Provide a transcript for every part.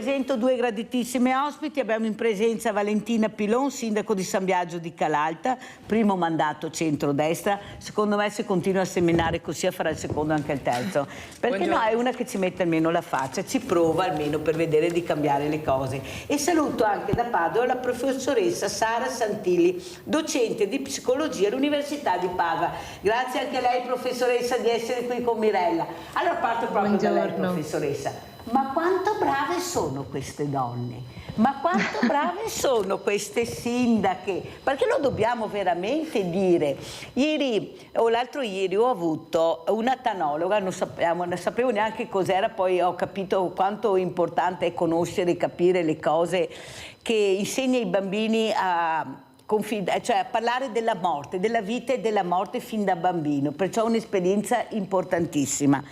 presento due graditissime ospiti. Abbiamo in presenza Valentina Pilon, sindaco di San Biagio di Calalta, primo mandato centrodestra. Secondo me, se continua a seminare così, farà il secondo anche il terzo. Perché no, è una che ci mette almeno la faccia, ci prova almeno per vedere di cambiare le cose. E saluto anche da Padova la professoressa Sara Santilli, docente di psicologia all'Università di Padova. Grazie anche a lei, professoressa, di essere qui con Mirella. Allora parto proprio da lei, professoressa. Ma quanto brave sono queste donne? Ma quanto brave sono queste sindache? Perché lo dobbiamo veramente dire. Ieri o l'altro ieri ho avuto una tanologa, non sapevo neanche cos'era, poi ho capito quanto importante è conoscere e capire le cose, che insegna ai bambini cioè a parlare della morte, della vita e della morte fin da bambino, perciò un'esperienza importantissima.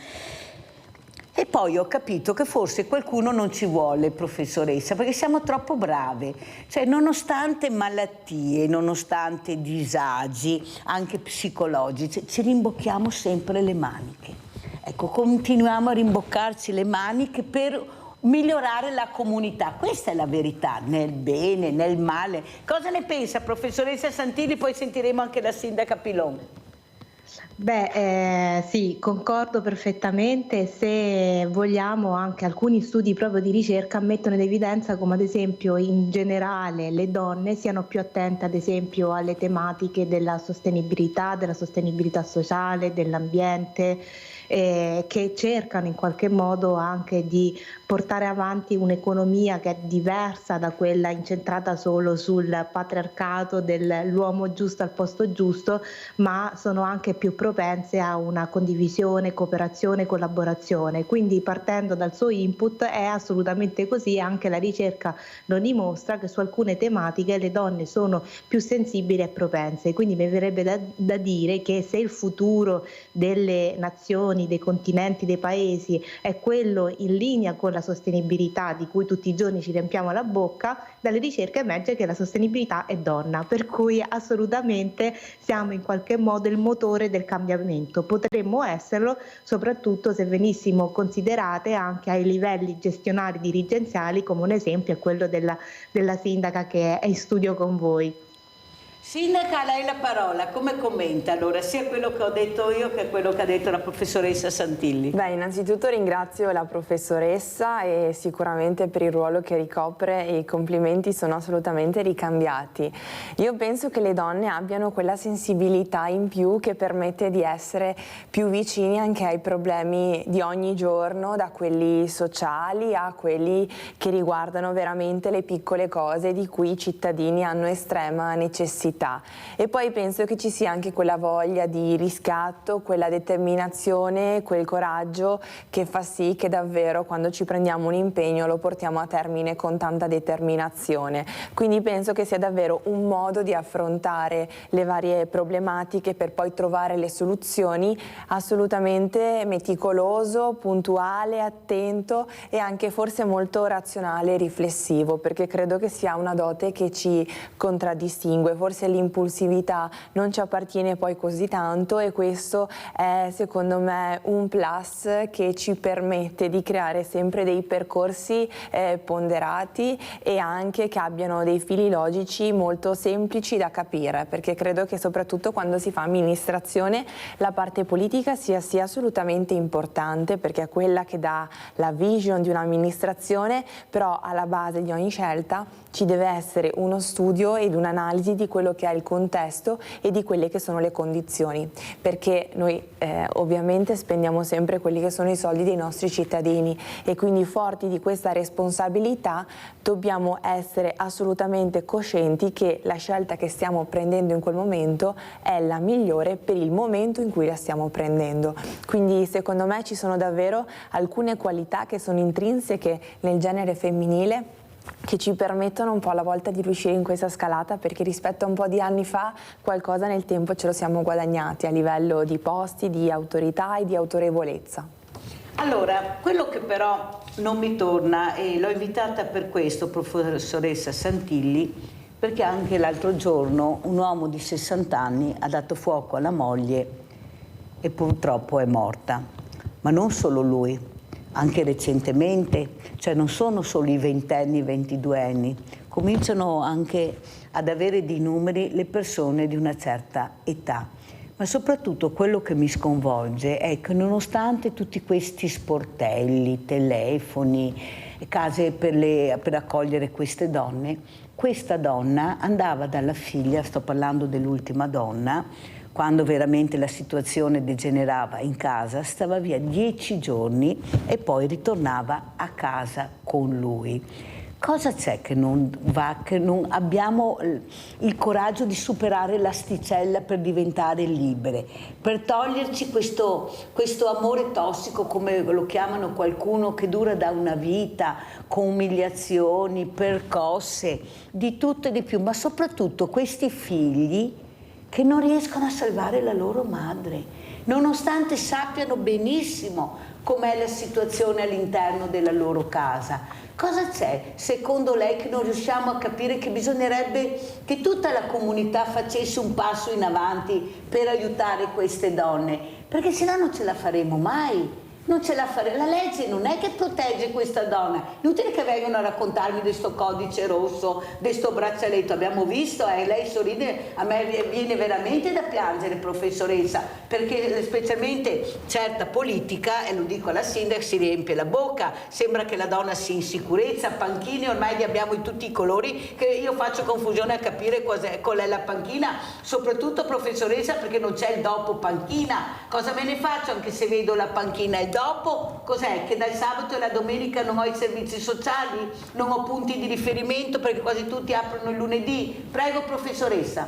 E poi ho capito che forse qualcuno non ci vuole, professoressa, perché siamo troppo brave. Cioè, nonostante malattie, nonostante disagi, anche psicologici, ci rimbocchiamo sempre le maniche. Ecco, continuiamo a rimboccarci le maniche per migliorare la comunità. Questa è la verità, nel bene, nel male. Cosa ne pensa, professoressa Santilli? Poi sentiremo anche la sindaca Pilon. Beh, sì, concordo perfettamente. Se vogliamo, anche alcuni studi proprio di ricerca mettono in evidenza come ad esempio in generale le donne siano più attente ad esempio alle tematiche della sostenibilità sociale, dell'ambiente, che cercano in qualche modo anche di portare avanti un'economia che è diversa da quella incentrata solo sul patriarcato dell'uomo giusto al posto giusto, ma sono anche più propense a una condivisione, cooperazione, collaborazione. Quindi partendo dal suo input è assolutamente così, anche la ricerca lo dimostra che su alcune tematiche le donne sono più sensibili e propense. Quindi mi verrebbe da dire che se il futuro delle nazioni, dei continenti, dei paesi è quello in linea con la sostenibilità di cui tutti i giorni ci riempiamo la bocca, dalle ricerche emerge che la sostenibilità è donna, per cui assolutamente siamo in qualche modo il motore del cambiamento. Potremmo esserlo soprattutto se venissimo considerate anche ai livelli gestionali dirigenziali, come un esempio è quello della sindaca che è in studio con voi. Sindaca, a lei la parola, come commenta allora sia quello che ho detto io che quello che ha detto la professoressa Santilli? Beh, innanzitutto ringrazio la professoressa e sicuramente per il ruolo che ricopre e i complimenti sono assolutamente ricambiati. Io penso che le donne abbiano quella sensibilità in più che permette di essere più vicini anche ai problemi di ogni giorno, da quelli sociali a quelli che riguardano veramente le piccole cose di cui i cittadini hanno estrema necessità. E poi penso che ci sia anche quella voglia di riscatto, quella determinazione, quel coraggio che fa sì che davvero quando ci prendiamo un impegno lo portiamo a termine con tanta determinazione. Quindi penso che sia davvero un modo di affrontare le varie problematiche per poi trovare le soluzioni assolutamente meticoloso, puntuale, attento e anche forse molto razionale e riflessivo, perché credo che sia una dote che ci contraddistingue. Forse l'impulsività non ci appartiene poi così tanto e questo è secondo me un plus che ci permette di creare sempre dei percorsi ponderati e anche che abbiano dei fili logici molto semplici da capire, perché credo che soprattutto quando si fa amministrazione la parte politica sia assolutamente importante, perché è quella che dà la vision di un'amministrazione, però alla base di ogni scelta ci deve essere uno studio ed un'analisi di quello che è il contesto e di quelle che sono le condizioni, perché noi ovviamente spendiamo sempre quelli che sono i soldi dei nostri cittadini e quindi forti di questa responsabilità dobbiamo essere assolutamente coscienti che la scelta che stiamo prendendo in quel momento è la migliore per il momento in cui la stiamo prendendo. Quindi secondo me ci sono davvero alcune qualità che sono intrinseche nel genere femminile che ci permettono un po' alla volta di riuscire in questa scalata, perché rispetto a un po' di anni fa qualcosa nel tempo ce lo siamo guadagnati a livello di posti, di autorità e di autorevolezza. Allora, quello che però non mi torna, e l'ho invitata per questo, professoressa Santilli, perché anche l'altro giorno un uomo di 60 anni ha dato fuoco alla moglie e purtroppo è morta. Ma non solo lui. anche recentemente, cioè non sono solo i 20enni, i 22enni, cominciano anche ad avere dei numeri le persone di una certa età. Ma soprattutto quello che mi sconvolge è che nonostante tutti questi sportelli, telefoni, case per accogliere queste donne, questa donna andava dalla figlia, sto parlando dell'ultima donna, quando veramente la situazione degenerava in casa, stava via 10 giorni e poi ritornava a casa con lui. Cosa c'è che non va, che non abbiamo il coraggio di superare l'asticella per diventare libere, per toglierci questo amore tossico, come lo chiamano qualcuno, che dura da una vita, con umiliazioni, percosse, di tutto e di più, ma soprattutto questi figli che non riescono a salvare la loro madre, nonostante sappiano benissimo com'è la situazione all'interno della loro casa. Cosa c'è, secondo lei, che non riusciamo a capire che bisognerebbe che tutta la comunità facesse un passo in avanti per aiutare queste donne? Perché sennò non ce la faremo mai. Non ce la faremo. La legge non è che protegge questa donna. Inutile che vengono a raccontarmi di sto codice rosso, di sto braccialetto. Abbiamo visto, lei sorride, a me viene veramente da piangere, professoressa, perché specialmente certa politica, e lo dico alla sindaca, si riempie la bocca, sembra che la donna sia in sicurezza, panchine ormai li abbiamo in tutti i colori, che io faccio confusione a capire qual è la panchina, soprattutto, professoressa, perché non c'è il dopo panchina. Cosa me ne faccio anche se vedo la panchina? E dopo cos'è? Che dal sabato e la domenica non ho i servizi sociali, non ho punti di riferimento perché quasi tutti aprono il lunedì. Prego, professoressa.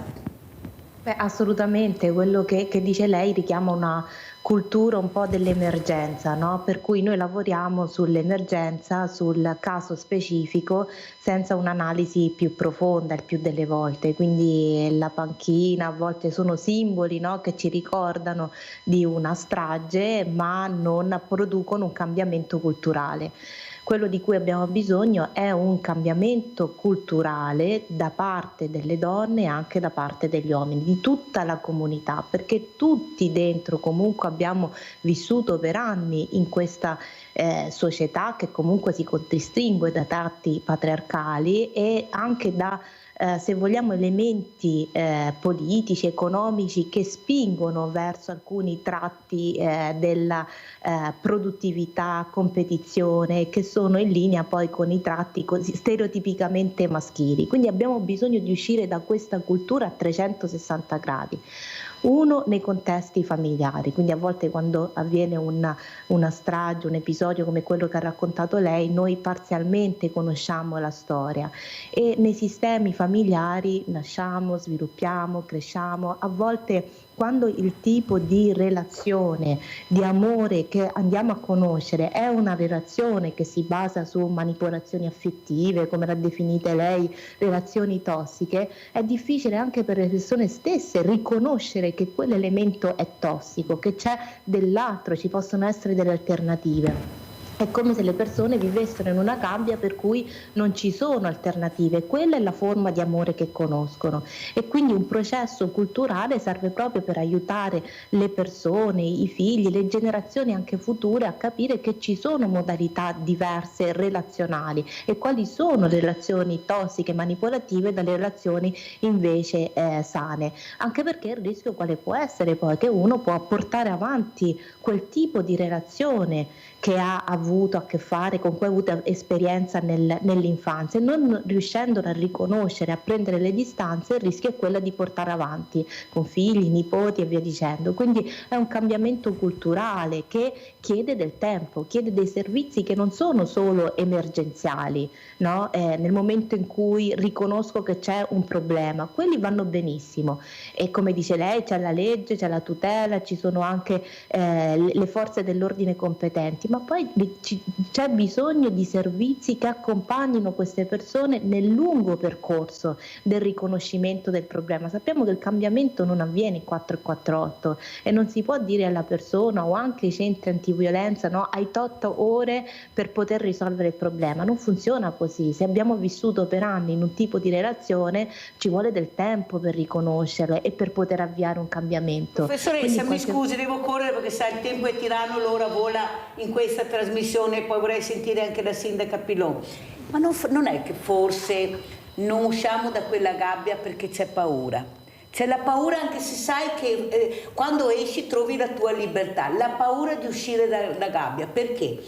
Beh, assolutamente, quello che dice lei richiama una cultura un po' dell'emergenza, no? Per cui noi lavoriamo sull'emergenza, sul caso specifico, senza un'analisi più profonda il più delle volte. Quindi la panchina a volte sono simboli, no? Che ci ricordano di una strage, ma non producono un cambiamento culturale. Quello di cui abbiamo bisogno è un cambiamento culturale da parte delle donne e anche da parte degli uomini, di tutta la comunità, perché tutti dentro comunque abbiamo vissuto per anni in questa società che comunque si contraddistingue da tratti patriarcali e anche da se vogliamo elementi politici, economici che spingono verso alcuni tratti della produttività, competizione, che sono in linea poi con i tratti così stereotipicamente maschili. Quindi abbiamo bisogno di uscire da questa cultura a 360 gradi. Uno, nei contesti familiari, quindi a volte quando avviene una strage, un episodio come quello che ha raccontato lei, noi parzialmente conosciamo la storia e nei sistemi familiari nasciamo, sviluppiamo, cresciamo, a volte quando il tipo di relazione, di amore che andiamo a conoscere è una relazione che si basa su manipolazioni affettive, come l'ha definita lei, relazioni tossiche, è difficile anche per le persone stesse riconoscere che quell'elemento è tossico, che c'è dell'altro, ci possono essere delle alternative. È come se le persone vivessero in una gabbia per cui non ci sono alternative, quella è la forma di amore che conoscono e quindi un processo culturale serve proprio per aiutare le persone, i figli, le generazioni anche future a capire che ci sono modalità diverse relazionali e quali sono le relazioni tossiche, manipolative dalle relazioni invece sane, anche perché il rischio quale può essere poi che uno può portare avanti quel tipo di relazione che ha avuto a che fare, con cui ha avuto esperienza nell'infanzia, e non riuscendo a riconoscere, a prendere le distanze, il rischio è quello di portare avanti con figli, nipoti e via dicendo. Quindi è un cambiamento culturale che chiede del tempo, chiede dei servizi che non sono solo emergenziali, no? Nel momento in cui riconosco che c'è un problema, quelli vanno benissimo e come dice lei c'è la legge, c'è la tutela, ci sono anche le forze dell'ordine competenti, ma poi c'è bisogno di servizi che accompagnino queste persone nel lungo percorso del riconoscimento del problema. Sappiamo che il cambiamento non avviene in 448 e non si può dire alla persona o anche ai centri antiviolenza, no, hai 8 ore per poter risolvere il problema. Non funziona così. Se abbiamo vissuto per anni in un tipo di relazione ci vuole del tempo per riconoscerle e per poter avviare un cambiamento. Professoressa, mi scusi, devo correre perché sa il tempo è tiranno, l'ora vola in questa trasmissione. trasmissione, poi vorrei sentire anche la sindaca Pilon, ma non è che forse non usciamo da quella gabbia perché c'è paura? C'è la paura anche se sai che quando esci trovi la tua libertà, la paura di uscire dalla gabbia, perché?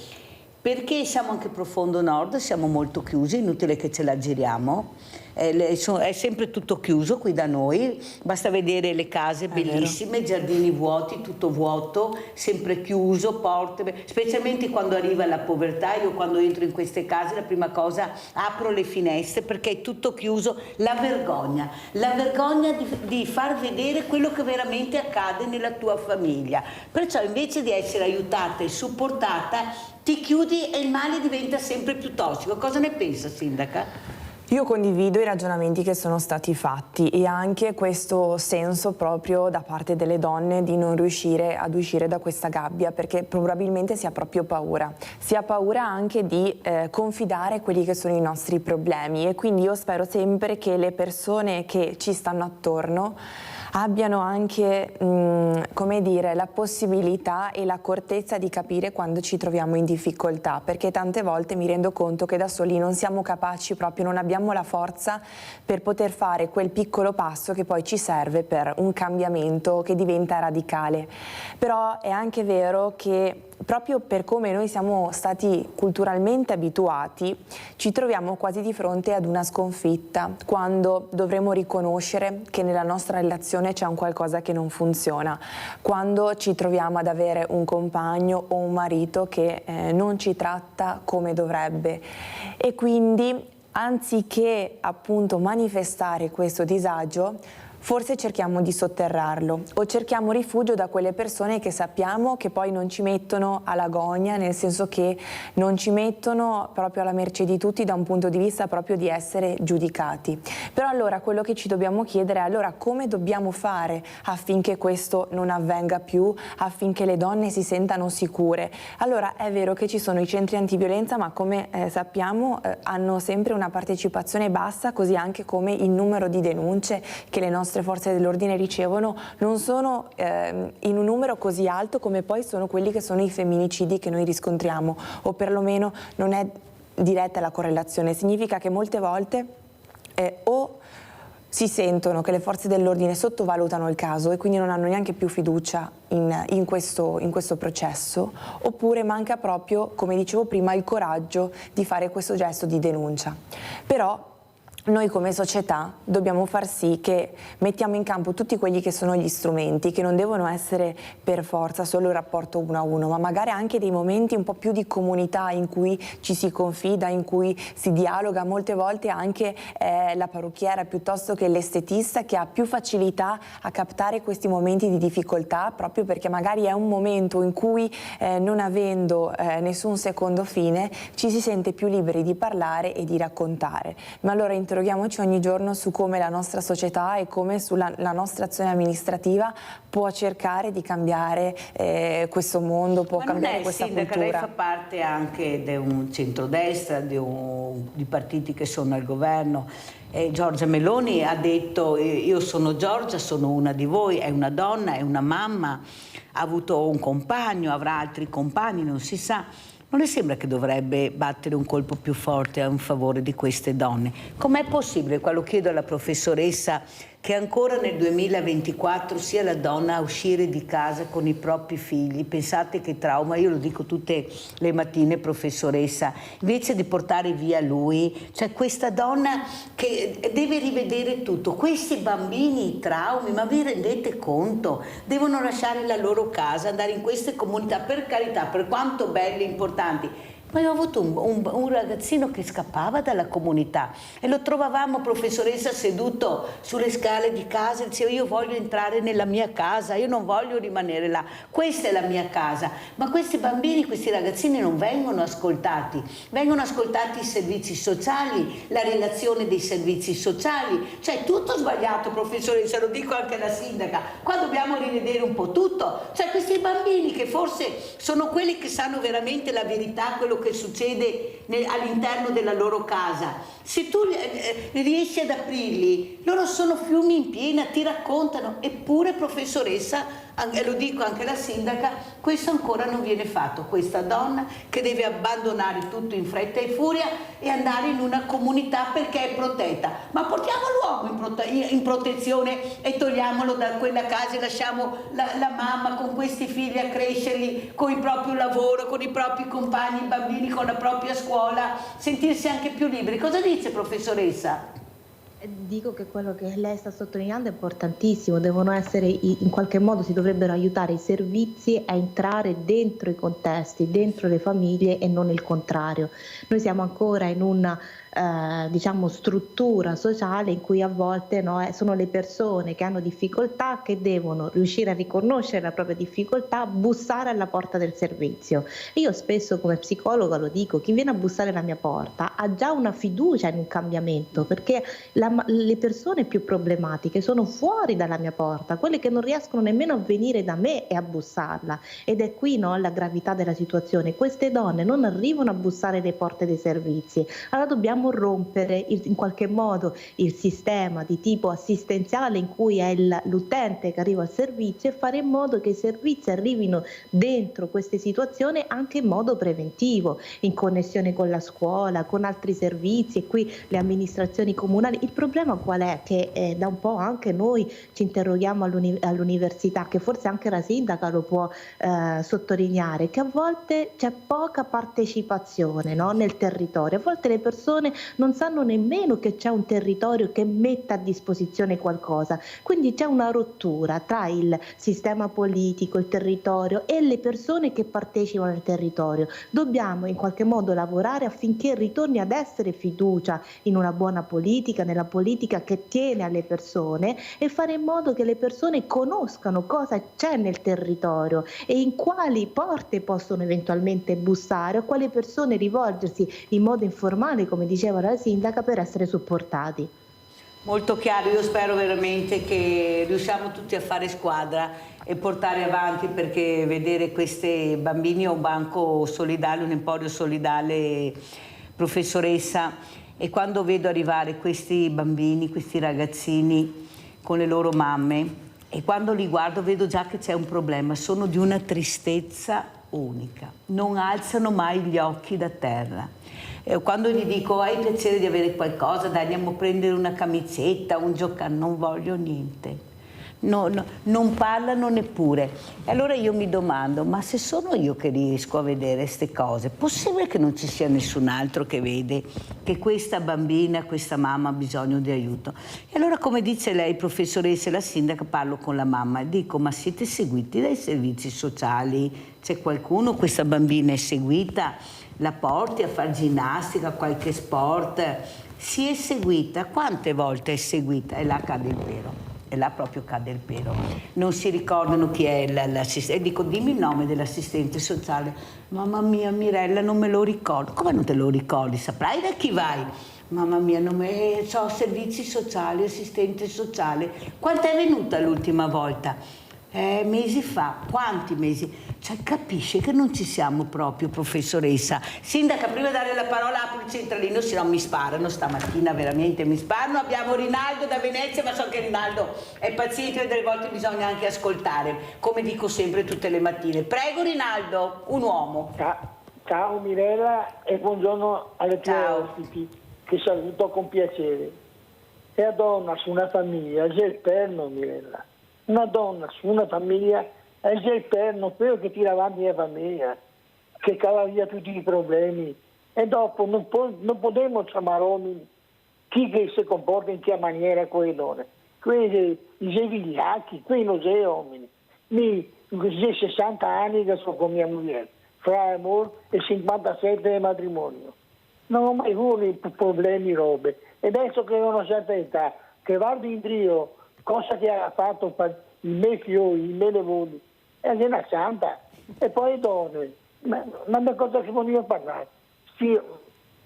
Perché siamo anche profondo nord, siamo molto chiusi, inutile che ce la giriamo, è sempre tutto chiuso qui da noi, basta vedere le case bellissime, giardini vuoti, tutto vuoto, sempre chiuso, porte, specialmente quando arriva la povertà. Io quando entro in queste case la prima cosa apro le finestre perché è tutto chiuso, la vergogna di far vedere quello che veramente accade nella tua famiglia, perciò invece di essere aiutata e supportata ti chiudi e il male diventa sempre più tossico. Cosa ne pensa, sindaca? Io condivido i ragionamenti che sono stati fatti e anche questo senso proprio da parte delle donne di non riuscire ad uscire da questa gabbia, perché probabilmente si ha proprio paura. Si ha paura anche di confidare quelli che sono i nostri problemi, e quindi io spero sempre che le persone che ci stanno attorno abbiano anche, come dire, la possibilità e l'accortezza di capire quando ci troviamo in difficoltà, perché tante volte mi rendo conto che da soli non siamo capaci, proprio non abbiamo la forza per poter fare quel piccolo passo che poi ci serve per un cambiamento che diventa radicale. Però è anche vero che proprio per come noi siamo stati culturalmente abituati, ci troviamo quasi di fronte ad una sconfitta, quando dovremo riconoscere che nella nostra relazione c'è un qualcosa che non funziona, quando ci troviamo ad avere un compagno o un marito che non ci tratta come dovrebbe, e quindi anziché appunto manifestare questo disagio, forse cerchiamo di sotterrarlo o cerchiamo rifugio da quelle persone che sappiamo che poi non ci mettono alla gogna, nel senso che non ci mettono proprio alla mercé di tutti da un punto di vista proprio di essere giudicati. Però allora quello che ci dobbiamo chiedere è allora come dobbiamo fare affinché questo non avvenga più, affinché le donne si sentano sicure. Allora è vero che ci sono i centri antiviolenza, ma come sappiamo hanno sempre una partecipazione bassa, così anche come il numero di denunce che le nostre forze dell'ordine ricevono non sono in un numero così alto come poi sono quelli che sono i femminicidi che noi riscontriamo, o perlomeno non è diretta la correlazione. Significa che molte volte o si sentono che le forze dell'ordine sottovalutano il caso e quindi non hanno neanche più fiducia in questo processo, oppure manca proprio, come dicevo prima, il coraggio di fare questo gesto di denuncia. Però noi come società dobbiamo far sì che mettiamo in campo tutti quelli che sono gli strumenti, che non devono essere per forza solo il rapporto 1 a 1, ma magari anche dei momenti un po' più di comunità in cui ci si confida, in cui si dialoga. Molte volte anche la parrucchiera piuttosto che l'estetista che ha più facilità a captare questi momenti di difficoltà, proprio perché magari è un momento in cui non avendo nessun secondo fine ci si sente più liberi di parlare e di raccontare. Ma allora interroghiamoci ogni giorno su come la nostra società e come la nostra azione amministrativa può cercare di cambiare questo mondo, può cambiare questa sindaca, cultura. Lei fa parte anche di un centrodestra, di partiti che sono al governo. Giorgia Meloni ha detto: io sono Giorgia, sono una di voi, è una donna, è una mamma, ha avuto un compagno, avrà altri compagni, non si sa. Non le sembra che dovrebbe battere un colpo più forte a favore di queste donne? Com'è possibile, qua lo chiedo alla professoressa, che ancora nel 2024 sia la donna a uscire di casa con i propri figli? Pensate che trauma, io lo dico tutte le mattine, professoressa, invece di portare via lui, cioè questa donna che deve rivedere tutto, questi bambini, i traumi, ma vi rendete conto? Devono lasciare la loro casa, andare in queste comunità, per carità, per quanto belle e importanti. Ma io ho avuto un ragazzino che scappava dalla comunità e lo trovavamo, professoressa, seduto sulle scale di casa e diceva: io voglio entrare nella mia casa, io non voglio rimanere là, questa è la mia casa. Ma questi bambini, questi ragazzini non vengono ascoltati i servizi sociali, la relazione dei servizi sociali, cioè tutto sbagliato, professoressa, lo dico anche alla sindaca, qua dobbiamo rivedere un po' tutto, cioè questi bambini che forse sono quelli che sanno veramente la verità, quello che succede all'interno della loro casa, se tu riesci ad aprirli, loro sono fiumi in piena, ti raccontano, eppure, professoressa, e lo dico anche alla sindaca, questo ancora non viene fatto, questa donna che deve abbandonare tutto in fretta e furia e andare in una comunità perché è protetta, ma portiamo l'uomo in protezione e togliamolo da quella casa e lasciamo la mamma con questi figli a crescerli con il proprio lavoro, con i propri compagni, i bambini con la propria scuola, sentirsi anche più liberi. Cosa dice, professoressa? Dico che quello che lei sta sottolineando è importantissimo, devono essere, in qualche modo si dovrebbero aiutare i servizi a entrare dentro i contesti, dentro le famiglie e non il contrario. Noi siamo ancora in una diciamo struttura sociale in cui a volte sono le persone che hanno difficoltà che devono riuscire a riconoscere la propria difficoltà, bussare alla porta del servizio. Io spesso come psicologa lo dico, chi viene a bussare alla mia porta ha già una fiducia in un cambiamento, perché le persone più problematiche sono fuori dalla mia porta, quelle che non riescono nemmeno a venire da me e a bussarla, ed è qui la gravità della situazione. Queste donne non arrivano a bussare le porte dei servizi, allora dobbiamo rompere in qualche modo il sistema di tipo assistenziale in cui è l'utente che arriva al servizio e fare in modo che i servizi arrivino dentro queste situazioni anche in modo preventivo, in connessione con la scuola, con altri servizi e qui le amministrazioni comunali. Il problema qual è? Che da un po' anche noi ci interroghiamo all'università, che forse anche la sindaca lo può sottolineare, che a volte c'è poca partecipazione nel territorio, a volte le persone non sanno nemmeno che c'è un territorio che metta a disposizione qualcosa, quindi c'è una rottura tra il sistema politico, il territorio e le persone che partecipano al territorio. Dobbiamo in qualche modo lavorare affinché ritorni ad essere fiducia in una buona politica, nella politica che tiene alle persone, e fare in modo che le persone conoscano cosa c'è nel territorio e in quali porte possono eventualmente bussare o quali persone rivolgersi in modo informale, come diceva la sindaca, per essere supportati. Molto chiaro, io spero veramente che riusciamo tutti a fare squadra e portare avanti, perché vedere questi bambini a un banco solidale, un emporio solidale, professoressa, e quando vedo arrivare questi bambini, questi ragazzini con le loro mamme, e quando li guardo vedo già che c'è un problema, sono di una tristezza unica, non alzano mai gli occhi da terra. Quando gli dico hai piacere di avere qualcosa, dai, andiamo a prendere una camicetta, un giocare, non voglio niente, non parlano neppure. E allora io mi domando, ma se sono io che riesco a vedere queste cose, possibile che non ci sia nessun altro che vede che questa bambina, questa mamma ha bisogno di aiuto? E allora, come dice lei, professoressa, la sindaca, parlo con la mamma e dico, ma siete seguiti dai servizi sociali? C'è qualcuno, questa bambina è seguita? La porti a fare ginnastica, qualche sport? Si è seguita? Quante volte è seguita? E là cade il pero, e là proprio cade il pero. Non si ricordano chi è l'assistente. E dico, dimmi il nome dell'assistente sociale. Mamma mia, Mirella, non me lo ricordo. Come non te lo ricordi? Saprai da chi vai? Mamma mia, so servizi sociali, assistente sociale. Quanto è venuta l'ultima volta? Mesi fa. Quanti mesi? Cioè, capisce che non ci siamo proprio, professoressa. Sindaca, prima di dare la parola apro il centralino, se no mi sparano stamattina, veramente mi sparano. Abbiamo Rinaldo da Venezia, ma so che Rinaldo è paziente e delle volte bisogna anche ascoltare, come dico sempre tutte le mattine. Prego Rinaldo, un uomo. Ciao Mirella e buongiorno alle tue ospiti, che saluto con piacere. E a donna su una famiglia c'è il perno, Mirella. Una donna su una famiglia è già il perno, quello che tira avanti la famiglia, che cava via tutti i problemi. E dopo non possiamo chiamare chi che si comporta in che maniera con le donne. Quelli i vigliacchi, quelli non sono uomini. Ho 60 anni che sono con mia moglie, fra amore e 57 di matrimonio. Non ho mai avuto problemi, robe. E adesso che ho una certa età, che vado in trio, cosa che ha fatto per i miei figli, i miei nipoti, è una santa. E poi donne, ma una cosa che voglio parlare, sì,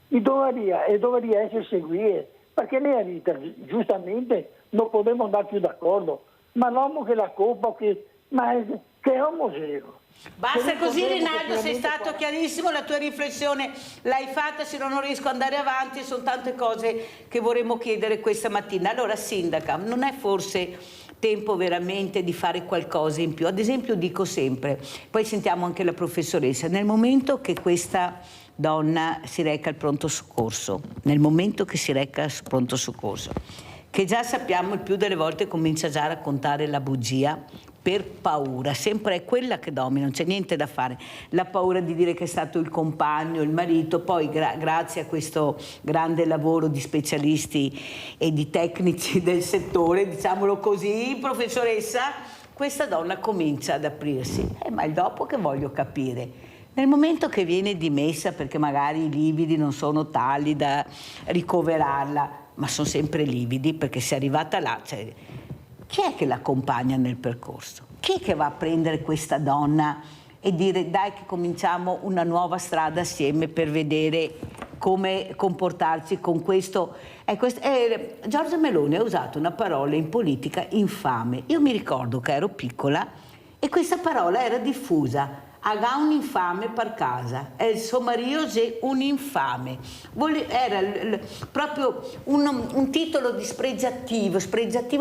dovrebbe essere seguire, perché nella vita, giustamente, non possiamo andare più d'accordo, ma l'uomo che la colpa, che è uomo zero. Basta così Rinaldo, sei stato chiarissimo, la tua riflessione l'hai fatta, se no non riesco ad andare avanti, sono tante cose che vorremmo chiedere questa mattina. Allora sindaca, non è forse tempo veramente di fare qualcosa in più. Ad esempio dico sempre, poi sentiamo anche la professoressa, nel momento che questa donna si reca al pronto soccorso, che già sappiamo il più delle volte comincia già a raccontare la bugia per paura, sempre è quella che domina, non c'è niente da fare, la paura di dire che è stato il compagno, il marito, poi grazie a questo grande lavoro di specialisti e di tecnici del settore, diciamolo così, professoressa, questa donna comincia ad aprirsi, ma il dopo che voglio capire. Nel momento che viene dimessa, perché magari i lividi non sono tali da ricoverarla, ma sono sempre lividi perché si è arrivata là, cioè, chi è che l'accompagna nel percorso? Chi è che va a prendere questa donna e dire dai che cominciamo una nuova strada assieme per vedere come comportarci con questo? Giorgia Meloni ha usato una parola in politica infame. Io mi ricordo che ero piccola e questa parola era diffusa. Aga un infame per casa, il suo marito è un infame. Era proprio un titolo dispregiativo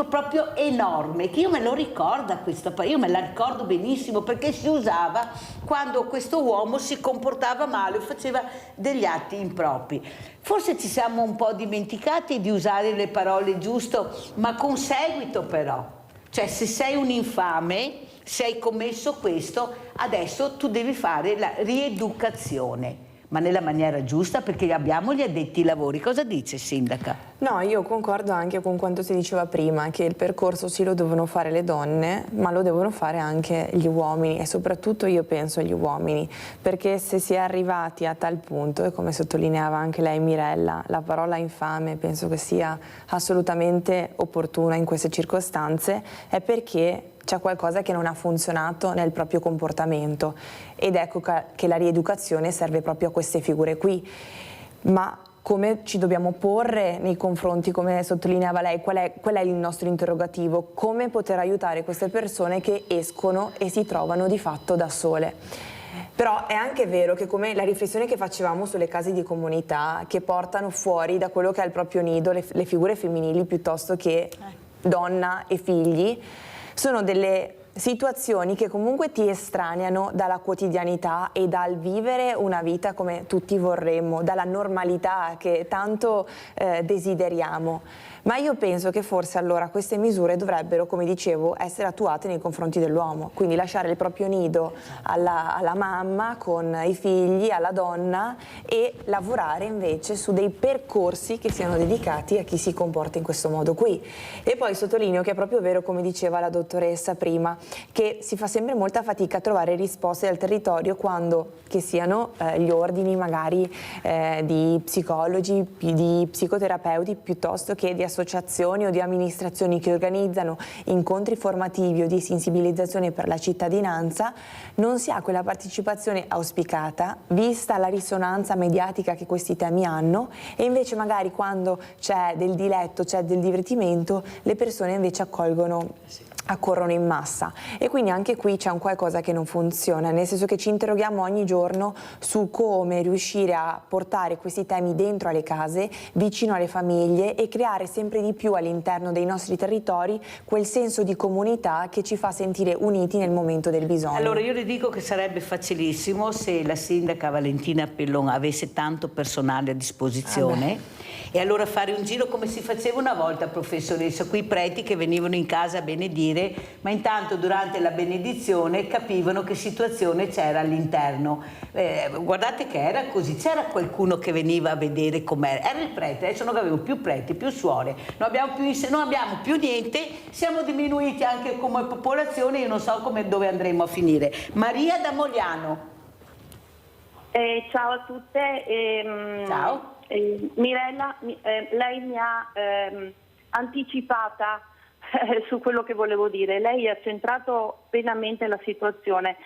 proprio enorme, che io me lo ricordo questa parola, io me la ricordo benissimo perché si usava quando questo uomo si comportava male o faceva degli atti impropri. Forse ci siamo un po' dimenticati di usare le parole giusto, ma con seguito però. Cioè se sei un infame, se hai commesso questo, adesso tu devi fare la rieducazione, ma nella maniera giusta perché abbiamo gli addetti ai lavori. Cosa dice, sindaca? No, io concordo anche con quanto si diceva prima, che il percorso sì lo devono fare le donne, ma lo devono fare anche gli uomini e soprattutto io penso agli uomini, perché se si è arrivati a tal punto, e come sottolineava anche lei Mirella, la parola infame penso che sia assolutamente opportuna in queste circostanze, è perché c'è qualcosa che non ha funzionato nel proprio comportamento ed ecco che la rieducazione serve proprio a queste figure qui. Ma come ci dobbiamo porre nei confronti, come sottolineava lei, qual è il nostro interrogativo? Come poter aiutare queste persone che escono e si trovano di fatto da sole? Però è anche vero che come la riflessione che facevamo sulle case di comunità che portano fuori da quello che è il proprio nido le figure femminili piuttosto che donna e figli, sono delle situazioni che comunque ti estraneano dalla quotidianità e dal vivere una vita come tutti vorremmo, dalla normalità che tanto desideriamo. Ma io penso che forse allora queste misure dovrebbero, come dicevo, essere attuate nei confronti dell'uomo, quindi lasciare il proprio nido alla mamma con i figli, alla donna e lavorare invece su dei percorsi che siano dedicati a chi si comporta in questo modo qui. E poi sottolineo che è proprio vero, come diceva la dottoressa prima, che si fa sempre molta fatica a trovare risposte dal territorio quando che siano gli ordini magari di psicologi, di psicoterapeuti piuttosto che di associazioni o di amministrazioni che organizzano incontri formativi o di sensibilizzazione per la cittadinanza, non si ha quella partecipazione auspicata vista la risonanza mediatica che questi temi hanno e invece magari quando c'è del diletto, c'è del divertimento, le persone invece accorrono in massa e quindi anche qui c'è un qualcosa che non funziona, nel senso che ci interroghiamo ogni giorno su come riuscire a portare questi temi dentro alle case, vicino alle famiglie e creare sempre di più all'interno dei nostri territori quel senso di comunità che ci fa sentire uniti nel momento del bisogno. Allora io le dico che sarebbe facilissimo se la sindaca Valentina Pillon avesse tanto personale a disposizione e allora fare un giro come si faceva una volta, professoressa, quei preti che venivano in casa a benedire, ma intanto durante la benedizione capivano che situazione c'era all'interno. Guardate che era così, c'era qualcuno che veniva a vedere com'era, era il prete, adesso non avevo più preti, più suore, non abbiamo più niente, siamo diminuiti anche come popolazione, io non so dove andremo a finire. Maria da Mogliano. Ciao a tutte. Ciao. Mirella, lei mi ha anticipata su quello che volevo dire. Lei ha centrato pienamente la situazione.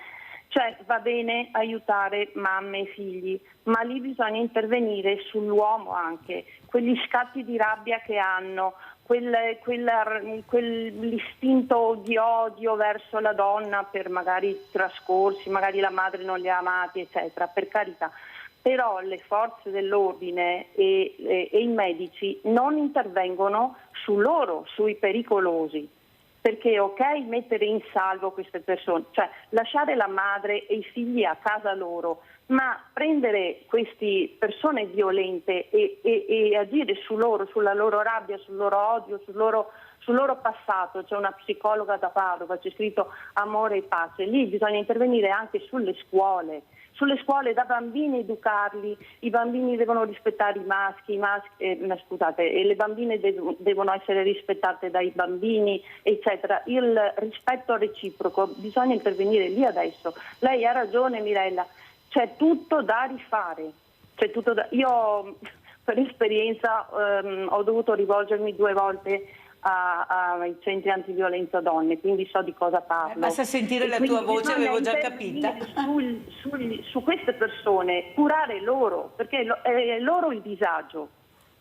Cioè va bene aiutare mamme e figli, ma lì bisogna intervenire sull'uomo anche, quegli scatti di rabbia che hanno, quell'istinto di odio verso la donna per magari trascorsi, magari la madre non li ha amati, eccetera, per carità. Però le forze dell'ordine e i medici non intervengono su loro, sui pericolosi. perché ok mettere in salvo queste persone, cioè lasciare la madre e i figli a casa loro, ma prendere queste persone violente e agire su loro, sulla loro rabbia, sul loro odio, sul loro passato. C'è una psicologa da Padova, c'è scritto Amore e pace, lì bisogna intervenire anche sulle scuole da bambini, educarli, i bambini devono rispettare i maschi, e le bambine devono essere rispettate dai bambini, eccetera. Il rispetto reciproco, bisogna intervenire lì adesso. Lei ha ragione, Mirella, c'è tutto da rifare. Io per esperienza ho dovuto rivolgermi 2 volte ai centri antiviolenza donne, quindi so di cosa parlo. Basta sentire la tua voce, avevo già capita. Su queste persone, curare loro, perché è loro il disagio,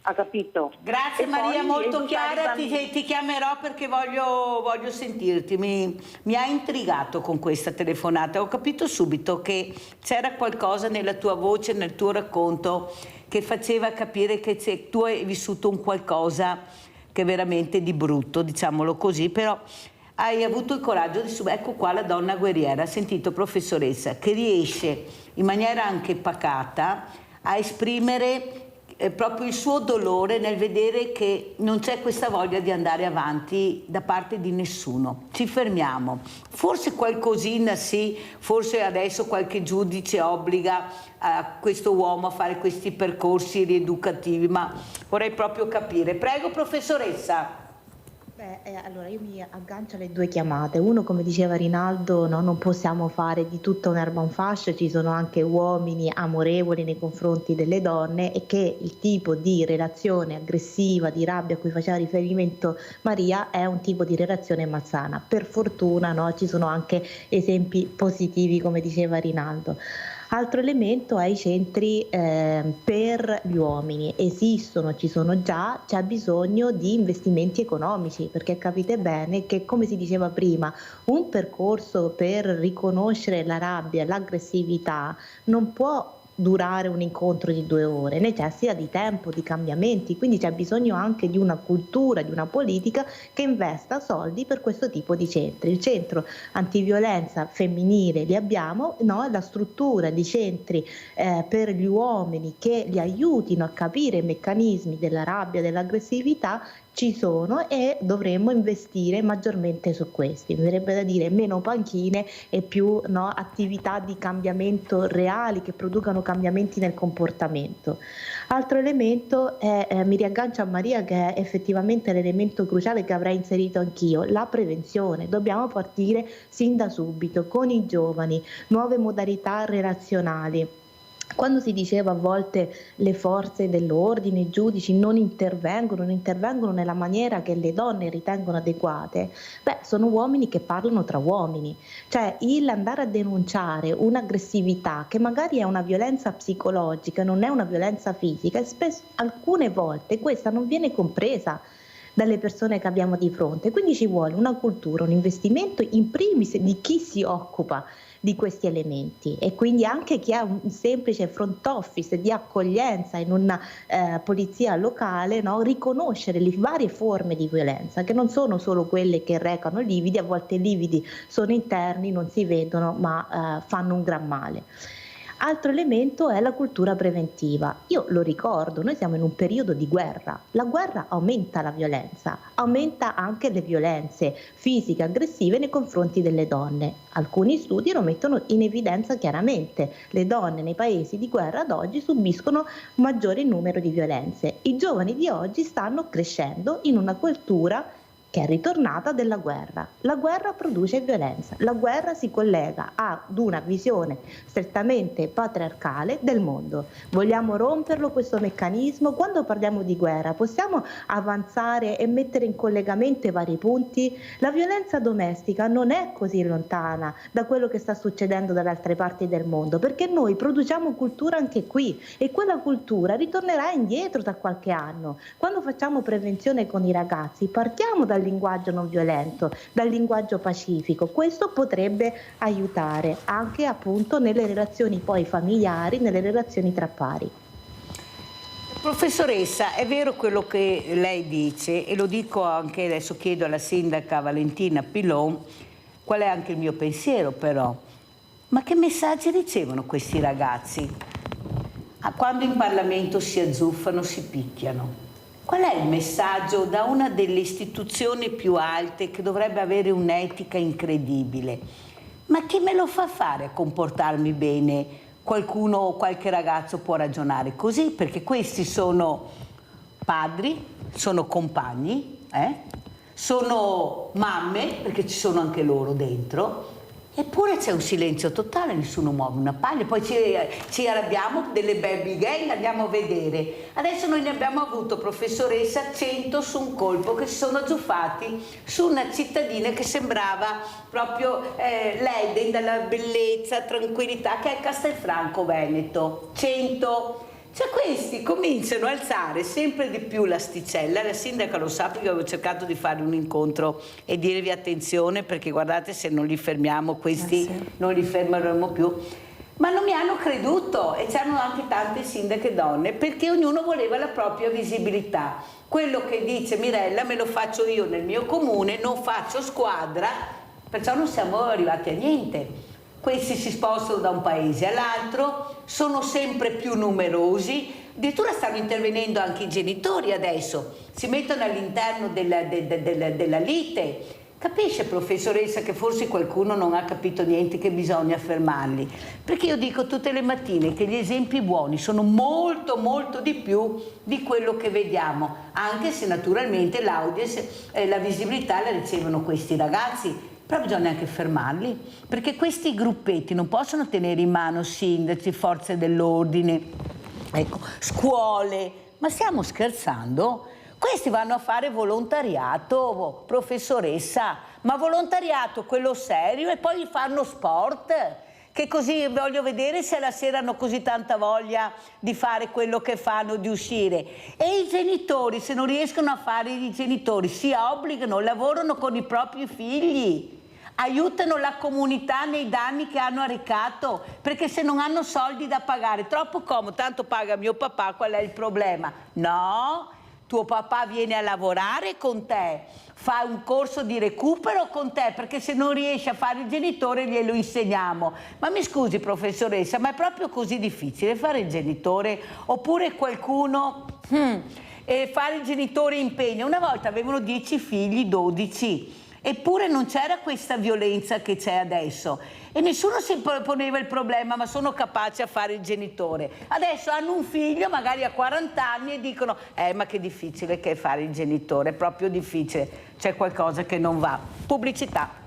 ha capito? Grazie E Maria, poi molto educare chiara, i bambini. ti chiamerò perché voglio sentirti, mi ha intrigato con questa telefonata, ho capito subito che c'era qualcosa nella tua voce, nel tuo racconto, che faceva capire che tu hai vissuto un qualcosa che è veramente di brutto, diciamolo così, però hai avuto il coraggio di ecco qua la donna guerriera, sentito professoressa, che riesce in maniera anche pacata a esprimere proprio il suo dolore nel vedere che non c'è questa voglia di andare avanti da parte di nessuno. Ci fermiamo. Forse qualcosina sì, forse adesso qualche giudice obbliga a questo uomo a fare questi percorsi rieducativi, ma vorrei proprio capire. Prego professoressa. Allora io mi aggancio alle 2 chiamate. Uno, come diceva Rinaldo, no, non possiamo fare di tutta un'erba un fascio, ci sono anche uomini amorevoli nei confronti delle donne, e che il tipo di relazione aggressiva, di rabbia a cui faceva riferimento Maria è un tipo di relazione malsana. Per fortuna, no, ci sono anche esempi positivi, come diceva Rinaldo. Altro elemento è i centri per gli uomini. Esistono, ci sono già, c'è bisogno di investimenti economici, perché capite bene che, come si diceva prima, un percorso per riconoscere la rabbia, l'aggressività non può durare un incontro di 2 ore, necessita di tempo, di cambiamenti, quindi c'è bisogno anche di una cultura, di una politica che investa soldi per questo tipo di centri. Il centro antiviolenza femminile li abbiamo, no? La struttura di centri per gli uomini che li aiutino a capire i meccanismi della rabbia, dell'aggressività ci sono, e dovremmo investire maggiormente su questi. Mi verrebbe da dire meno panchine e più, no, attività di cambiamento reali che producano cambiamenti nel comportamento. Altro elemento è, mi riaggancio a Maria, che è effettivamente l'elemento cruciale che avrei inserito anch'io, la prevenzione. Dobbiamo partire sin da subito con i giovani, nuove modalità relazionali. Quando si diceva a volte le forze dell'ordine, i giudici non intervengono nella maniera che le donne ritengono adeguate, sono uomini che parlano tra uomini, cioè il andare a denunciare un'aggressività che magari è una violenza psicologica, non è una violenza fisica, e spesso, alcune volte questa non viene compresa dalle persone che abbiamo di fronte, quindi ci vuole una cultura, un investimento in primis di chi si occupa di questi elementi, e quindi anche chi ha un semplice front office di accoglienza in una polizia locale, no? Riconoscere le varie forme di violenza, che non sono solo quelle che recano lividi, a volte i lividi sono interni, non si vedono, ma fanno un gran male. Altro elemento è la cultura preventiva. Io lo ricordo, noi siamo in un periodo di guerra. La guerra aumenta la violenza, aumenta anche le violenze fisiche, aggressive nei confronti delle donne. Alcuni studi lo mettono in evidenza chiaramente. Le donne nei paesi di guerra ad oggi subiscono maggiore numero di violenze. I giovani di oggi stanno crescendo in una cultura che è ritornata della guerra. La guerra produce violenza, la guerra si collega ad una visione strettamente patriarcale del mondo. Vogliamo romperlo questo meccanismo? Quando parliamo di guerra possiamo avanzare e mettere in collegamento i vari punti? La violenza domestica non è così lontana da quello che sta succedendo dalle altre parti del mondo, perché noi produciamo cultura anche qui, e quella cultura ritornerà indietro tra qualche anno. Quando facciamo prevenzione con i ragazzi partiamo dal linguaggio non violento, dal linguaggio pacifico. Questo potrebbe aiutare anche appunto nelle relazioni poi familiari, nelle relazioni tra pari. Professoressa, è vero quello che lei dice, e lo dico anche adesso, chiedo alla sindaca Valentina Pilon, qual è anche il mio pensiero però. Ma che messaggi ricevono questi ragazzi? Quando in Parlamento si azzuffano, si picchiano. Qual è il messaggio da una delle istituzioni più alte che dovrebbe avere un'etica incredibile? Ma chi me lo fa fare a comportarmi bene? Qualcuno o qualche ragazzo può ragionare così, perché questi sono padri, sono compagni, sono mamme, perché ci sono anche loro dentro, eppure c'è un silenzio totale, nessuno muove una paglia. Poi ci arrabbiamo delle baby gang, andiamo a vedere. Adesso noi ne abbiamo avuto, professoressa, 100 su un colpo che si sono azzuffati su una cittadina che sembrava proprio l'Eden della bellezza, tranquillità, che è Castelfranco Veneto. 100. Cioè questi cominciano a alzare sempre di più l'asticella. La sindaca lo sa perché avevo cercato di fare un incontro e dirvi attenzione, perché guardate, se non li fermiamo questi non li fermeremo più. Ma non mi hanno creduto, e c'erano anche tante sindache donne, perché ognuno voleva la propria visibilità. Quello che dice Mirella me lo faccio io nel mio comune, non faccio squadra, perciò non siamo arrivati a niente. Questi si spostano da un paese all'altro, sono sempre più numerosi, addirittura stanno intervenendo anche i genitori adesso, si mettono all'interno della lite. Capisce, professoressa, che forse qualcuno non ha capito niente, che bisogna fermarli? Perché io dico tutte le mattine che gli esempi buoni sono molto molto di più di quello che vediamo, anche se naturalmente l'audience, la visibilità la ricevono questi ragazzi. Però bisogna anche fermarli, perché questi gruppetti non possono tenere in mano sindaci, forze dell'ordine, ecco, scuole. Ma stiamo scherzando? Questi vanno a fare volontariato, professoressa, ma volontariato quello serio, e poi fanno sport, che così voglio vedere se la sera hanno così tanta voglia di fare quello che fanno, di uscire. E i genitori, se non riescono a fare i genitori, si obbligano, lavorano con i propri figli, aiutano la comunità nei danni che hanno arrecato, perché se non hanno soldi da pagare, troppo comodo, tanto paga mio papà, qual è il problema? No, tuo papà viene a lavorare con te, fa un corso di recupero con te, perché se non riesci a fare il genitore glielo insegniamo. Ma mi scusi, professoressa, ma è proprio così difficile fare il genitore? Oppure qualcuno fare il genitore impegna? Una volta avevano 10 figli, 12, eppure non c'era questa violenza che c'è adesso, e nessuno si poneva il problema, ma sono capaci a fare il genitore. Adesso hanno un figlio, magari a 40 anni, e dicono ma che difficile che è fare il genitore, è proprio difficile, c'è qualcosa che non va. Pubblicità.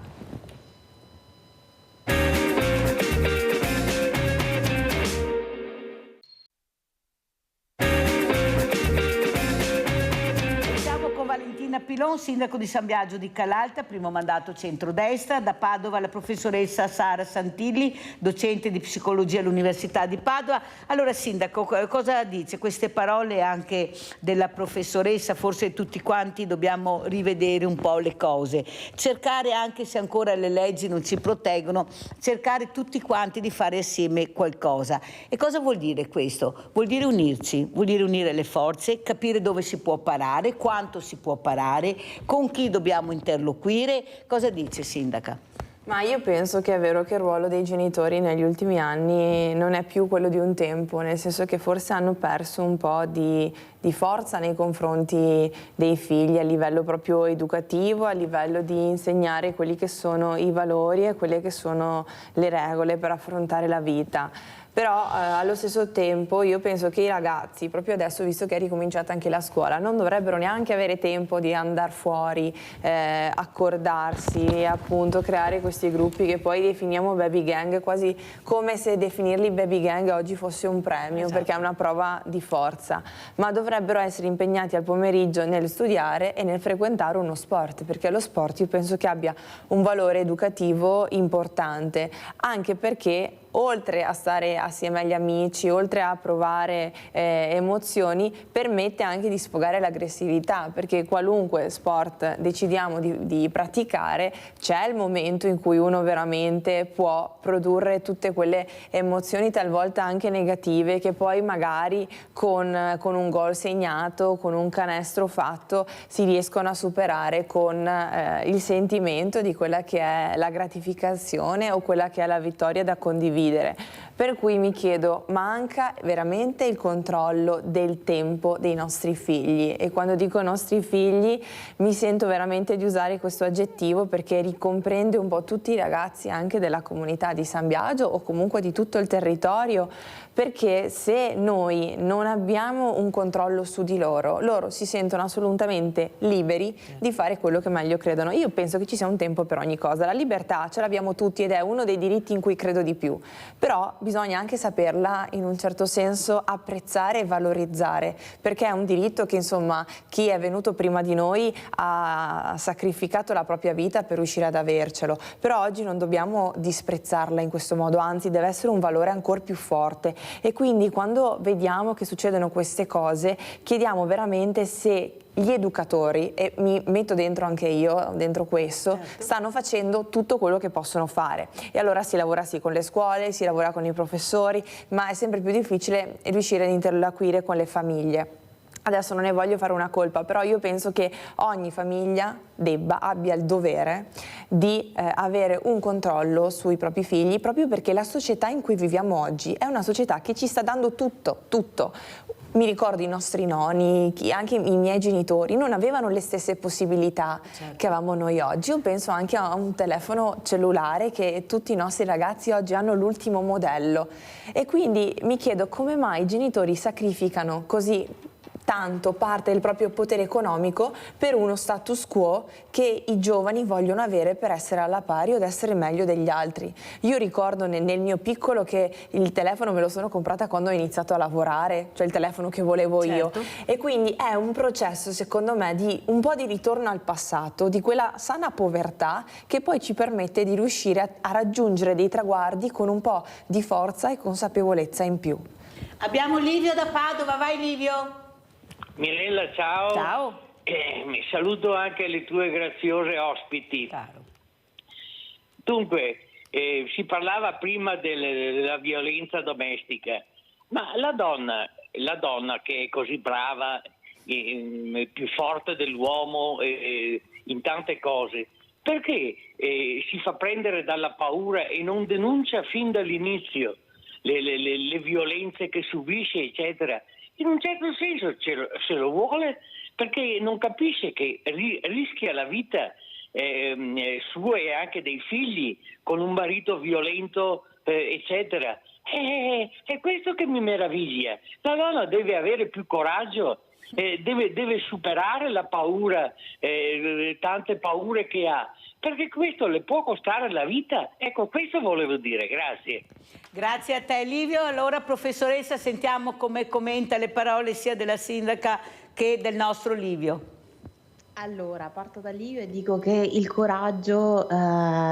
Valentina Pilon, sindaco di San Biagio di Calalta, primo mandato centrodestra. Da Padova la professoressa Sara Santilli, docente di psicologia all'Università di Padova. Allora, sindaco, cosa dice? Queste parole anche della professoressa, forse tutti quanti dobbiamo rivedere un po' le cose, cercare, anche se ancora le leggi non ci proteggono, cercare tutti quanti di fare assieme qualcosa. E cosa vuol dire questo? Vuol dire unirci, vuol dire unire le forze, capire dove si può parare, quanto si può parare, con chi dobbiamo interloquire. Cosa dice, sindaca? Ma io penso che è vero che il ruolo dei genitori negli ultimi anni non è più quello di un tempo, nel senso che forse hanno perso un po' di forza nei confronti dei figli a livello proprio educativo, a livello di insegnare quelli che sono i valori e quelle che sono le regole per affrontare la vita. Però allo stesso tempo io penso che i ragazzi, proprio adesso, visto che è ricominciata anche la scuola, non dovrebbero neanche avere tempo di andare fuori, accordarsi e appunto creare questi gruppi che poi definiamo baby gang, quasi come se definirli baby gang oggi fosse un premio, perché è una prova di forza, ma dovrebbero dovrebbero essere impegnati al pomeriggio nel studiare e nel frequentare uno sport, perché lo sport io penso che abbia un valore educativo importante, anche perché oltre a stare assieme agli amici, oltre a provare emozioni, permette anche di sfogare l'aggressività, perché qualunque sport decidiamo di praticare, c'è il momento in cui uno veramente può produrre tutte quelle emozioni talvolta anche negative che poi magari con un gol segnato, con un canestro fatto, si riescono a superare con il sentimento di quella che è la gratificazione o quella che è la vittoria da condividere. Per cui mi chiedo, manca veramente il controllo del tempo dei nostri figli? E quando dico nostri figli mi sento veramente di usare questo aggettivo perché ricomprende un po' tutti i ragazzi anche della comunità di San Biagio o comunque di tutto il territorio, perché se noi non abbiamo un controllo su di loro, loro si sentono assolutamente liberi di fare quello che meglio credono. Io penso che ci sia un tempo per ogni cosa, la libertà ce l'abbiamo tutti ed è uno dei diritti in cui credo di più, però bisogna anche saperla in un certo senso apprezzare e valorizzare, perché è un diritto che insomma chi è venuto prima di noi ha sacrificato la propria vita per riuscire ad avercelo, però oggi non dobbiamo disprezzarla in questo modo, anzi deve essere un valore ancora più forte. E quindi quando vediamo che succedono queste cose chiediamo veramente se gli educatori, e mi metto dentro anche io, dentro questo, stanno facendo tutto quello che possono fare. E allora si lavora sì con le scuole, si lavora con i professori, ma è sempre più difficile riuscire ad interloquire con le famiglie. Adesso non ne voglio fare una colpa, però io penso che ogni famiglia abbia il dovere di avere un controllo sui propri figli, proprio perché la società in cui viviamo oggi è una società che ci sta dando tutto. Mi ricordo i nostri nonni, anche i miei genitori non avevano le stesse possibilità che avevamo noi oggi. Io penso anche a un telefono cellulare che tutti i nostri ragazzi oggi hanno l'ultimo modello e quindi mi chiedo come mai i genitori sacrificano così tanto parte del proprio potere economico per uno status quo che i giovani vogliono avere per essere alla pari o ad essere meglio degli altri. Io ricordo nel mio piccolo che il telefono me lo sono comprata quando ho iniziato a lavorare, cioè il telefono che volevo io, e quindi è un processo secondo me di un po' di ritorno al passato, di quella sana povertà che poi ci permette di riuscire a raggiungere dei traguardi con un po' di forza e consapevolezza in più. Abbiamo Livio da Padova, vai Livio! Mirella, ciao. Ciao. Mi saluto anche le tue graziose ospiti. Caro. Dunque, si parlava prima della violenza domestica, ma la donna che è così brava, più forte dell'uomo in tante cose, perché si fa prendere dalla paura e non denuncia fin dall'inizio le violenze che subisce, eccetera? In un certo senso se lo vuole perché non capisce che rischia la vita sua e anche dei figli con un marito violento, eccetera. È questo che mi meraviglia. La donna deve avere più coraggio, deve superare la paura, tante paure che ha, perché questo le può costare la vita. Ecco, questo volevo dire. Grazie. Grazie a te Livio. Allora professoressa, sentiamo come commenta le parole sia della sindaca che del nostro Livio. Allora, parto da lì e dico che il coraggio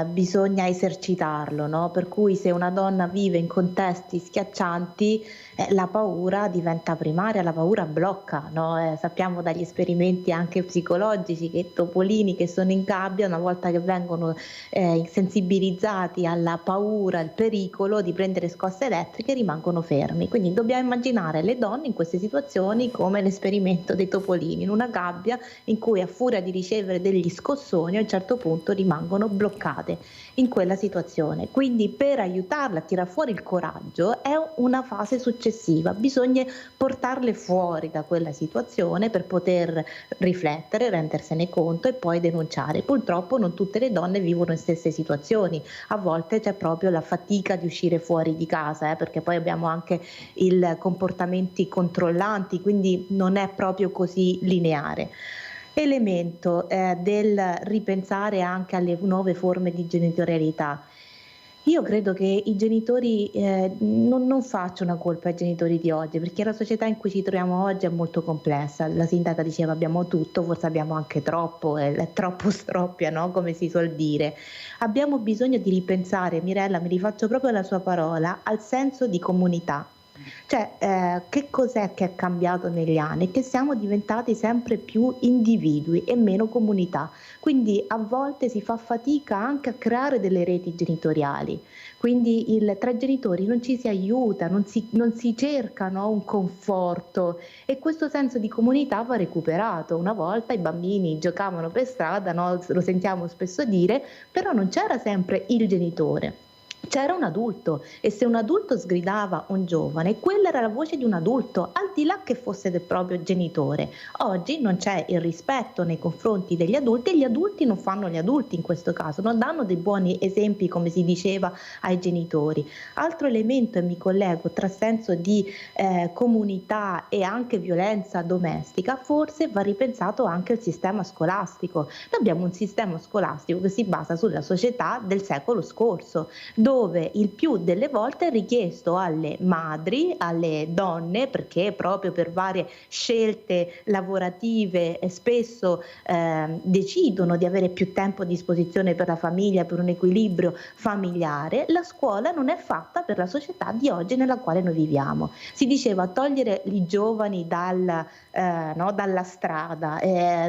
bisogna esercitarlo, no? Per cui se una donna vive in contesti schiaccianti, la paura diventa primaria, la paura blocca, no? Sappiamo dagli esperimenti anche psicologici che i topolini che sono in gabbia, una volta che vengono sensibilizzati alla paura, al pericolo di prendere scosse elettriche, rimangono fermi. Quindi dobbiamo immaginare le donne in queste situazioni come l'esperimento dei topolini, in una gabbia in cui a furia di ricevere degli scossoni a un certo punto rimangono bloccate in quella situazione. Quindi per aiutarla a tirar fuori il coraggio è una fase successiva, bisogna portarle fuori da quella situazione per poter riflettere, rendersene conto e poi denunciare. Purtroppo non tutte le donne vivono in stesse situazioni, a volte c'è proprio la fatica di uscire fuori di casa, perché poi abbiamo anche i comportamenti controllanti, quindi non è proprio così lineare. Elemento del ripensare anche alle nuove forme di genitorialità. Io credo che i genitori non faccio una colpa ai genitori di oggi, perché la società in cui ci troviamo oggi è molto complessa. La sindaca diceva abbiamo tutto, forse abbiamo anche troppo, è troppo stroppia, no? Come si suol dire. Abbiamo bisogno di ripensare, Mirella, mi rifaccio proprio la sua parola, al senso di comunità. Cioè, che cos'è che è cambiato negli anni? Che siamo diventati sempre più individui e meno comunità. Quindi a volte si fa fatica anche a creare delle reti genitoriali. Quindi tra i genitori non ci si aiuta, non si cerca, no, un conforto, e questo senso di comunità va recuperato. Una volta i bambini giocavano per strada, no? Lo sentiamo spesso dire, però non c'era sempre il genitore. C'era un adulto, e se un adulto sgridava un giovane, quella era la voce di un adulto, al di là che fosse del proprio genitore. Oggi non c'è il rispetto nei confronti degli adulti, e gli adulti non fanno gli adulti in questo caso, non danno dei buoni esempi, come si diceva, ai genitori. Altro elemento, e mi collego, tra senso di comunità e anche violenza domestica, forse va ripensato anche il sistema scolastico. Noi abbiamo un sistema scolastico che si basa sulla società del secolo scorso, dove il più delle volte è richiesto alle madri, alle donne, perché proprio per varie scelte lavorative spesso decidono di avere più tempo a disposizione per la famiglia, per un equilibrio familiare. La scuola non è fatta per la società di oggi nella quale noi viviamo. Si diceva togliere i giovani dalla strada,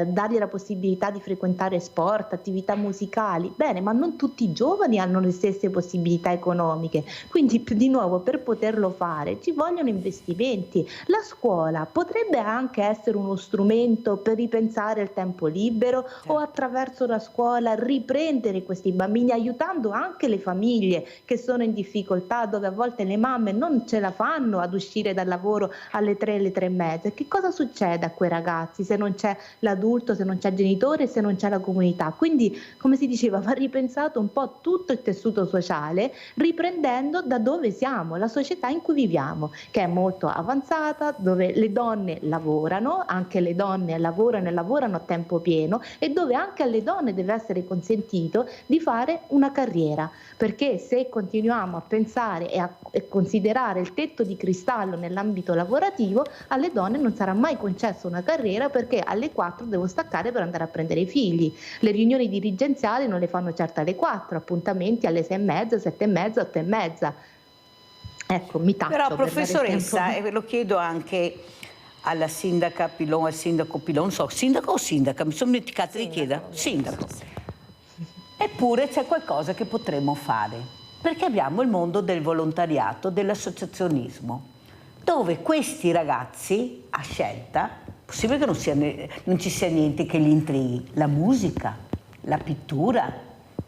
dargli la possibilità di frequentare sport, attività musicali. Bene, ma non tutti i giovani hanno le stesse possibilità economiche, quindi di nuovo per poterlo fare ci vogliono investimenti. La scuola potrebbe anche essere uno strumento per ripensare il tempo libero, o attraverso la scuola riprendere questi bambini, aiutando anche le famiglie che sono in difficoltà, dove a volte le mamme non ce la fanno ad uscire dal lavoro alle 3, alle 3 e mezza. Che cosa succede a quei ragazzi se non c'è l'adulto, se non c'è il genitore, se non c'è la comunità? Quindi, come si diceva, va ripensato un po' tutto il tessuto sociale, riprendendo da dove siamo, la società in cui viviamo, che è molto avanzata, dove le donne lavorano, anche le donne lavorano e lavorano a tempo pieno, e dove anche alle donne deve essere consentito di fare una carriera, perché se continuiamo a pensare e a considerare il tetto di cristallo nell'ambito lavorativo, alle donne non sarà mai concessa una carriera, perché alle 4 devo staccare per andare a prendere i figli. Le riunioni dirigenziali non le fanno certo alle 4, appuntamenti alle 6 e mezza, 7 e mezza, 8 e mezza. Ecco, mi taccio. Però professoressa, e lo chiedo anche alla sindaca Pilon, al sindaco Pilon, non so, sindaco o sindaca, mi sono dimenticata di chiedere, sindaco. Eppure c'è qualcosa che potremmo fare, perché abbiamo il mondo del volontariato, dell'associazionismo, dove questi ragazzi a scelta, possibile che non ci sia niente che li intrighi, la musica, la pittura,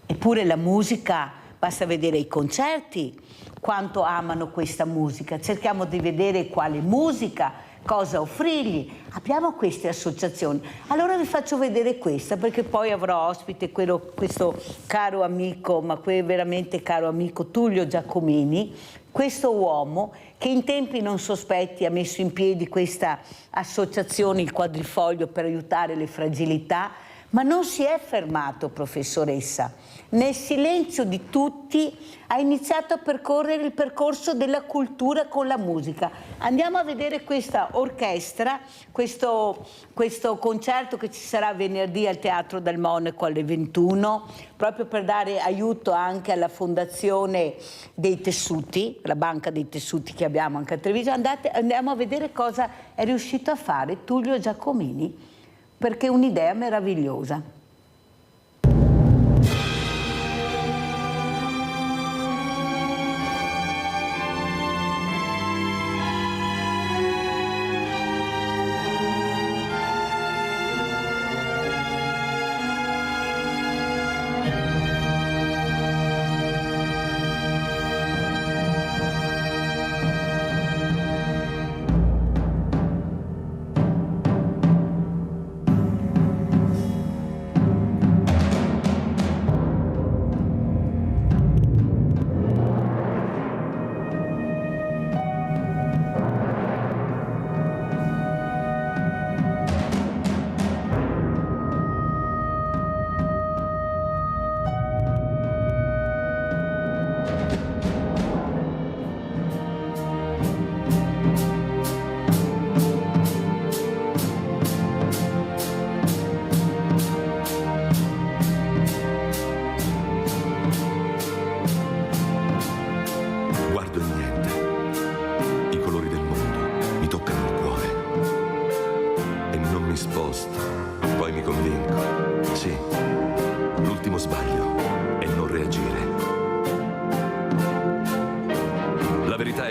eppure la musica, basta vedere i concerti, quanto amano questa musica, cerchiamo di vedere quale musica, cosa offrirgli. Abbiamo queste associazioni. Allora vi faccio vedere questa, perché poi avrò ospite questo caro amico, ma veramente caro amico, Tullio Giacomini, questo uomo che in tempi non sospetti ha messo in piedi questa associazione, il Quadrifoglio, per aiutare le fragilità, ma non si è fermato, professoressa. Nel silenzio di tutti ha iniziato a percorrere il percorso della cultura con la musica. Andiamo a vedere questa orchestra, questo concerto che ci sarà venerdì al Teatro del Monaco alle 21, proprio per dare aiuto anche alla Fondazione dei Tessuti, la banca dei tessuti che abbiamo anche a Treviso. Andiamo a vedere cosa è riuscito a fare Tullio Giacomini, perché è un'idea meravigliosa.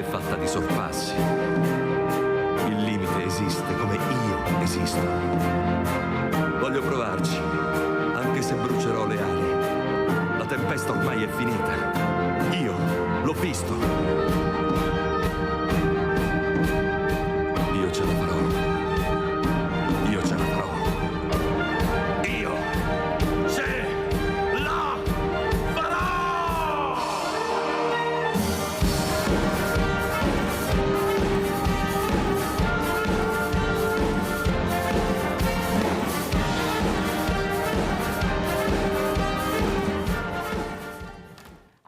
fatta di sorpassi. Il limite esiste come io esisto. Voglio provarci, anche se brucerò le ali. La tempesta ormai è finita. Io l'ho visto. Io ce la farò. Io ce la farò. Io ce la farò!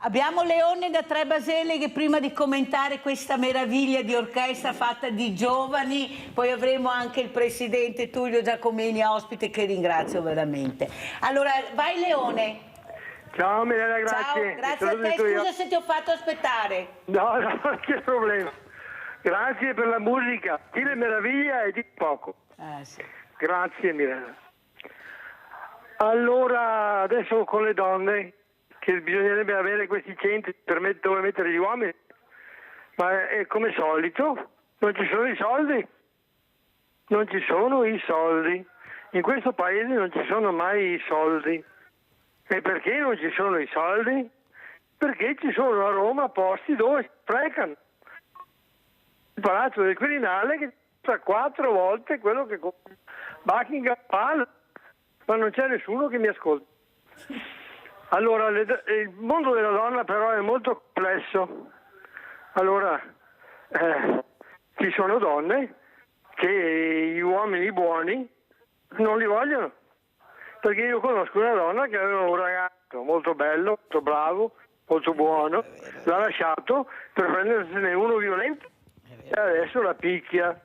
Abbiamo Leone da Trebasele che prima di commentare questa meraviglia di orchestra fatta di giovani, poi avremo anche il presidente Tullio Giacomini ospite, che ringrazio veramente. Allora, vai Leone. Ciao Mirella, grazie. Ciao, grazie a te, scusa se ti ho fatto aspettare. No, non c'è problema. Grazie per la musica, stile meraviglia e di poco. Sì. Grazie Mirella. Allora, adesso con le donne, che bisognerebbe avere questi centri dove mettere gli uomini, ma è come solito, non ci sono i soldi. Non ci sono i soldi. In questo paese non ci sono mai i soldi. E perché non ci sono i soldi? Perché ci sono a Roma posti dove si sprecano. Il Palazzo del Quirinale che costa 4 volte quello che costa Buckingham Palace, ma non c'è nessuno che mi ascolta. Allora, il mondo della donna però è molto complesso. Allora, ci sono donne che gli uomini buoni non li vogliono. Perché io conosco una donna che aveva un ragazzo molto bello, molto bravo, molto buono, l'ha lasciato per prendersene uno violento e adesso la picchia.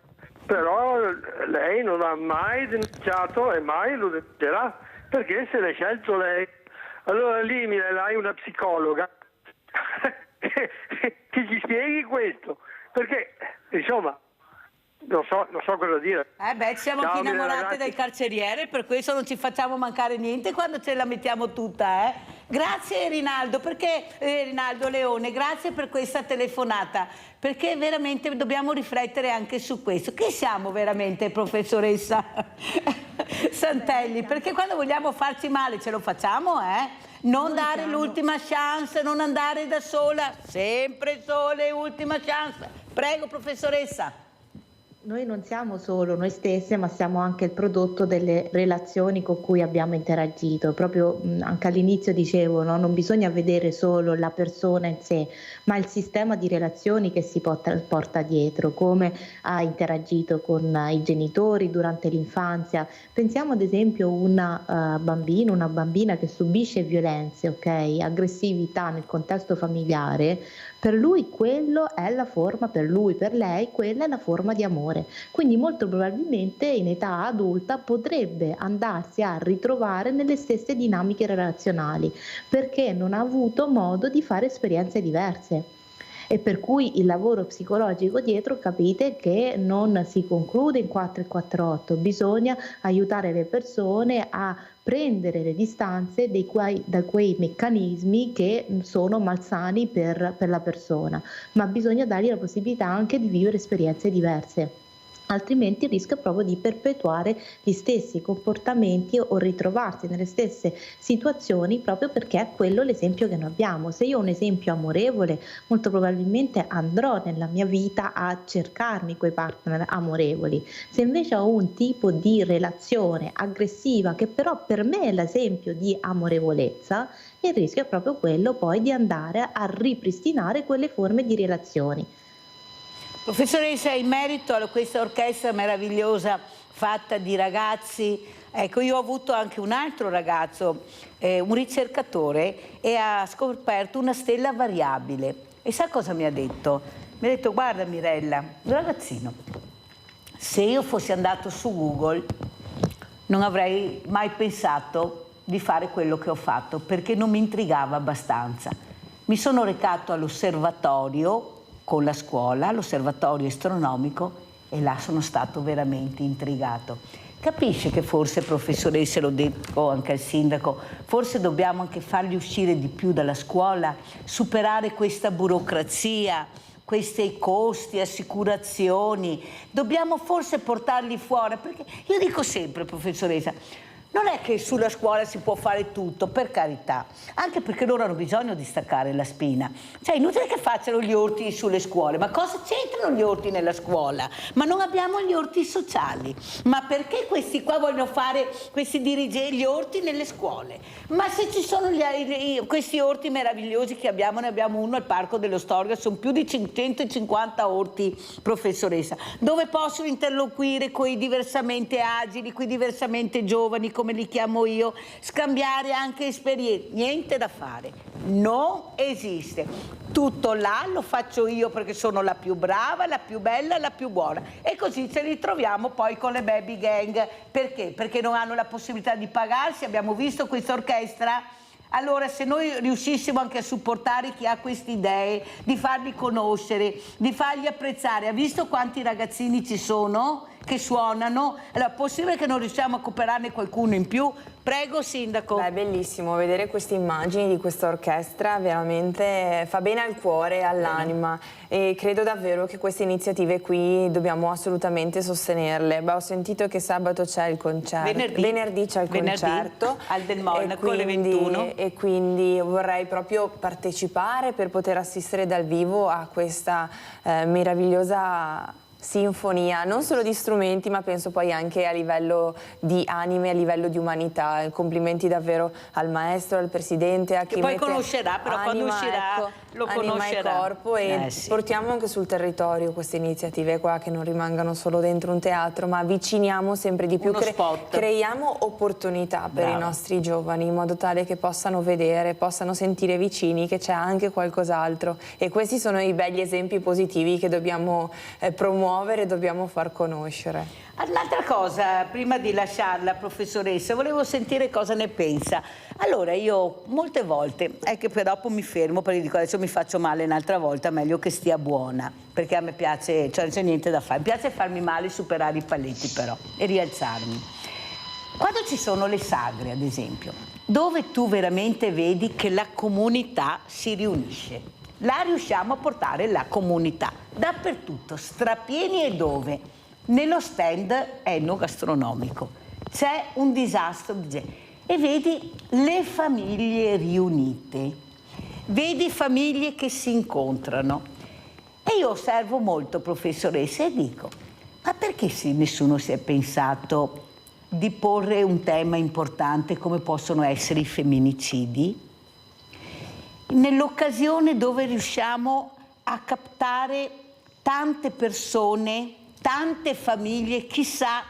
Però lei non ha mai denunciato e mai lo denuncerà, perché se l'è scelto lei. Allora lì hai una psicologa che ci spieghi questo, perché insomma non so cosa dire. Ci siamo Ciao, anche innamorate ragazzi. del carceriere, per questo non ci facciamo mancare niente quando ce la mettiamo tutta, Grazie Rinaldo, perché Rinaldo Leone, grazie per questa telefonata, perché veramente dobbiamo riflettere anche su questo. Che siamo veramente, professoressa Santelli? Perché quando vogliamo farci male ce lo facciamo, Non dare l'ultima chance, non andare da sola, sempre sole, ultima chance. Prego, professoressa. Noi non siamo solo noi stesse, ma siamo anche il prodotto delle relazioni con cui abbiamo interagito. Proprio anche all'inizio dicevo, no? Non bisogna vedere solo la persona in sé, ma il sistema di relazioni che si porta dietro, come ha interagito con i genitori durante l'infanzia. Pensiamo ad esempio a una bambina che subisce violenze, aggressività nel contesto familiare. Per lui quello è la forma, per lei quella è la forma di amore. Quindi molto probabilmente in età adulta potrebbe andarsi a ritrovare nelle stesse dinamiche relazionali, perché non ha avuto modo di fare esperienze diverse. E per cui il lavoro psicologico dietro, capite che non si conclude in 4-4-8, bisogna aiutare le persone a prendere le distanze da quei meccanismi che sono malsani per la persona, ma bisogna dargli la possibilità anche di vivere esperienze diverse. Altrimenti rischia proprio di perpetuare gli stessi comportamenti o ritrovarsi nelle stesse situazioni, proprio perché è quello l'esempio che noi abbiamo. Se io ho un esempio amorevole, molto probabilmente andrò nella mia vita a cercarmi quei partner amorevoli. Se invece ho un tipo di relazione aggressiva, che però per me è l'esempio di amorevolezza, il rischio è proprio quello poi di andare a ripristinare quelle forme di relazioni. Professoressa, in merito a questa orchestra meravigliosa fatta di ragazzi, ecco, io ho avuto anche un altro ragazzo, un ricercatore, e ha scoperto una stella variabile. E sa cosa mi ha detto? Mi ha detto: guarda Mirella, un ragazzino, se io fossi andato su Google non avrei mai pensato di fare quello che ho fatto, perché non mi intrigava abbastanza. Mi sono recato all'osservatorio con la scuola, l'osservatorio astronomico, e là sono stato veramente intrigato. Capisce che forse, professoressa, lo dico anche al sindaco, forse dobbiamo anche farli uscire di più dalla scuola, superare questa burocrazia, questi costi, assicurazioni, dobbiamo forse portarli fuori, perché io dico sempre, professoressa, non è che sulla scuola si può fare tutto, per carità, anche perché loro hanno bisogno di staccare la spina. Cioè, inutile che facciano gli orti sulle scuole, ma cosa c'entrano gli orti nella scuola? Ma non abbiamo gli orti sociali. Ma perché questi qua vogliono fare questi dirigenti, gli orti nelle scuole? Ma se ci sono questi orti meravigliosi che abbiamo, ne abbiamo uno al Parco dello Storga, sono più di 150 orti, professoressa, dove possono interloquire con i diversamente agili, con i diversamente giovani, come li chiamo io, scambiare anche esperienze. Niente da fare, non esiste. Tutto là lo faccio io perché sono la più brava, la più bella, la più buona, e così ce li troviamo poi con le baby gang. Perché? Perché non hanno la possibilità di pagarsi. Abbiamo visto questa orchestra. Allora, se noi riuscissimo anche a supportare chi ha queste idee, di farli conoscere, di fargli apprezzare, ha visto quanti ragazzini ci sono che suonano? Allora, è possibile che non riusciamo a cooperarne qualcuno in più? Prego, Sindaco. Beh, è bellissimo vedere queste immagini di questa orchestra, veramente fa bene al cuore e all'anima, e credo davvero che queste iniziative qui dobbiamo assolutamente sostenerle. Beh, ho sentito che sabato c'è il concerto, venerdì c'è il concerto al Del Monaco alle 21, e quindi vorrei proprio partecipare per poter assistere dal vivo a questa meravigliosa sinfonia, non solo di strumenti, ma penso poi anche a livello di anime, a livello di umanità. Complimenti davvero al maestro, al presidente, a chi che poi mette conoscerà, però anima, quando uscirà lo conoscerà. Anima e corpo, e sì. portiamo anche sul territorio queste iniziative qua, che non rimangano solo dentro un teatro, ma avviciniamo sempre di più, creiamo opportunità per i nostri giovani, in modo tale che possano vedere, possano sentire vicini che c'è anche qualcos'altro, e questi sono i begli esempi positivi che dobbiamo promuovere, dobbiamo far conoscere. Un'altra cosa, prima di lasciarla, professoressa, volevo sentire cosa ne pensa. Allora, io molte volte, è che poi dopo mi fermo perché dico adesso mi faccio male un'altra volta, meglio che stia buona, perché a me piace, cioè non c'è niente da fare, mi piace farmi male, superare i paletti però e rialzarmi. Quando ci sono le sagre, ad esempio, dove tu veramente vedi che la comunità si riunisce, là riusciamo a portare la comunità dappertutto, strapieni, e dove? Nello stand enogastronomico c'è un disastro di gente, e vedi le famiglie riunite, vedi famiglie che si incontrano, e io osservo molto, professoressa, e dico, ma perché nessuno si è pensato di porre un tema importante come possono essere i femminicidi, nell'occasione dove riusciamo a captare tante persone, tante famiglie, chissà,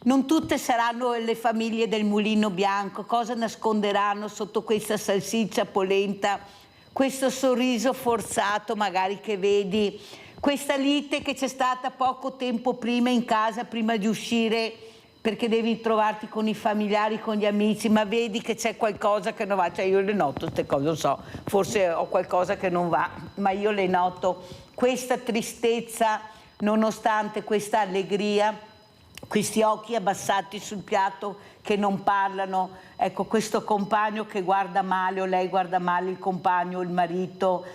non tutte saranno le famiglie del Mulino Bianco, cosa nasconderanno sotto questa salsiccia polenta, questo sorriso forzato magari che vedi, questa lite che c'è stata poco tempo prima in casa, prima di uscire, perché devi trovarti con i familiari, con gli amici, ma vedi che c'è qualcosa che non va. Cioè io le noto queste cose, non so, forse ho qualcosa che non va, ma io le noto, questa tristezza nonostante questa allegria, questi occhi abbassati sul piatto che non parlano, ecco, questo compagno che guarda male o lei guarda male il compagno, il marito.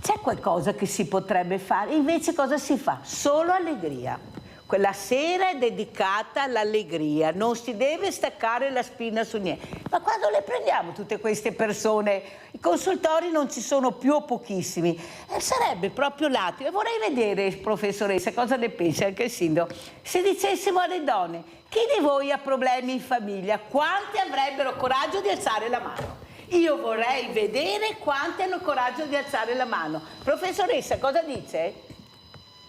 C'è qualcosa che si potrebbe fare, invece cosa si fa? Solo allegria. Quella sera è dedicata all'allegria, non si deve staccare la spina su niente. Ma quando le prendiamo tutte queste persone, i consultori non ci sono più o pochissimi, sarebbe proprio l'attimo. E vorrei vedere, professoressa, cosa ne pensa anche il sindaco, se dicessimo alle donne, chi di voi ha problemi in famiglia, quanti avrebbero coraggio di alzare la mano? Io vorrei vedere quanti hanno coraggio di alzare la mano. Professoressa, cosa dice?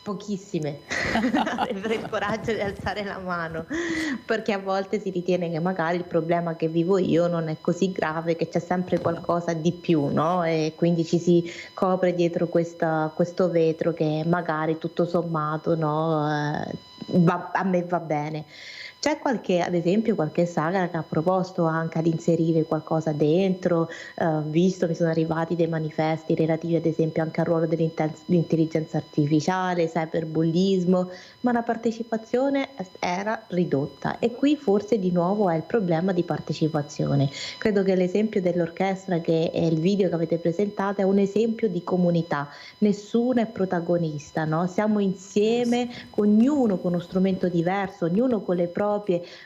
Pochissime avrebbero il coraggio di alzare la mano, perché a volte si ritiene che magari il problema che vivo io non è così grave, che c'è sempre qualcosa di più, no? E quindi ci si copre dietro questo vetro che magari tutto sommato, no, a me va bene. C'è ad esempio qualche sagra che ha proposto anche ad inserire qualcosa dentro, visto che sono arrivati dei manifesti relativi ad esempio anche al ruolo dell'intelligenza artificiale, cyberbullismo, ma la partecipazione era ridotta e qui forse di nuovo è il problema di partecipazione. Credo che l'esempio dell'orchestra, che è il video che avete presentato, è un esempio di comunità, nessuno è protagonista, no? Siamo insieme, ognuno con uno strumento diverso, ognuno con le proprie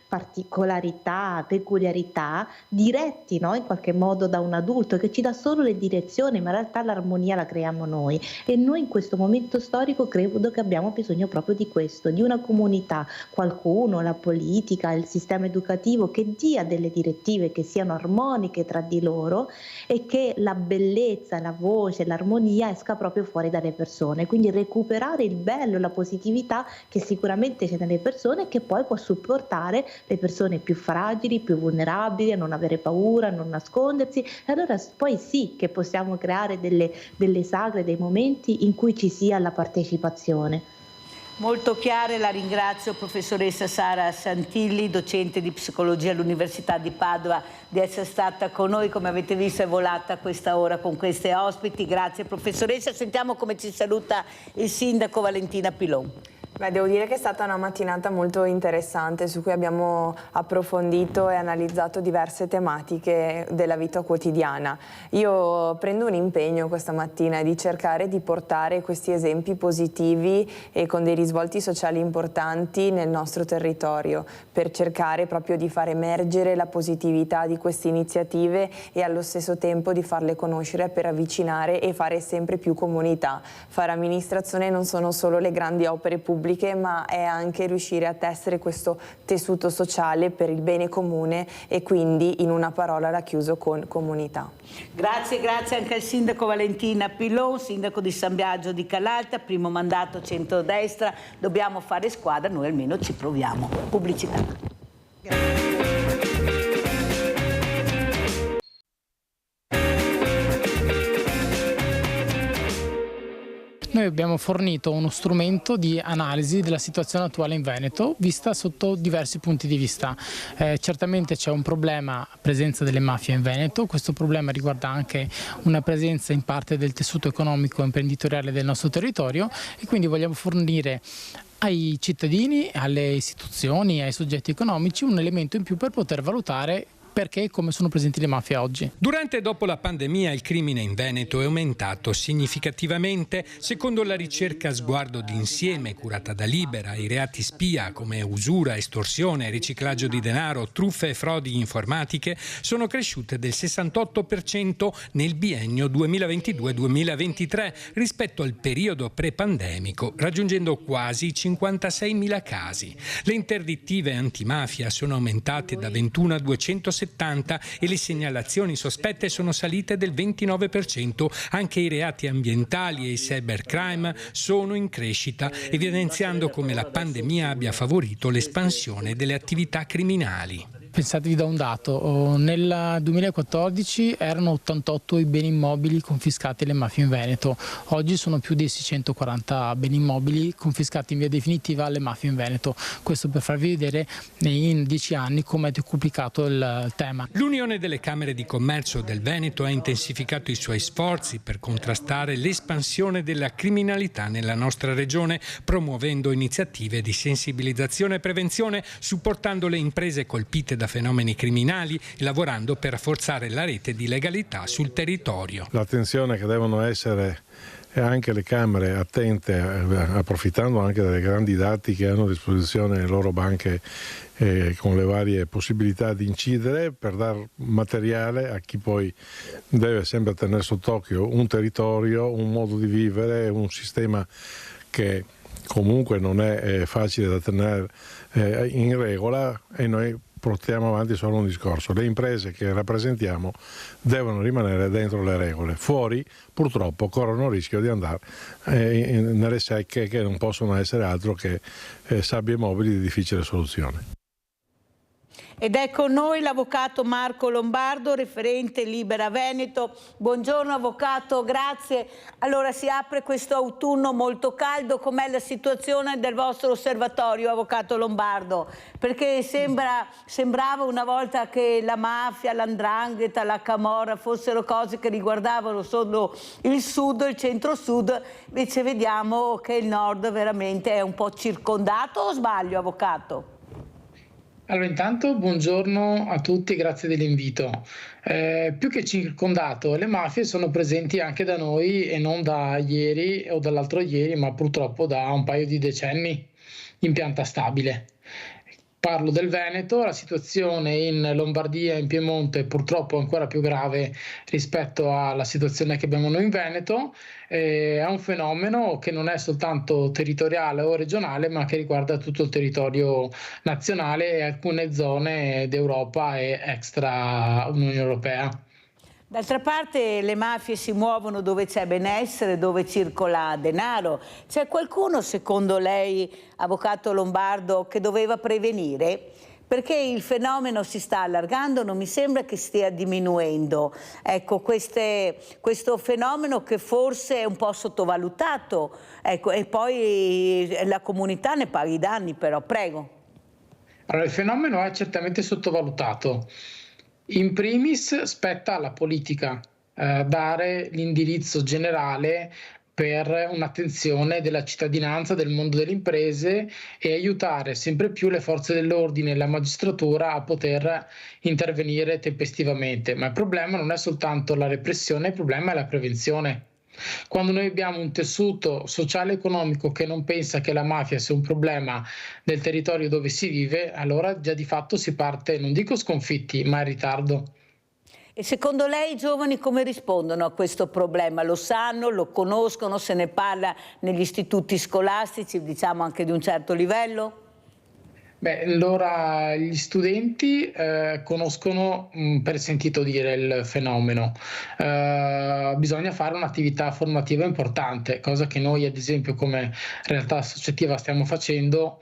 particolarità, peculiarità, diretti, no? In qualche modo da un adulto che ci dà solo le direzioni, ma in realtà l'armonia la creiamo noi, e noi in questo momento storico credo che abbiamo bisogno proprio di questo, di una comunità, qualcuno, la politica, il sistema educativo, che dia delle direttive che siano armoniche tra di loro e che la bellezza, la voce, l'armonia esca proprio fuori dalle persone, quindi recuperare il bello, la positività che sicuramente c'è nelle persone e che poi può supportare le persone più fragili, più vulnerabili, a non avere paura, a non nascondersi, e allora poi sì che possiamo creare delle sagre, dei momenti in cui ci sia la partecipazione. Molto chiare, la ringrazio professoressa Sara Santilli, docente di psicologia all'Università di Padova, di essere stata con noi. Come avete visto è volata questa ora con queste ospiti. Grazie professoressa. Sentiamo come ci saluta il sindaco Valentina Pilon. Beh, devo dire che è stata una mattinata molto interessante su cui abbiamo approfondito e analizzato diverse tematiche della vita quotidiana. Io prendo un impegno questa mattina di cercare di portare questi esempi positivi e con dei risvolti sociali importanti nel nostro territorio, per cercare proprio di far emergere la positività di queste iniziative e allo stesso tempo di farle conoscere per avvicinare e fare sempre più comunità. Fare amministrazione non sono solo le grandi opere pubbliche, ma è anche riuscire a tessere questo tessuto sociale per il bene comune, e quindi in una parola l'ha chiuso con comunità. Grazie anche al sindaco Valentina Pilon, sindaco di San Biagio di Calalta, primo mandato centrodestra. Dobbiamo fare squadra, noi almeno ci proviamo. Pubblicità. Grazie. Noi abbiamo fornito uno strumento di analisi della situazione attuale in Veneto, vista sotto diversi punti di vista. Certamente c'è un problema, presenza delle mafie in Veneto, questo problema riguarda anche una presenza in parte del tessuto economico e imprenditoriale del nostro territorio, e quindi vogliamo fornire ai cittadini, alle istituzioni, ai soggetti economici un elemento in più per poter valutare perché e come sono presenti le mafie oggi. Durante e dopo la pandemia il crimine in Veneto è aumentato significativamente. Secondo la ricerca Sguardo d'Insieme curata da Libera, i reati spia come usura, estorsione, riciclaggio di denaro, truffe e frodi informatiche sono cresciute del 68% nel biennio 2022-2023 rispetto al periodo pre-pandemico, raggiungendo quasi 56.000 casi. Le interdittive antimafia sono aumentate da 21 a 270 e le segnalazioni sospette sono salite del 29%. Anche i reati ambientali e i cybercrime sono in crescita, evidenziando come la pandemia abbia favorito l'espansione delle attività criminali. Pensatevi da un dato, nel 2014 erano 88 i beni immobili confiscati alle mafie in Veneto, oggi sono più di 640 beni immobili confiscati in via definitiva alle mafie in Veneto. Questo per farvi vedere in 10 anni come è decuplicato il tema. L'Unione delle Camere di Commercio del Veneto ha intensificato i suoi sforzi per contrastare l'espansione della criminalità nella nostra regione, promuovendo iniziative di sensibilizzazione e prevenzione, supportando le imprese colpite da fenomeni criminali e lavorando per rafforzare la rete di legalità sul territorio. L'attenzione che devono essere anche le Camere attente, approfittando anche dei grandi dati che hanno a disposizione le loro banche con le varie possibilità di incidere, per dar materiale a chi poi deve sempre tenere sott'occhio un territorio, un modo di vivere, un sistema che comunque non è facile da tenere in regola, e noi portiamo avanti solo un discorso: le imprese che rappresentiamo devono rimanere dentro le regole, fuori purtroppo corrono il rischio di andare nelle secche che non possono essere altro che sabbie mobili di difficile soluzione. Ed è con noi l'avvocato Marco Lombardo, referente Libera Veneto. Buongiorno avvocato, grazie. Allora si apre questo autunno molto caldo, com'è la situazione del vostro osservatorio, avvocato Lombardo? Perché sembrava una volta che la mafia, l''ndrangheta, la camorra fossero cose che riguardavano solo il sud, il centro-sud, invece vediamo che il nord veramente è un po' circondato, o sbaglio avvocato? Allora, intanto buongiorno a tutti, grazie dell'invito. Più che circondato, le mafie sono presenti anche da noi e non da ieri o dall'altro ieri, ma purtroppo da un paio di decenni in pianta stabile. Parlo del Veneto, la situazione in Lombardia e in Piemonte purtroppo è ancora più grave rispetto alla situazione che abbiamo noi in Veneto. È un fenomeno che non è soltanto territoriale o regionale, ma che riguarda tutto il territorio nazionale e alcune zone d'Europa e extra Unione Europea. D'altra parte le mafie si muovono dove c'è benessere, dove circola denaro. C'è qualcuno, secondo lei, avvocato Lombardo, che doveva prevenire? Perché il fenomeno si sta allargando, non mi sembra che stia diminuendo. Ecco, questo fenomeno che forse è un po' sottovalutato, ecco, e poi la comunità ne paga i danni, però, prego. Allora, il fenomeno è certamente sottovalutato. In primis spetta alla politica dare l'indirizzo generale per un'attenzione della cittadinanza, del mondo delle imprese e aiutare sempre più le forze dell'ordine e la magistratura a poter intervenire tempestivamente. Ma il problema non è soltanto la repressione, il problema è la prevenzione. Quando noi abbiamo un tessuto sociale e economico che non pensa che la mafia sia un problema del territorio dove si vive, allora già di fatto si parte, non dico sconfitti, ma in ritardo. E secondo lei i giovani come rispondono a questo problema? Lo sanno, lo conoscono, se ne parla negli istituti scolastici, diciamo anche di un certo livello? Beh, allora gli studenti conoscono per sentito dire il fenomeno. Bisogna fare un'attività formativa importante, cosa che noi ad esempio come realtà associativa stiamo facendo.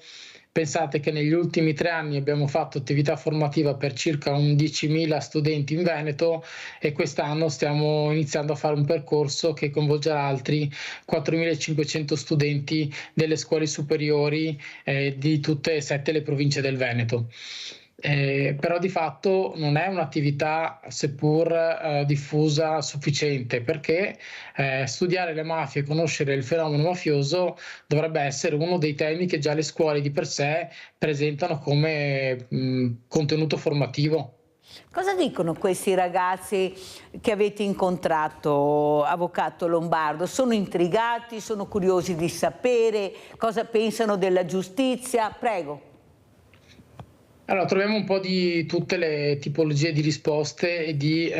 Pensate che negli ultimi 3 anni abbiamo fatto attività formativa per circa 11.000 studenti in Veneto e quest'anno stiamo iniziando a fare un percorso che coinvolgerà altri 4.500 studenti delle scuole superiori di tutte e 7 le province del Veneto. Però di fatto non è un'attività seppur diffusa sufficiente, perché studiare le mafie e conoscere il fenomeno mafioso dovrebbe essere uno dei temi che già le scuole di per sé presentano come contenuto formativo. Cosa dicono questi ragazzi che avete incontrato, avvocato Lombardo? Sono intrigati, sono curiosi di sapere cosa pensano della giustizia? Prego. Allora, troviamo un po' di tutte le tipologie di risposte e di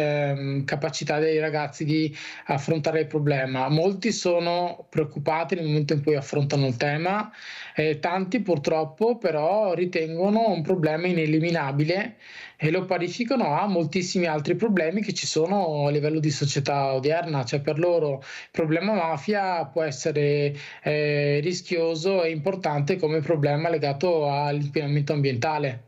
capacità dei ragazzi di affrontare il problema. Molti sono preoccupati nel momento in cui affrontano il tema, tanti purtroppo però ritengono un problema ineliminabile e lo parificano a moltissimi altri problemi che ci sono a livello di società odierna. Cioè per loro il problema mafia può essere rischioso e importante come problema legato all'inquinamento ambientale.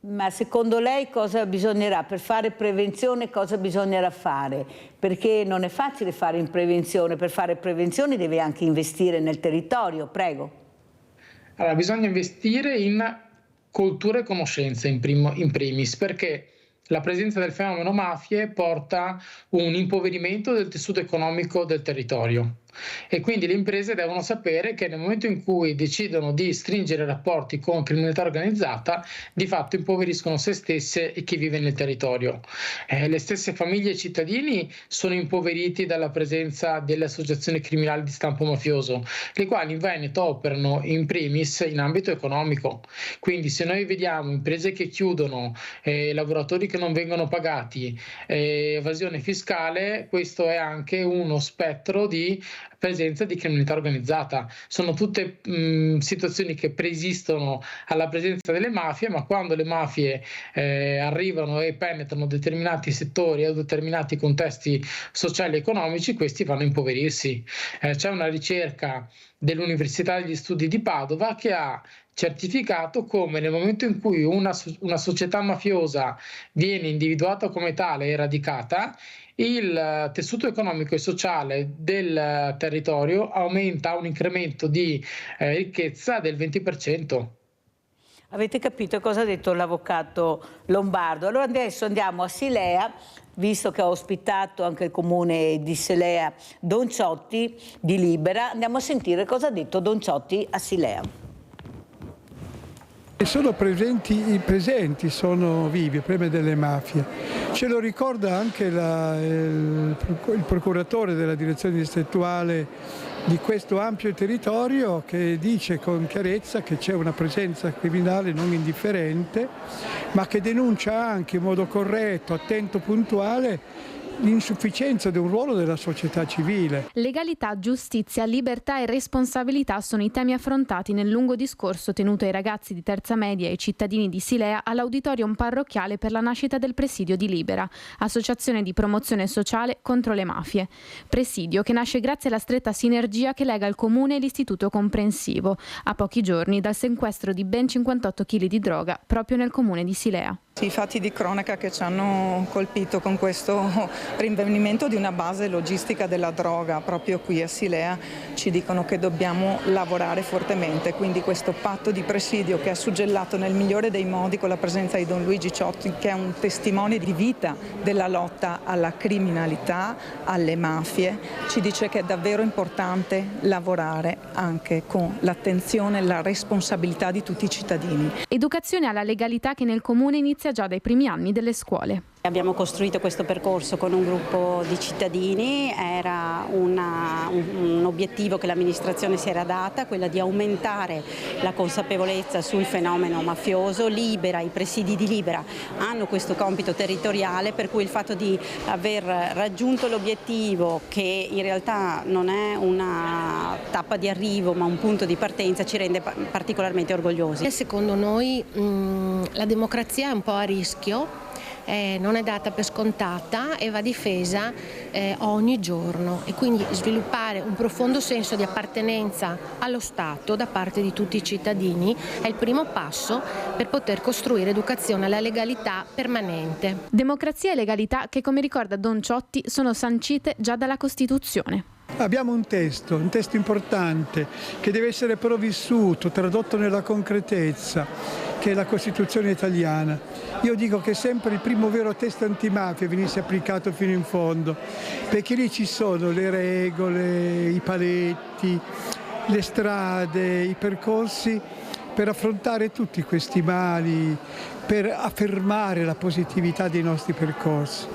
Ma secondo lei cosa bisognerà, per fare prevenzione, cosa bisognerà fare? Perché non è facile fare in prevenzione, per fare prevenzione devi anche investire nel territorio, prego. Allora, bisogna investire in cultura e conoscenza in primis, perché la presenza del fenomeno mafie porta un impoverimento del tessuto economico del territorio e quindi le imprese devono sapere che nel momento in cui decidono di stringere rapporti con criminalità organizzata, di fatto impoveriscono se stesse e chi vive nel territorio. Le stesse famiglie e cittadini sono impoveriti dalla presenza delle associazioni criminali di stampo mafioso, le quali in Veneto operano in primis in ambito economico. Quindi se noi vediamo imprese che chiudono, lavoratori che non vengono pagati, evasione fiscale, questo è anche uno spettro di presenza di criminalità organizzata. Sono tutte situazioni che preesistono alla presenza delle mafie, ma quando le mafie arrivano e penetrano determinati settori o determinati contesti sociali e economici, questi vanno a impoverirsi. C'è una ricerca dell'Università degli Studi di Padova che ha certificato come nel momento in cui una società mafiosa viene individuata come tale e eradicata, il tessuto economico e sociale del territorio aumenta, un incremento di ricchezza del 20%. Avete capito cosa ha detto l'avvocato Lombardo? Allora adesso andiamo a Silea, visto che ho ospitato anche il comune di Silea, Don Ciotti di Libera. Andiamo a sentire cosa ha detto Don Ciotti a Silea. Sono presenti, sono vivi il problema delle mafie. Ce lo ricorda anche il procuratore della direzione distrettuale di questo ampio territorio, che dice con chiarezza che c'è una presenza criminale non indifferente, ma che denuncia anche in modo corretto, attento, puntuale l'insufficienza di un ruolo della società civile. Legalità, giustizia, libertà e responsabilità sono i temi affrontati nel lungo discorso tenuto ai ragazzi di terza media e ai cittadini di Silea all'auditorium parrocchiale per la nascita del Presidio di Libera, associazione di promozione sociale contro le mafie. Presidio che nasce grazie alla stretta sinergia che lega il comune e l'istituto comprensivo, a pochi giorni dal sequestro di ben 58 kg di droga proprio nel comune di Silea. I fatti di cronaca che ci hanno colpito con questo rinvenimento di una base logistica della droga proprio qui a Silea ci dicono che dobbiamo lavorare fortemente, quindi questo patto di presidio che è suggellato nel migliore dei modi con la presenza di Don Luigi Ciotti, che è un testimone di vita della lotta alla criminalità, alle mafie, ci dice che è davvero importante lavorare anche con l'attenzione e la responsabilità di tutti i cittadini. Educazione alla legalità che nel comune inizia già dai primi anni delle scuole. Abbiamo costruito questo percorso con un gruppo di cittadini, era un obiettivo che l'amministrazione si era data, quella di aumentare la consapevolezza sul fenomeno mafioso. Libera, i presidi di Libera hanno questo compito territoriale, per cui il fatto di aver raggiunto l'obiettivo, che in realtà non è una tappa di arrivo ma un punto di partenza, ci rende particolarmente orgogliosi. Secondo noi la democrazia è un po' a rischio. Non è data per scontata e va difesa ogni giorno, e quindi sviluppare un profondo senso di appartenenza allo Stato da parte di tutti i cittadini è il primo passo per poter costruire educazione alla legalità permanente. Democrazia e legalità che, come ricorda Don Ciotti, sono sancite già dalla Costituzione. Abbiamo un testo importante che deve essere però vissuto, tradotto nella concretezza, che è la Costituzione italiana. Io dico che sempre il primo vero testo antimafia venisse applicato fino in fondo, perché lì ci sono le regole, i paletti, le strade, i percorsi per affrontare tutti questi mali, per affermare la positività dei nostri percorsi.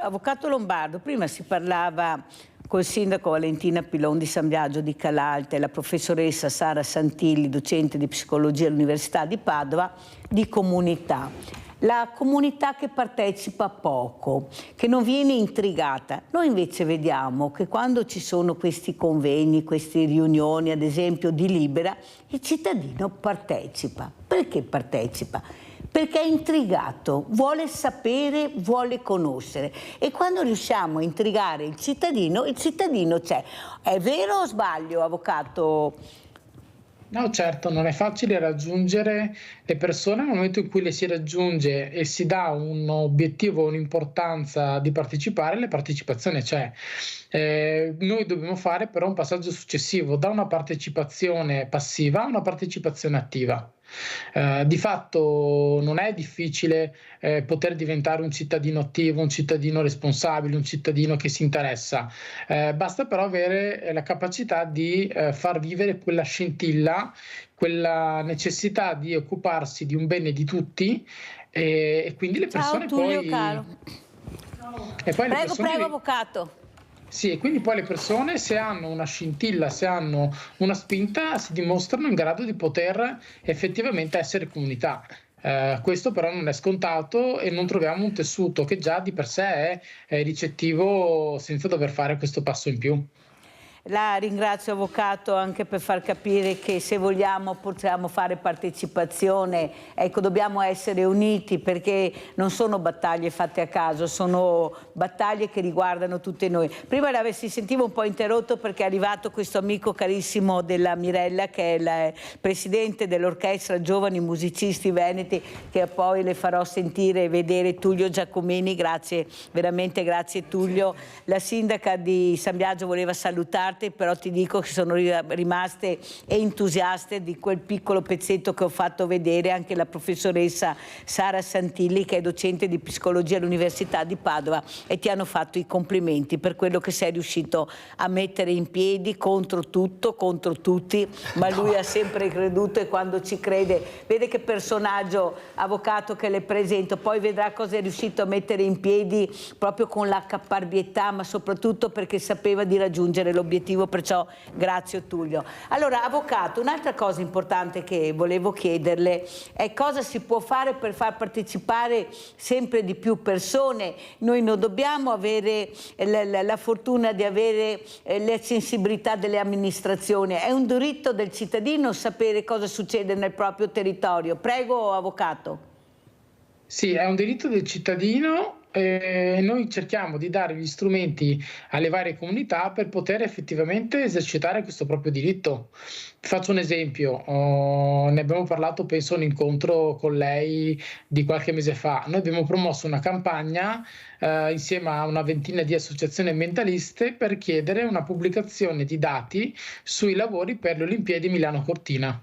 Avvocato Lombardo, prima si parlava col sindaco Valentina Pilon di San Biagio di Calalta e la professoressa Sara Santilli, docente di psicologia all'Università di Padova, di comunità. La comunità che partecipa poco, che non viene intrigata. Noi invece vediamo che quando ci sono questi convegni, queste riunioni, ad esempio di Libera, il cittadino partecipa. Perché partecipa? Perché è intrigato, vuole sapere, vuole conoscere, e quando riusciamo a intrigare il cittadino c'è. È vero o sbaglio, avvocato? No, certo, non è facile raggiungere le persone. Nel momento in cui le si raggiunge e si dà un obiettivo, un'importanza di partecipare, la partecipazione c'è. Noi dobbiamo fare però un passaggio successivo da una partecipazione passiva a una partecipazione attiva. Di fatto non è difficile poter diventare un cittadino attivo, un cittadino responsabile, un cittadino che si interessa, basta però avere la capacità di far vivere quella scintilla, quella necessità di occuparsi di un bene di tutti, e quindi le persone. Ciao Tullio, poi caro. E poi le persone... Prego, avvocato. Sì, e quindi poi le persone, se hanno una scintilla, se hanno una spinta, si dimostrano in grado di poter effettivamente essere comunità. Questo però non è scontato e non troviamo un tessuto che già di per sé è ricettivo senza dover fare questo passo in più. La ringrazio, Avvocato, anche per far capire che se vogliamo possiamo fare partecipazione, ecco, dobbiamo essere uniti, perché non sono battaglie fatte a caso, sono battaglie che riguardano tutti noi. Prima si sentiva un po' interrotto perché è arrivato questo amico carissimo della Mirella, che è il presidente dell'Orchestra Giovani Musicisti Veneti, che poi le farò sentire e vedere, Tullio Giacomini. Grazie, veramente grazie Tullio. La sindaca di San Biagio voleva salutarti, però ti dico che sono rimaste entusiaste di quel piccolo pezzetto che ho fatto vedere, anche la professoressa Sara Santilli, che è docente di psicologia all'Università di Padova, e ti hanno fatto i complimenti per quello che sei riuscito a mettere in piedi contro tutto, contro tutti, ma lui ha sempre creduto, e quando ci crede, vede che personaggio, Avvocato, che le presento, poi vedrà cosa è riuscito a mettere in piedi proprio con la caparbietà, ma soprattutto perché sapeva di raggiungere l'obiettivo. Perciò grazie Tullio. Allora, Avvocato, un'altra cosa importante che volevo chiederle è cosa si può fare per far partecipare sempre di più persone. Noi non dobbiamo avere la fortuna di avere la sensibilità delle amministrazioni, è un diritto del cittadino sapere cosa succede nel proprio territorio. Prego, Avvocato. Sì, è un diritto del cittadino. Noi cerchiamo di dare gli strumenti alle varie comunità per poter effettivamente esercitare questo proprio diritto. Faccio un esempio, ne abbiamo parlato, penso, a un incontro con lei di qualche mese fa. Noi abbiamo promosso una campagna insieme a una ventina di associazioni ambientaliste per chiedere una pubblicazione di dati sui lavori per le Olimpiadi Milano-Cortina.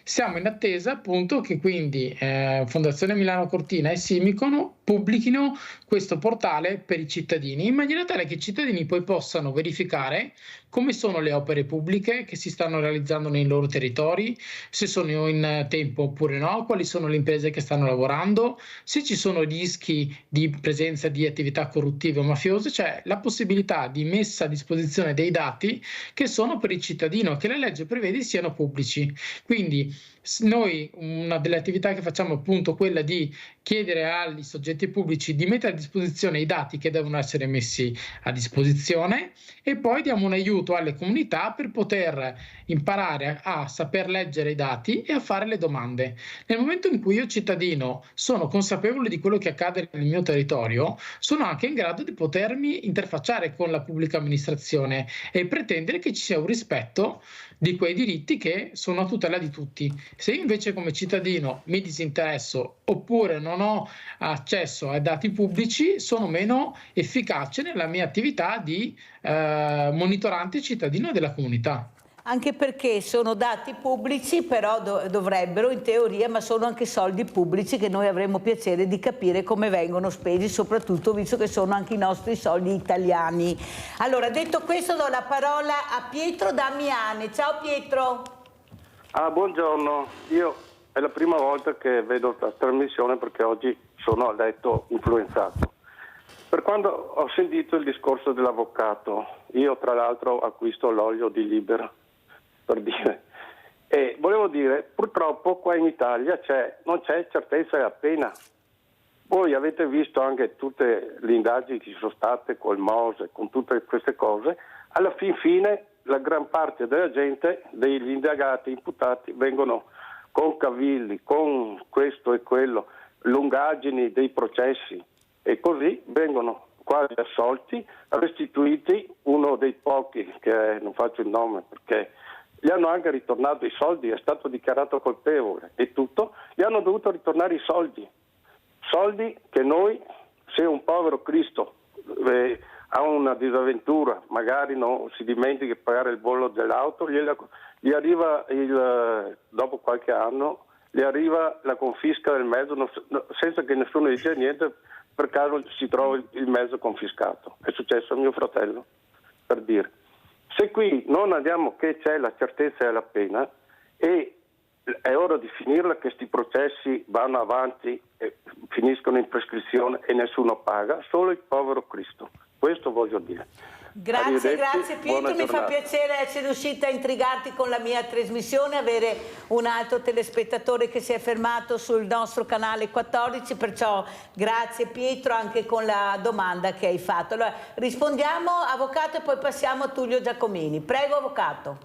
Siamo in attesa appunto che quindi Fondazione Milano Cortina e Simicono pubblichino questo portale per i cittadini, in maniera tale che i cittadini poi possano verificare come sono le opere pubbliche che si stanno realizzando nei loro territori, se sono in tempo oppure no, quali sono le imprese che stanno lavorando, se ci sono rischi di presenza di attività corruttive o mafiose, cioè la possibilità di messa a disposizione dei dati che sono per il cittadino, che la legge prevede siano pubblici. Quindi noi, una delle attività che facciamo è appunto quella di chiedere agli soggetti pubblici di mettere a disposizione i dati che devono essere messi a disposizione, e poi diamo un aiuto alle comunità per poter imparare a saper leggere i dati e a fare le domande. Nel momento in cui io cittadino sono consapevole di quello che accade nel mio territorio, sono anche in grado di potermi interfacciare con la pubblica amministrazione e pretendere che ci sia un rispetto di quei diritti che sono a tutela di tutti. Se invece come cittadino mi disinteresso oppure non ho accesso ai dati pubblici, sono meno efficace nella mia attività di monitorante cittadino della comunità. Anche perché sono dati pubblici, però dovrebbero in teoria, ma sono anche soldi pubblici che noi avremmo piacere di capire come vengono spesi, soprattutto visto che sono anche i nostri soldi italiani. Allora, detto questo, do la parola a Pietro Damiani. Ciao Pietro. Buongiorno, io è la prima volta che vedo la trasmissione perché oggi sono a letto influenzato. Per quando ho sentito il discorso dell'avvocato, io tra l'altro acquisto l'olio di Libera, per dire, e volevo dire, purtroppo qua in Italia non c'è certezza della pena. Voi avete visto anche tutte le indagini che ci sono state col Mose, con tutte queste cose, alla fine la gran parte della gente, degli indagati, imputati, vengono con cavilli, con questo e quello, lungaggini dei processi, e così vengono quasi assolti, restituiti. Uno dei pochi, che non faccio il nome perché gli hanno anche ritornato i soldi, è stato dichiarato colpevole e tutto, gli hanno dovuto ritornare i soldi che noi, se un povero Cristo ha una disavventura, magari non si dimentica di pagare il bollo dell'auto, gli arriva dopo qualche anno gli arriva la confisca del mezzo senza che nessuno dica niente, per caso si trova il mezzo confiscato. È successo a mio fratello, per dire. Se qui non andiamo che c'è la certezza della pena, e è ora di finirla che questi processi vanno avanti e finiscono in prescrizione e nessuno paga, solo il povero Cristo. Questo voglio dire. Grazie Pietro, mi fa piacere essere riuscita a intrigarti con la mia trasmissione, avere un altro telespettatore che si è fermato sul nostro canale 14, perciò grazie Pietro anche con la domanda che hai fatto. Allora, rispondiamo avvocato e poi passiamo a Tullio Giacomini. Prego avvocato.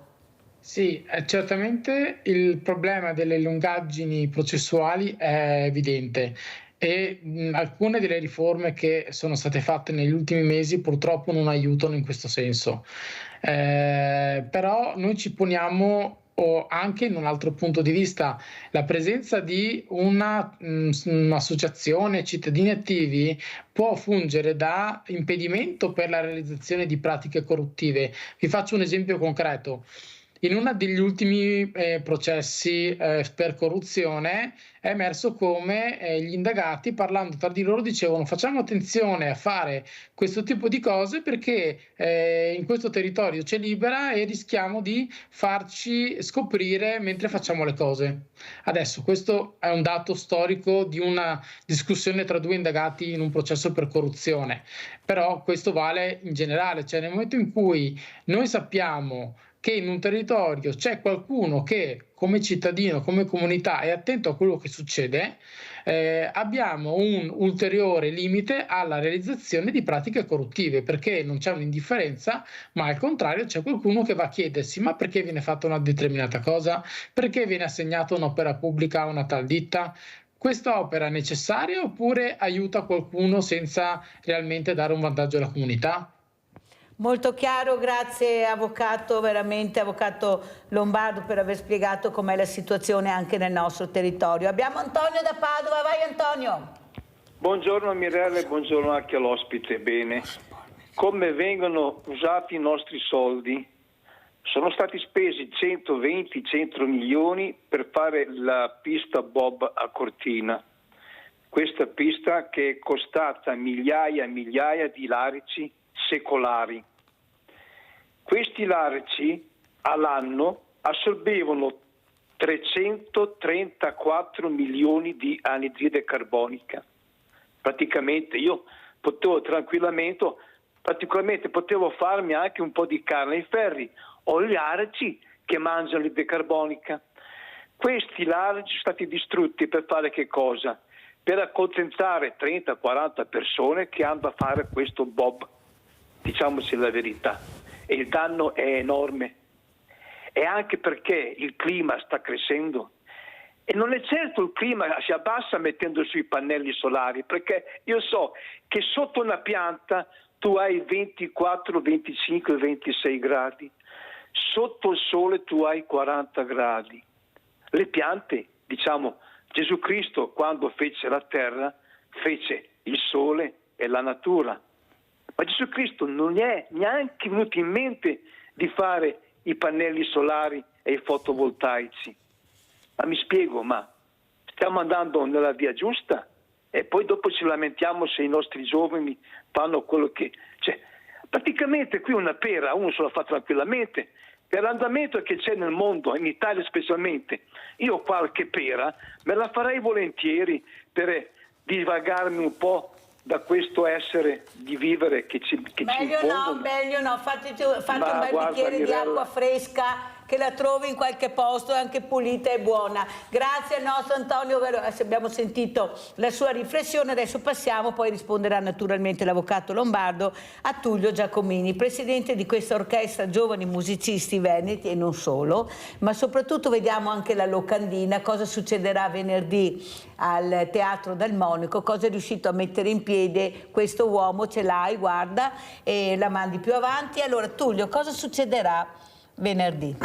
Sì, certamente il problema delle lungaggini processuali è evidente. E alcune delle riforme che sono state fatte negli ultimi mesi purtroppo non aiutano in questo senso. Però noi ci poniamo anche in un altro punto di vista. La presenza di un'associazione cittadini attivi può fungere da impedimento per la realizzazione di pratiche corruttive. Vi faccio un esempio concreto. In uno degli ultimi processi per corruzione è emerso come gli indagati, parlando tra di loro, dicevano: facciamo attenzione a fare questo tipo di cose perché in questo territorio c'è Libera e rischiamo di farci scoprire mentre facciamo le cose. Adesso questo è un dato storico di una discussione tra due indagati in un processo per corruzione, però questo vale in generale, cioè nel momento in cui noi sappiamo che in un territorio c'è qualcuno che come cittadino, come comunità è attento a quello che succede, abbiamo un ulteriore limite alla realizzazione di pratiche corruttive, perché non c'è un'indifferenza, ma al contrario c'è qualcuno che va a chiedersi: ma perché viene fatta una determinata cosa? Perché viene assegnata un'opera pubblica a una tal ditta? Questa opera è necessaria oppure aiuta qualcuno senza realmente dare un vantaggio alla comunità? Molto chiaro, grazie avvocato, veramente avvocato Lombardo, per aver spiegato com'è la situazione anche nel nostro territorio. Abbiamo Antonio da Padova, vai Antonio. Buongiorno Mirella e buongiorno anche all'ospite. Bene, come vengono usati i nostri soldi? Sono stati spesi 120-100 milioni per fare la pista Bob a Cortina. Questa pista che è costata migliaia e migliaia di larici secolari. Questi larici all'anno assorbivano 334 milioni di anidride carbonica. Praticamente io potevo potevo farmi anche un po' di carne ai ferri o gli larici che mangiano l'anidride carbonica. Questi larici sono stati distrutti per fare che cosa? Per accontentare 30-40 persone che hanno da fare questo Bob. Diciamoci la verità, e il danno è enorme, e anche perché il clima sta crescendo e non è certo il clima si abbassa mettendo sui pannelli solari, perché io so che sotto una pianta tu hai 24, 25, 26 gradi, sotto il sole tu hai 40 gradi. Le piante, diciamo, Gesù Cristo quando fece la terra fece il sole e la natura. Ma Gesù Cristo non gli è neanche venuto in mente di fare i pannelli solari e i fotovoltaici. Ma mi spiego, ma stiamo andando nella via giusta? E poi dopo ci lamentiamo se i nostri giovani fanno quello che... Cioè, praticamente qui una pera uno se la fa tranquillamente. Per l'andamento che c'è nel mondo, in Italia specialmente, io qualche pera me la farei volentieri per divagarmi un po' da questo essere di vivere che ci impongono. Meglio no, fate un bel bicchiere di acqua fresca che la trovi in qualche posto, anche pulita e buona. Grazie al nostro Antonio, abbiamo sentito la sua riflessione, adesso passiamo, poi risponderà naturalmente l'avvocato Lombardo, a Tullio Giacomini, presidente di questa orchestra Giovani Musicisti Veneti e non solo, ma soprattutto vediamo anche la locandina, cosa succederà venerdì al Teatro del Monaco, cosa è riuscito a mettere in piedi questo uomo, ce l'hai, guarda, e la mandi più avanti. Allora Tullio, cosa succederà venerdì?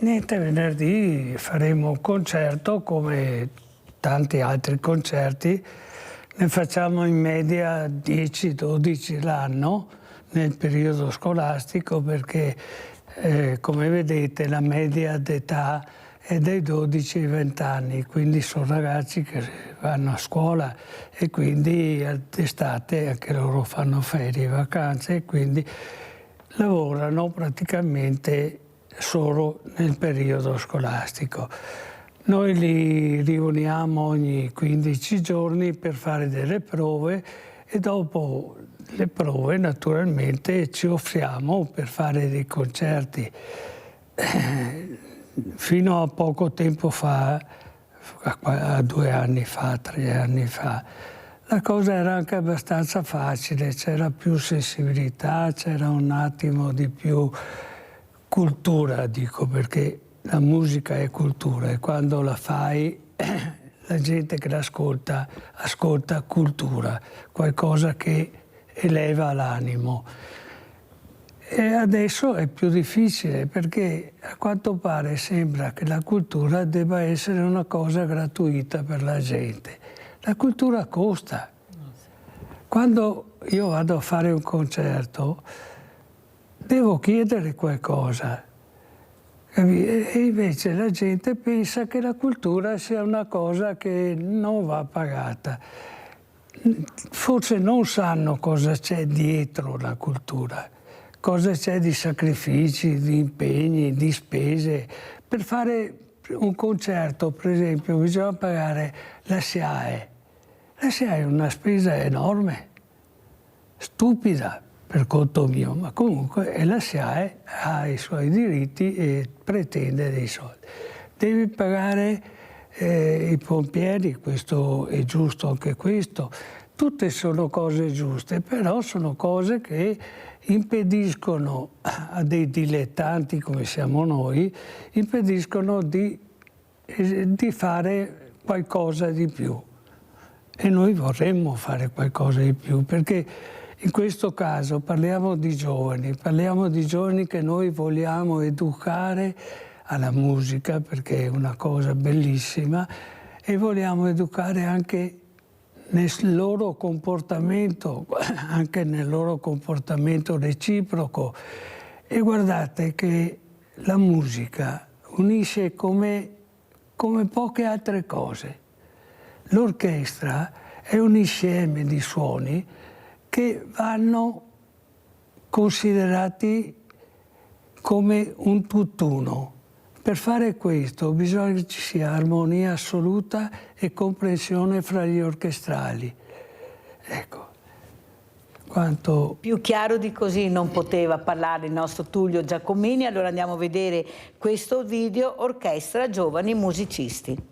Niente, venerdì faremo un concerto come tanti altri concerti, ne facciamo in media 10-12 l'anno nel periodo scolastico perché come vedete la media d'età è dai 12 ai 20 anni, quindi sono ragazzi che vanno a scuola e quindi d'estate anche loro fanno ferie, vacanze e quindi lavorano praticamente solo nel periodo scolastico. Noi li riuniamo ogni 15 giorni per fare delle prove e dopo le prove naturalmente ci offriamo per fare dei concerti. Fino a poco tempo fa, a 2 anni fa, 3 anni fa, la cosa era anche abbastanza facile, c'era più sensibilità, c'era un attimo di più cultura, dico, perché la musica è cultura e quando la fai la gente che l'ascolta ascolta cultura, qualcosa che eleva l'animo. E adesso è più difficile perché a quanto pare sembra che la cultura debba essere una cosa gratuita per la gente. La cultura costa. Quando io vado a fare un concerto devo chiedere qualcosa. E invece la gente pensa che la cultura sia una cosa che non va pagata. Forse non sanno cosa c'è dietro la cultura. Cosa c'è di sacrifici, di impegni, di spese. Per fare un concerto, per esempio, bisogna pagare la SIAE. La SIAE è una spesa enorme, stupida per conto mio, ma comunque la SIAE ha i suoi diritti e pretende dei soldi. Devi pagare i pompieri, questo è giusto anche questo. Tutte sono cose giuste, però sono cose che impediscono a dei dilettanti come siamo noi, impediscono di fare qualcosa di più. E noi vorremmo fare qualcosa di più, perché in questo caso parliamo di giovani che noi vogliamo educare alla musica, perché è una cosa bellissima, e vogliamo educare anche nel loro comportamento, anche nel loro comportamento reciproco. E guardate che la musica unisce come poche altre cose. L'orchestra è un insieme di suoni che vanno considerati come un tutt'uno. Per fare questo bisogna che ci sia armonia assoluta e comprensione fra gli orchestrali. Ecco, quanto... Più chiaro di così non poteva parlare il nostro Tullio Giacomini, allora andiamo a vedere questo video, Orchestra Giovani Musicisti.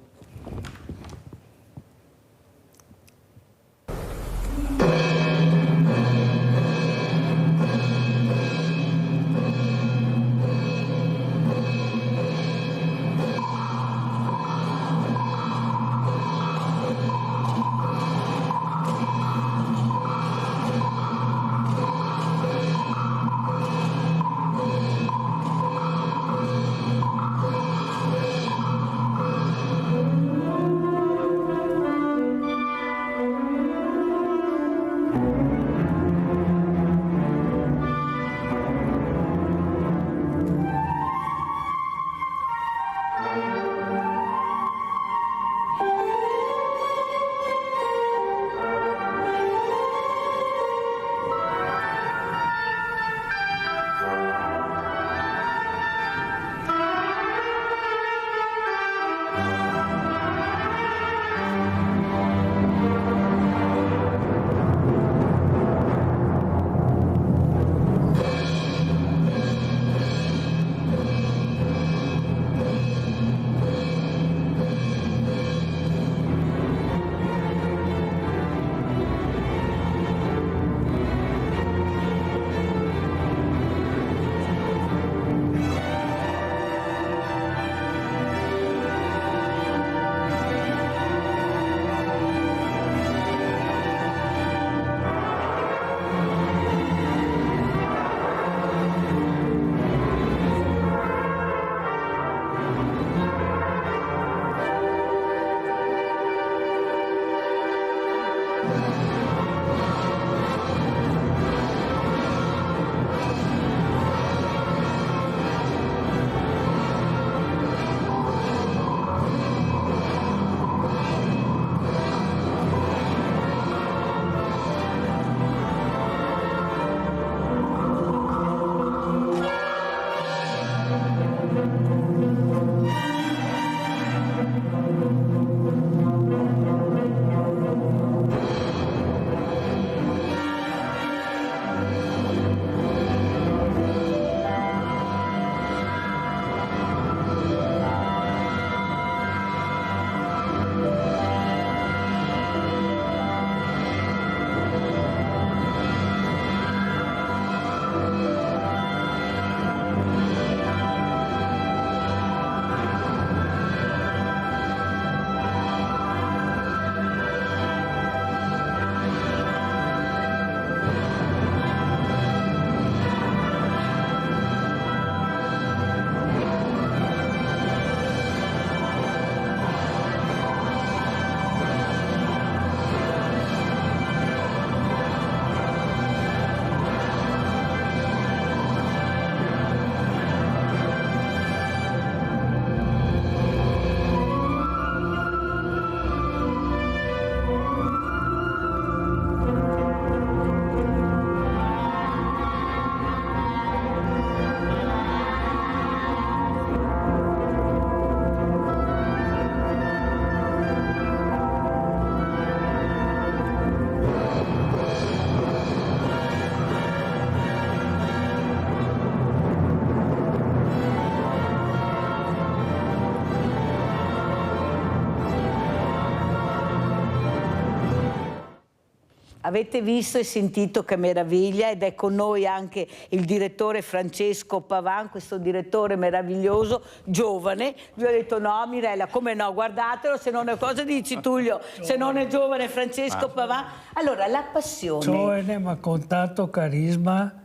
Avete visto e sentito che meraviglia, ed è con noi anche il direttore Francesco Pavan, questo direttore meraviglioso, giovane. Lui ha detto no Mirella, come no, guardatelo, se non è cosa dici Tullio, se non è giovane Francesco Pavan. Allora la passione... Giovane ma con tanto carisma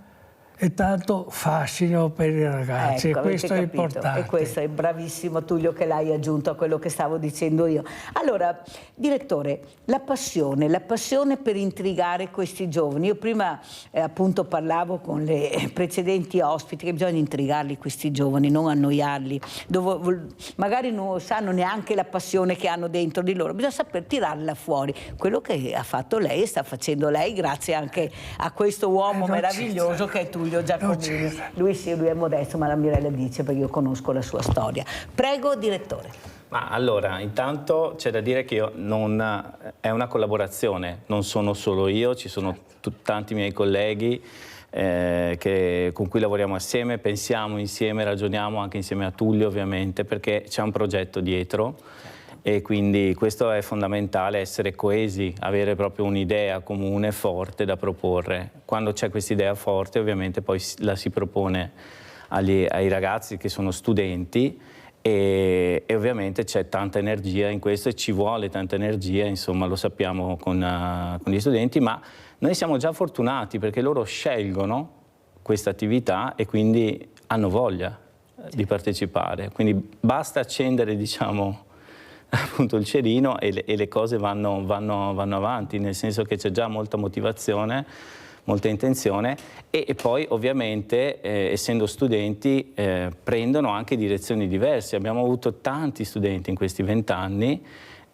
e tanto fascino per i ragazzi, ecco, e questo è capito? importante. E questo è bravissimo Tullio che l'hai aggiunto a quello che stavo dicendo io. Allora, direttore, la passione per intrigare questi giovani. Io prima appunto parlavo con le precedenti ospiti che bisogna intrigarli questi giovani, non annoiarli, dove magari non sanno neanche la passione che hanno dentro di loro, bisogna saper tirarla fuori. Quello che ha fatto lei e sta facendo lei, grazie anche a questo uomo meraviglioso che è Tullio Giacomini. Lui è modesto, ma la Mirella dice perché io conosco la sua storia. Prego, direttore. Ma allora, intanto c'è da dire che è una collaborazione, non sono solo io, ci sono tanti miei colleghi con cui lavoriamo assieme, pensiamo insieme, ragioniamo anche insieme a Tullio ovviamente, perché c'è un progetto dietro. E quindi questo è fondamentale, essere coesi, avere proprio un'idea comune forte da proporre. Quando c'è questa idea forte ovviamente poi la si propone ai ragazzi che sono studenti e ovviamente c'è tanta energia in questo e ci vuole tanta energia, insomma lo sappiamo con gli studenti, ma noi siamo già fortunati perché loro scelgono questa attività e quindi hanno voglia di partecipare. Quindi basta accendere, diciamo, appunto il cerino e le cose vanno avanti, nel senso che c'è già molta motivazione, molta intenzione e poi ovviamente essendo studenti prendono anche direzioni diverse. Abbiamo avuto tanti studenti in questi 20 anni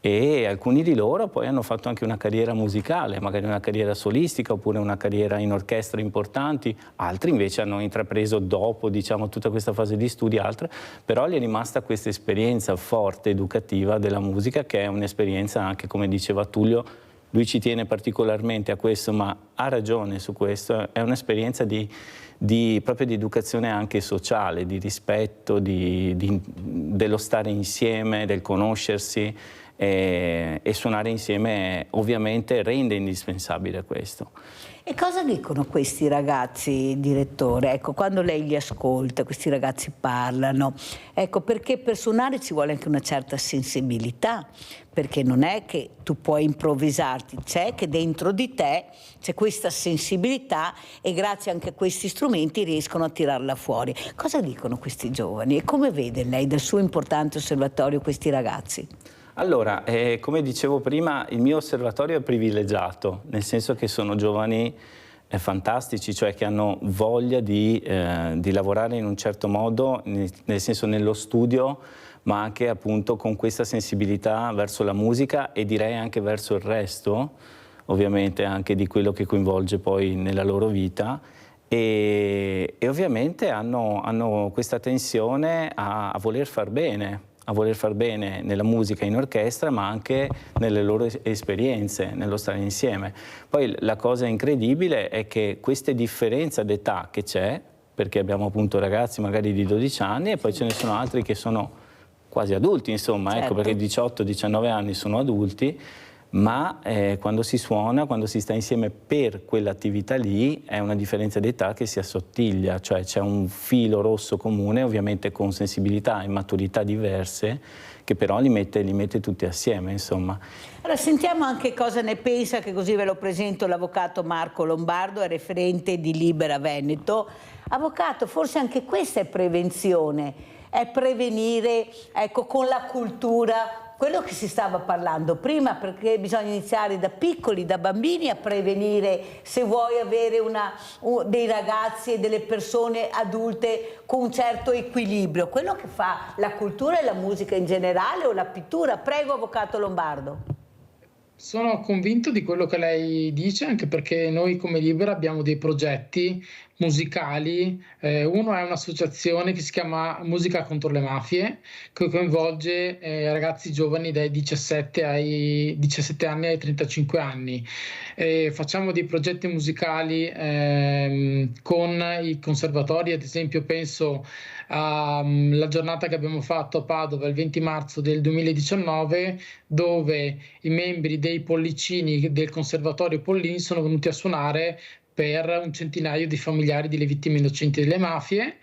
e alcuni di loro poi hanno fatto anche una carriera musicale, magari una carriera solistica oppure una carriera in orchestra importanti, altri invece hanno intrapreso dopo, diciamo, tutta questa fase di studi, altre, però gli è rimasta questa esperienza forte, educativa della musica, che è un'esperienza anche, come diceva Tullio, lui ci tiene particolarmente a questo, ma ha ragione su questo, è un'esperienza proprio di educazione anche sociale, di rispetto, dello stare insieme, del conoscersi, e suonare insieme ovviamente rende indispensabile questo. E cosa dicono questi ragazzi, direttore? Ecco, quando lei li ascolta, questi ragazzi parlano, ecco, perché per suonare ci vuole anche una certa sensibilità, perché non è che tu puoi improvvisarti, c'è che dentro di te c'è questa sensibilità e grazie anche a questi strumenti riescono a tirarla fuori. Cosa dicono questi giovani e come vede lei dal suo importante osservatorio questi ragazzi? Allora, come dicevo prima, il mio osservatorio è privilegiato, nel senso che sono giovani fantastici, cioè che hanno voglia di lavorare in un certo modo, nel senso nello studio, ma anche appunto con questa sensibilità verso la musica e direi anche verso il resto, ovviamente anche di quello che coinvolge poi nella loro vita. E ovviamente hanno questa tensione a voler far bene nella musica in orchestra, ma anche nelle loro esperienze, nello stare insieme. Poi la cosa incredibile è che queste differenze d'età che c'è, perché abbiamo appunto ragazzi magari di 12 anni e poi ce ne sono altri che sono quasi adulti, insomma, certo. Ecco, perché 18-19 anni sono adulti, ma quando si suona, quando si sta insieme per quell'attività lì, è una differenza d'età che si assottiglia, cioè c'è un filo rosso comune, ovviamente con sensibilità e maturità diverse, che però li mette tutti assieme, insomma. Allora sentiamo anche cosa ne pensa, che così ve lo presento, l'avvocato Marco Lombardo, è referente di Libera Veneto. Avvocato, forse anche questa è prevenzione, è prevenire, ecco, con la cultura, quello che si stava parlando prima, perché bisogna iniziare da piccoli, da bambini, a prevenire se vuoi avere dei ragazzi e delle persone adulte con un certo equilibrio. Quello che fa la cultura e la musica in generale o la pittura. Prego, avvocato Lombardo. Sono convinto di quello che lei dice, anche perché noi come Libera abbiamo dei progetti musicali. Uno è un'associazione che si chiama Musica contro le mafie, che coinvolge ragazzi giovani dai 17 anni ai 35 anni. Facciamo dei progetti musicali con i conservatori, ad esempio penso alla giornata che abbiamo fatto a Padova il 20 marzo del 2019, dove i membri dei Pollicini del Conservatorio Pollini sono venuti a suonare per un centinaio di familiari delle vittime innocenti delle mafie.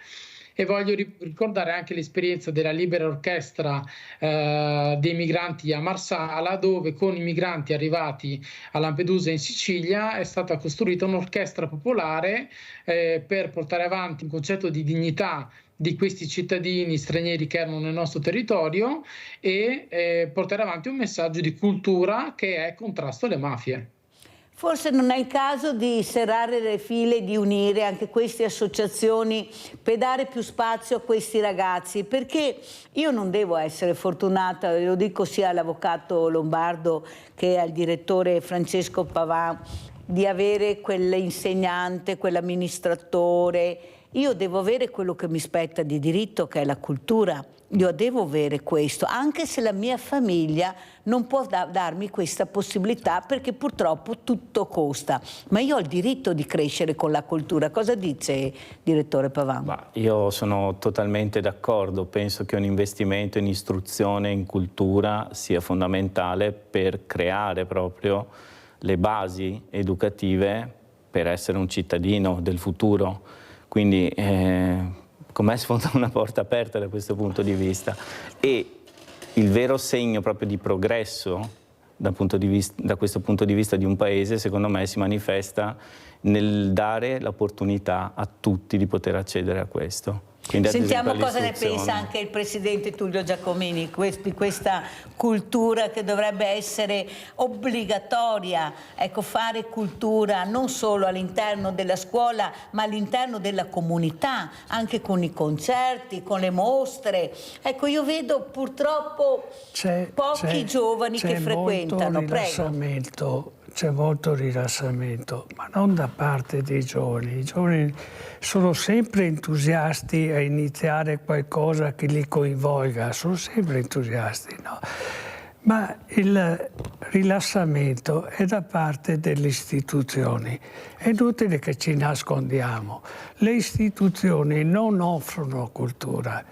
E voglio ricordare anche l'esperienza della Libera Orchestra dei migranti a Marsala, dove con i migranti arrivati a Lampedusa in Sicilia è stata costruita un'orchestra popolare per portare avanti un concetto di dignità di questi cittadini stranieri che erano nel nostro territorio e portare avanti un messaggio di cultura che è contrasto alle mafie. Forse non è il caso di serrare le file, di unire anche queste associazioni per dare più spazio a questi ragazzi, perché io non devo essere fortunata, lo dico sia all'avvocato Lombardo che al direttore Francesco Pavan, di avere quell'insegnante, quell'amministratore. Io devo avere quello che mi spetta di diritto, che è la cultura. Io devo avere questo, anche se la mia famiglia non può darmi questa possibilità, perché purtroppo tutto costa. Ma io ho il diritto di crescere con la cultura. Cosa dice direttore Pavan? Io sono totalmente d'accordo, penso che un investimento in istruzione, in cultura sia fondamentale per creare proprio le basi educative per essere un cittadino del futuro. Quindi con me sfonda una porta aperta da questo punto di vista, e il vero segno proprio di progresso da questo punto di vista di un paese, secondo me, si manifesta nel dare l'opportunità a tutti di poter accedere a questo. Quindi, sentiamo cosa ne pensa anche il presidente Tullio Giacomini di questa cultura che dovrebbe essere obbligatoria, ecco, fare cultura non solo all'interno della scuola ma all'interno della comunità, anche con i concerti, con le mostre. Ecco, io vedo purtroppo pochi giovani che frequentano. C'è molto rilassamento, ma non da parte dei giovani. I giovani sono sempre entusiasti a iniziare qualcosa che li coinvolga, sono sempre entusiasti, no? Ma il rilassamento è da parte delle istituzioni. È inutile che ci nascondiamo. Le istituzioni non offrono cultura.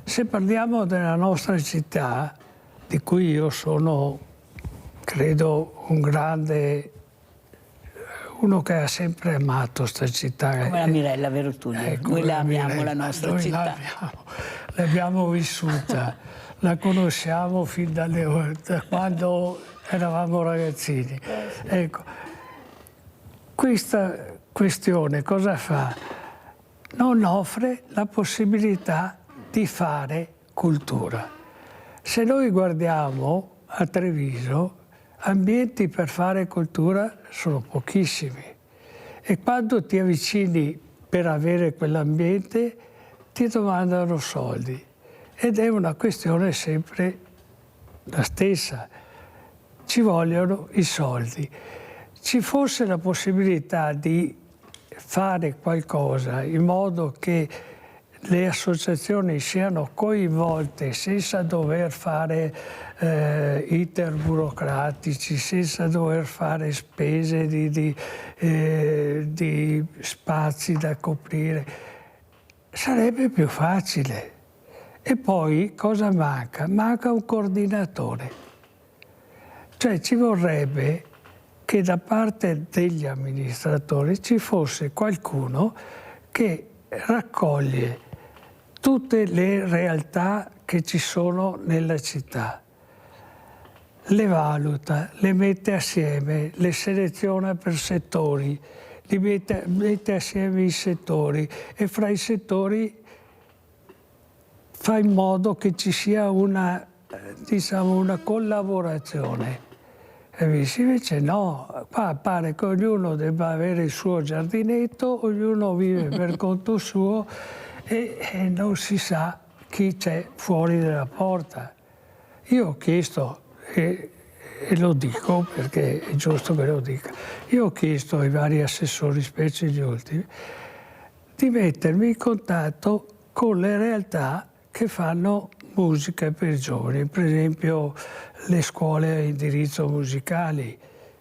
Se parliamo della nostra città, di cui io sono, credo, uno che ha sempre amato questa città. Come la Mirella, vero Tullio? Noi la amiamo, la nostra città. L'abbiamo vissuta, la conosciamo fin da quando eravamo ragazzini. Ecco, questa questione cosa fa? Non offre la possibilità di fare cultura. Se noi guardiamo a Treviso, ambienti per fare cultura sono pochissimi, e quando ti avvicini per avere quell'ambiente ti domandano soldi, ed è una questione sempre la stessa, ci vogliono i soldi. Ci fosse la possibilità di fare qualcosa in modo che le associazioni siano coinvolte senza dover fare iter burocratici, senza dover fare spese di spazi da coprire, sarebbe più facile. E poi cosa manca? Manca un coordinatore. Cioè ci vorrebbe che da parte degli amministratori ci fosse qualcuno che raccoglie tutte le realtà che ci sono nella città, le valuta, le mette assieme, le seleziona per settori, li mette assieme i settori, e fra i settori fa in modo che ci sia una collaborazione. E invece no, qua pare che ognuno debba avere il suo giardinetto, ognuno vive per conto suo, e non si sa chi c'è fuori dalla porta. Io ho chiesto, e lo dico perché è giusto che lo dica, io ho chiesto ai vari assessori, specie gli ultimi, di mettermi in contatto con le realtà che fanno musica per i giovani, per esempio le scuole a indirizzo musicali,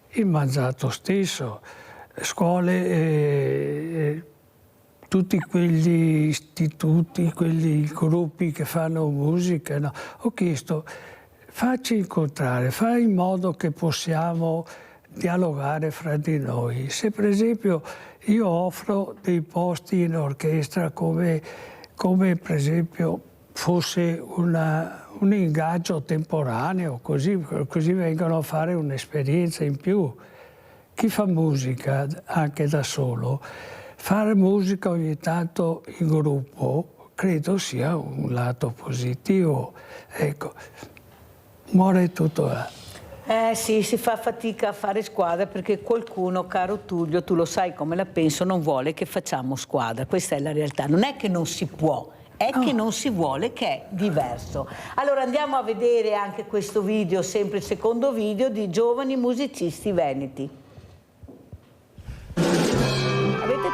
il Manzato stesso, scuole, tutti quegli istituti, quegli gruppi che fanno musica. No? Ho chiesto, facci incontrare, fai in modo che possiamo dialogare fra di noi. Se per esempio io offro dei posti in orchestra come per esempio fosse un ingaggio temporaneo, così vengono a fare un'esperienza in più. Chi fa musica anche da solo, fare musica ogni tanto in gruppo credo sia un lato positivo. Ecco, muore tutto là. Sì, si fa fatica a fare squadra perché qualcuno, caro Tullio, tu lo sai come la penso, non vuole che facciamo squadra. Questa è la realtà. Non è che non si può, è che non si vuole, che è diverso. Allora andiamo a vedere anche questo video, sempre il secondo video, di giovani musicisti veneti. Avete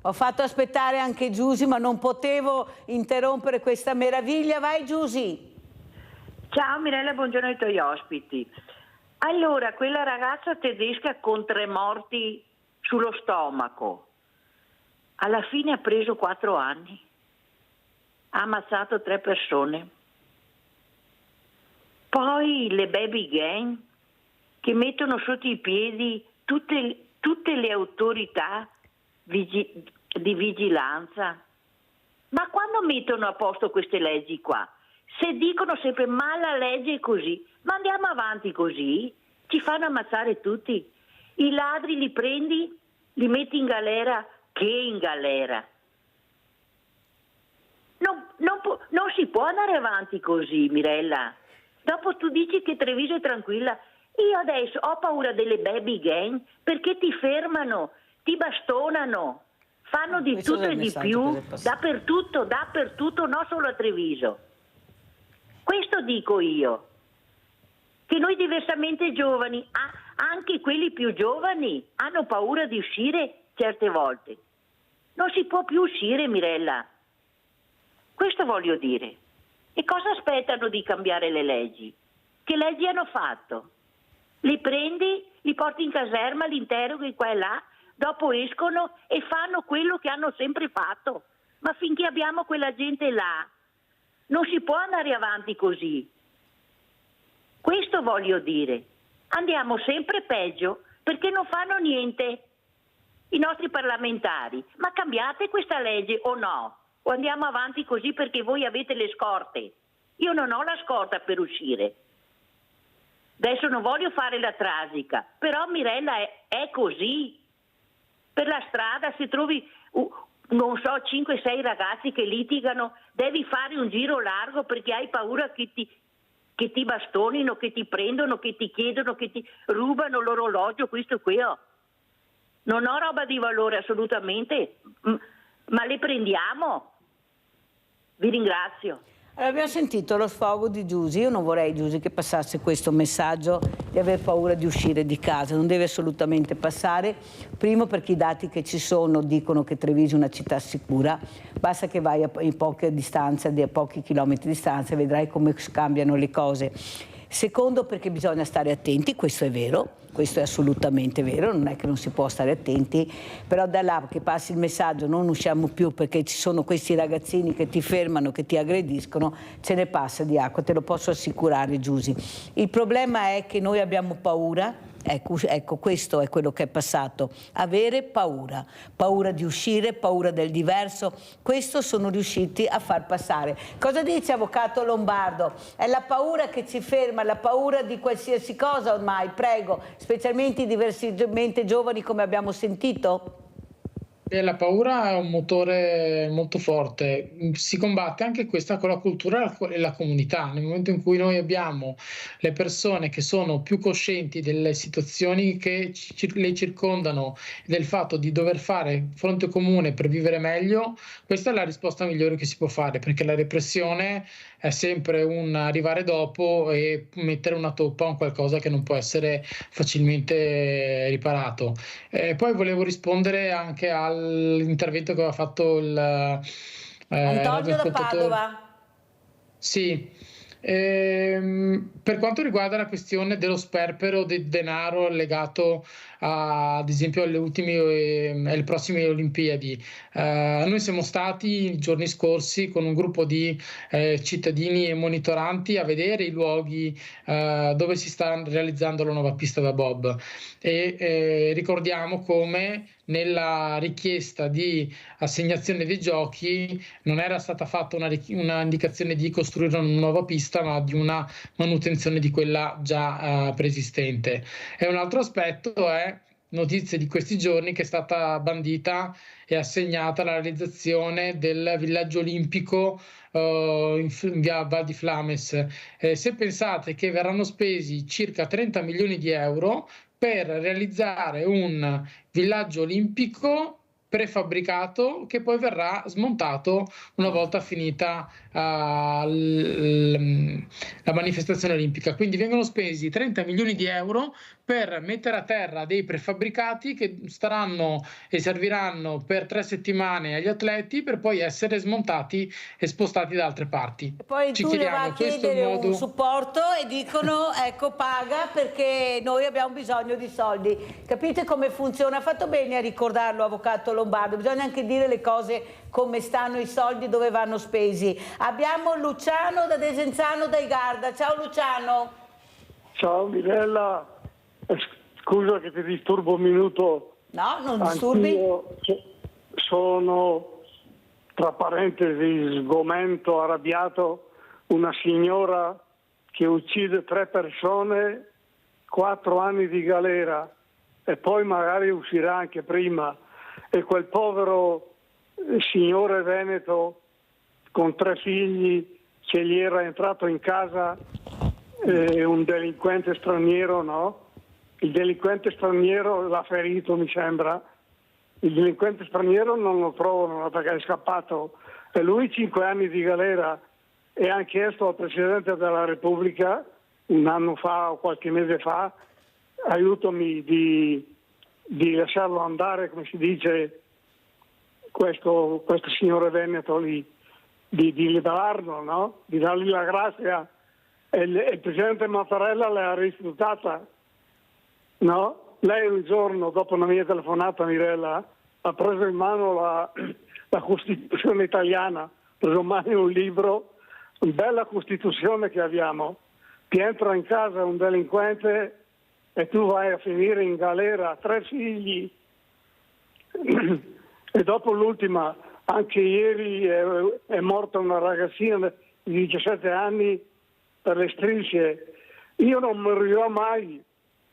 Ho fatto aspettare anche Giusy, ma non potevo interrompere questa meraviglia. Vai Giusy! Ciao Mirella, buongiorno ai tuoi ospiti. Allora, quella ragazza tedesca con 3 morti sullo stomaco, alla fine ha preso 4 anni, ha ammazzato 3 persone. Poi le baby gang che mettono sotto i piedi tutte le autorità di vigilanza. Ma quando mettono a posto queste leggi qua? Se dicono sempre ma la legge è così, ma andiamo avanti così, ci fanno ammazzare tutti. I ladri li prendi, li metti in galera, che in galera. Non si può andare avanti così, Mirella. Dopo tu dici che Treviso è tranquilla. Io adesso ho paura delle baby gang perché ti fermano, ti bastonano, fanno di tutto e di più, dappertutto, non solo a Treviso. Questo dico io, che noi diversamente giovani, anche quelli più giovani, hanno paura di uscire certe volte. Non si può più uscire, Mirella. Questo voglio dire. E cosa aspettano di cambiare le leggi? Che leggi hanno fatto? Li prendi, li porti in caserma, li interroghi qua e là, dopo escono e fanno quello che hanno sempre fatto. Ma finché abbiamo quella gente là, non si può andare avanti così. Questo voglio dire. Andiamo sempre peggio perché non fanno niente i nostri parlamentari. Ma cambiate questa legge o no? O andiamo avanti così perché voi avete le scorte? Io non ho la scorta per uscire. Adesso non voglio fare la trasica, però Mirella è così. Per la strada se trovi, non so, 5-6 ragazzi che litigano, devi fare un giro largo perché hai paura che ti bastonino, che ti prendono, che ti chiedono, che ti rubano l'orologio, questo qui. Non ho roba di valore assolutamente, ma le prendiamo. Vi ringrazio. Allora, abbiamo sentito lo sfogo di Giusy. Io non vorrei, Giusy, che passasse questo messaggio di aver paura di uscire di casa. Non deve assolutamente passare. Primo, perché i dati che ci sono dicono che Treviso è una città sicura. Basta che vai in poche distanze, a pochi chilometri di distanza, e vedrai come cambiano le cose. Secondo, perché bisogna stare attenti, questo è vero, questo è assolutamente vero, non è che non si può stare attenti, però da là che passi il messaggio non usciamo più perché ci sono questi ragazzini che ti fermano, che ti aggrediscono, ce ne passa di acqua, te lo posso assicurare, Giusy. Il problema è che noi abbiamo paura. Ecco, questo è quello che è passato, avere paura, paura di uscire, paura del diverso, questo sono riusciti a far passare. Cosa dice avvocato Lombardo? È la paura che ci ferma, la paura di qualsiasi cosa ormai, prego, specialmente i diversamente giovani come abbiamo sentito? La paura è un motore molto forte, si combatte anche questa con la cultura e la comunità. Nel momento in cui noi abbiamo le persone che sono più coscienti delle situazioni che le circondano, del fatto di dover fare fronte comune per vivere meglio, questa è la risposta migliore che si può fare, perché la repressione è sempre un arrivare dopo e mettere una toppa a un qualcosa che non può essere facilmente riparato. Poi volevo rispondere anche all'intervento che aveva fatto Antonio da Padova. Sì. Per quanto riguarda la questione dello sperpero del denaro legato ad esempio alle prossime Olimpiadi, noi siamo stati i giorni scorsi con un gruppo di cittadini e monitoranti a vedere i luoghi dove si sta realizzando la nuova pista da bob e ricordiamo come nella richiesta di assegnazione dei giochi non era stata fatta una indicazione di costruire una nuova pista, ma di una manutenzione di quella già preesistente. E un altro aspetto è notizie di questi giorni che è stata bandita e assegnata la realizzazione del villaggio olimpico in via Val di Flames. Se pensate che verranno spesi circa 30 milioni di euro per realizzare un villaggio olimpico prefabbricato che poi verrà smontato una volta finita la manifestazione olimpica. Quindi vengono spesi 30 milioni di euro per mettere a terra dei prefabbricati che staranno e serviranno per 3 settimane agli atleti per poi essere smontati e spostati da altre parti. E poi tu ne vai a chiedere un supporto e dicono ecco paga perché noi abbiamo bisogno di soldi. Capite come funziona? Ha fatto bene a ricordarlo, avvocato Lombardo, bisogna anche dire le cose come stanno, i soldi dove vanno spesi. Abbiamo Luciano da Desenzano dai Garda. Ciao Luciano. Ciao Mirella, scusa che ti disturbo un minuto. No, non disturbi. Anch'io sono, tra parentesi, sgomento, arrabbiato, una signora che uccide 3 persone, 4 anni di galera e poi magari uscirà anche prima. E quel povero signore veneto con 3 figli che gli era entrato in casa un delinquente straniero, no? Il delinquente straniero l'ha ferito, mi sembra. Il delinquente straniero non lo trovano perché è scappato. E lui 5 anni di galera e ha chiesto al Presidente della Repubblica, un anno fa o qualche mese fa, aiutami di lasciarlo andare, come si dice, questo signore veneto lì, di liberarlo, no? Di dargli la grazia. E il Presidente Mattarella l'ha rifiutata, no? Lei un giorno, dopo una mia telefonata, Mirella, ha preso in mano la Costituzione italiana, ha preso in mano un libro, una bella Costituzione che abbiamo. Ti entra in casa un delinquente e tu vai a finire in galera, 3 figli. E dopo l'ultima, anche ieri è morta una ragazzina di 17 anni per le strisce. Io non morirò mai,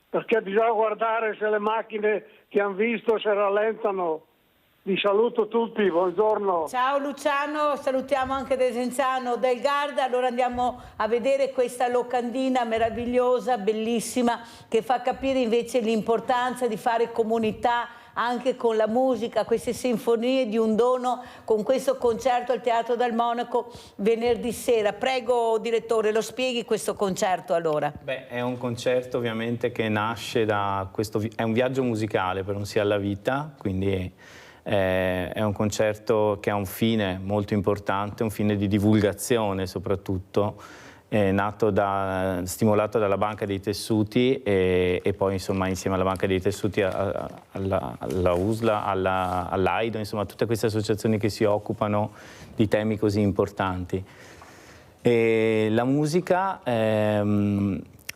perché bisogna guardare se le macchine che hanno visto se rallentano. Vi saluto tutti, buongiorno. Ciao Luciano, salutiamo anche Desenzano del Garda. Allora andiamo a vedere questa locandina meravigliosa, bellissima, che fa capire invece l'importanza di fare comunità anche con la musica, queste sinfonie di un dono, con questo concerto al Teatro del Monaco venerdì sera. Prego direttore, lo spieghi questo concerto allora? Beh, è un concerto ovviamente che nasce da questo, è un viaggio musicale per un sia alla vita, quindi è un concerto che ha un fine molto importante, un fine di divulgazione soprattutto, stimolato dalla Banca dei Tessuti e poi insomma insieme alla Banca dei Tessuti alla USLA, all'AIDO, insomma tutte queste associazioni che si occupano di temi così importanti. E la musica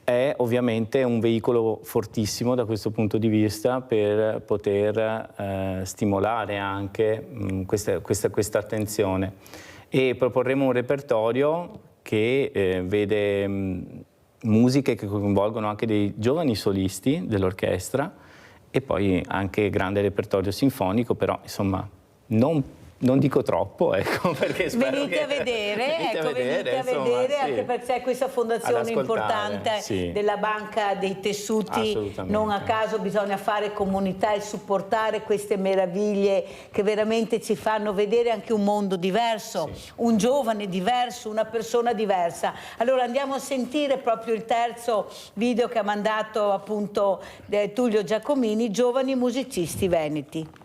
è ovviamente un veicolo fortissimo da questo punto di vista per poter stimolare anche questa attenzione, e proporremo un repertorio che vede musiche che coinvolgono anche dei giovani solisti dell'orchestra e poi anche grande repertorio sinfonico, però insomma non dico troppo, ecco, perché spero venite a vedere, anche perché c'è questa fondazione importante della Banca dei Tessuti. Non a caso bisogna fare comunità e supportare queste meraviglie che veramente ci fanno vedere anche un mondo diverso, un giovane diverso, una persona diversa. Allora andiamo a sentire proprio il terzo video che ha mandato appunto Tullio Giacomini, Giovani musicisti veneti.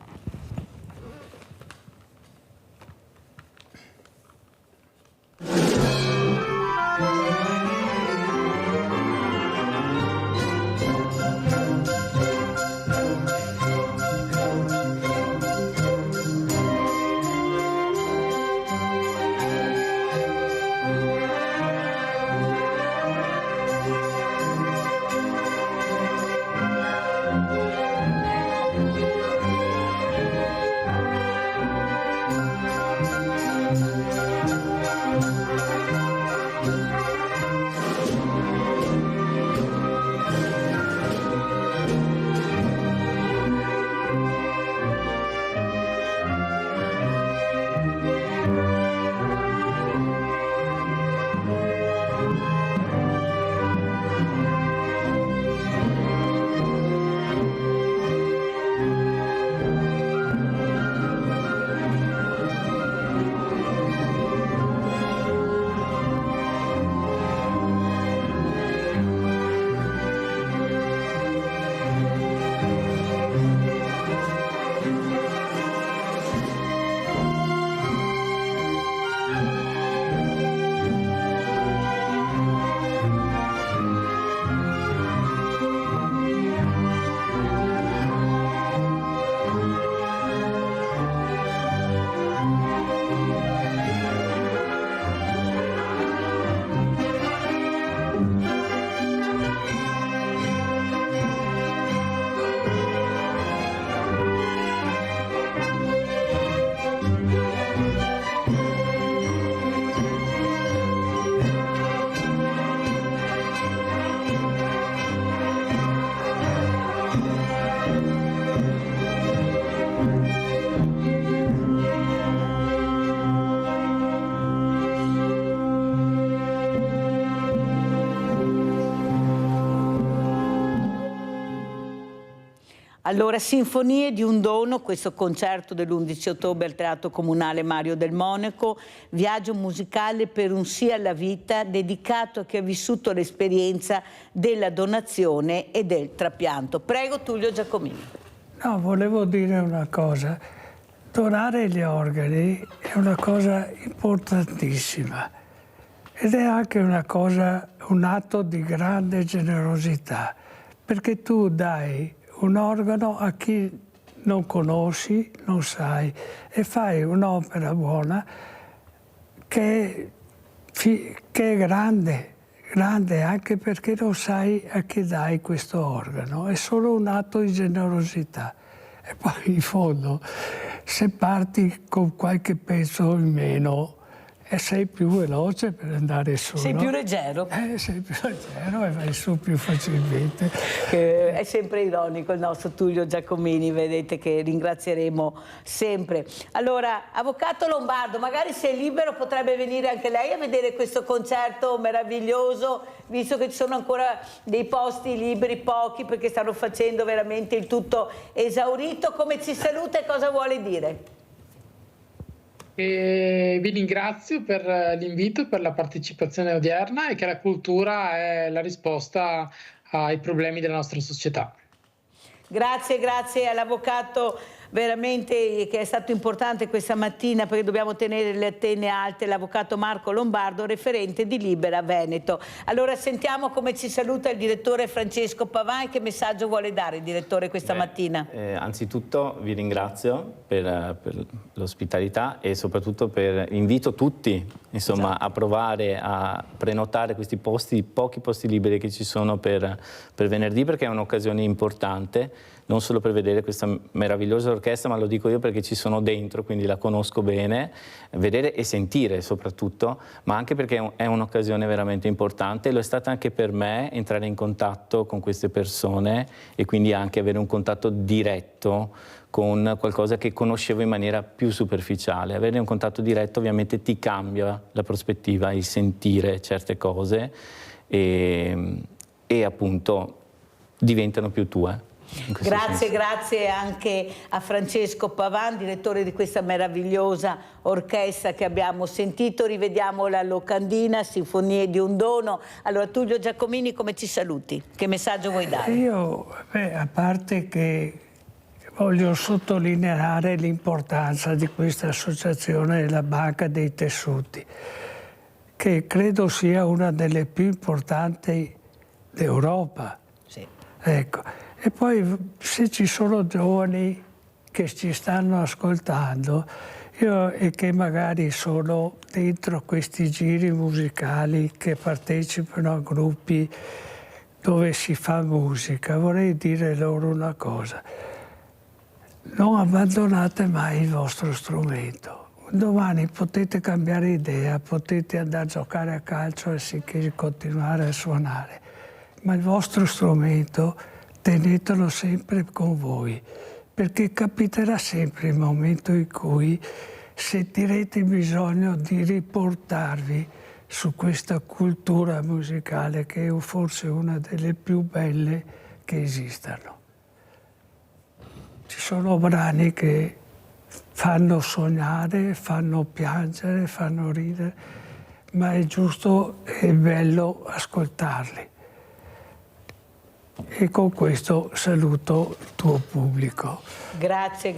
Allora, Sinfonie di un dono, questo concerto dell'11 ottobre al Teatro Comunale Mario del Monaco, viaggio musicale per un sì alla vita dedicato a chi ha vissuto l'esperienza della donazione e del trapianto. Prego Tullio Giacomini. No, volevo dire una cosa. Donare gli organi è una cosa importantissima ed è anche una cosa, un atto di grande generosità, perché tu dai un organo a chi non conosci, non sai, e fai un'opera buona che è grande anche perché non sai a chi dai questo organo, è solo un atto di generosità. E poi in fondo, se parti con qualche pezzo in meno, e sei più veloce per andare su. Sei no? più leggero. Sei più leggero e vai su più facilmente. È sempre ironico il nostro Tullio Giacomini, vedete che ringrazieremo sempre. Allora, avvocato Lombardo, magari se è libero potrebbe venire anche lei a vedere questo concerto meraviglioso, visto che ci sono ancora dei posti liberi, pochi, perché stanno facendo veramente il tutto esaurito. Come ci saluta e cosa vuole dire? E vi ringrazio per l'invito e per la partecipazione odierna, e che la cultura è la risposta ai problemi della nostra società. Grazie all'avvocato veramente che è stato importante questa mattina, perché dobbiamo tenere le antenne alte, l'avvocato Marco Lombardo, referente di Libera Veneto. Allora sentiamo come ci saluta il direttore Francesco Pavan e che messaggio vuole dare il direttore questa mattina. Anzitutto vi ringrazio per l'ospitalità e soprattutto invito tutti insomma, a provare a prenotare questi posti, pochi posti liberi che ci sono per venerdì, perché è un'occasione importante, non solo per vedere questa meravigliosa orchestra, ma lo dico io perché ci sono dentro, quindi la conosco bene, vedere e sentire soprattutto, ma anche perché è un'occasione veramente importante. Lo è stata anche per me entrare in contatto con queste persone e quindi anche avere un contatto diretto con qualcosa che conoscevo in maniera più superficiale. Avere un contatto diretto ovviamente ti cambia la prospettiva, il sentire certe cose e appunto diventano più tue. Grazie anche a Francesco Pavan, direttore di questa meravigliosa orchestra che abbiamo sentito. Rivediamo la locandina, Sinfonie di un dono. Allora Tullio Giacomini, come ci saluti? Che messaggio vuoi dare? Io, a parte che voglio sottolineare l'importanza di questa associazione, la Banca dei Tessuti, che credo sia una delle più importanti d'Europa. Sì. Ecco. E poi se ci sono giovani che ci stanno ascoltando e che magari sono dentro questi giri musicali, che partecipano a gruppi dove si fa musica, vorrei dire loro una cosa: non abbandonate mai il vostro strumento. Domani potete cambiare idea, potete andare a giocare a calcio anziché continuare a suonare, ma il vostro strumento tenetelo sempre con voi, perché capiterà sempre il momento in cui sentirete bisogno di riportarvi su questa cultura musicale che è forse una delle più belle che esistano. Ci sono brani che fanno sognare, fanno piangere, fanno ridere, ma è giusto e bello ascoltarli. E con questo saluto il tuo pubblico. Grazie.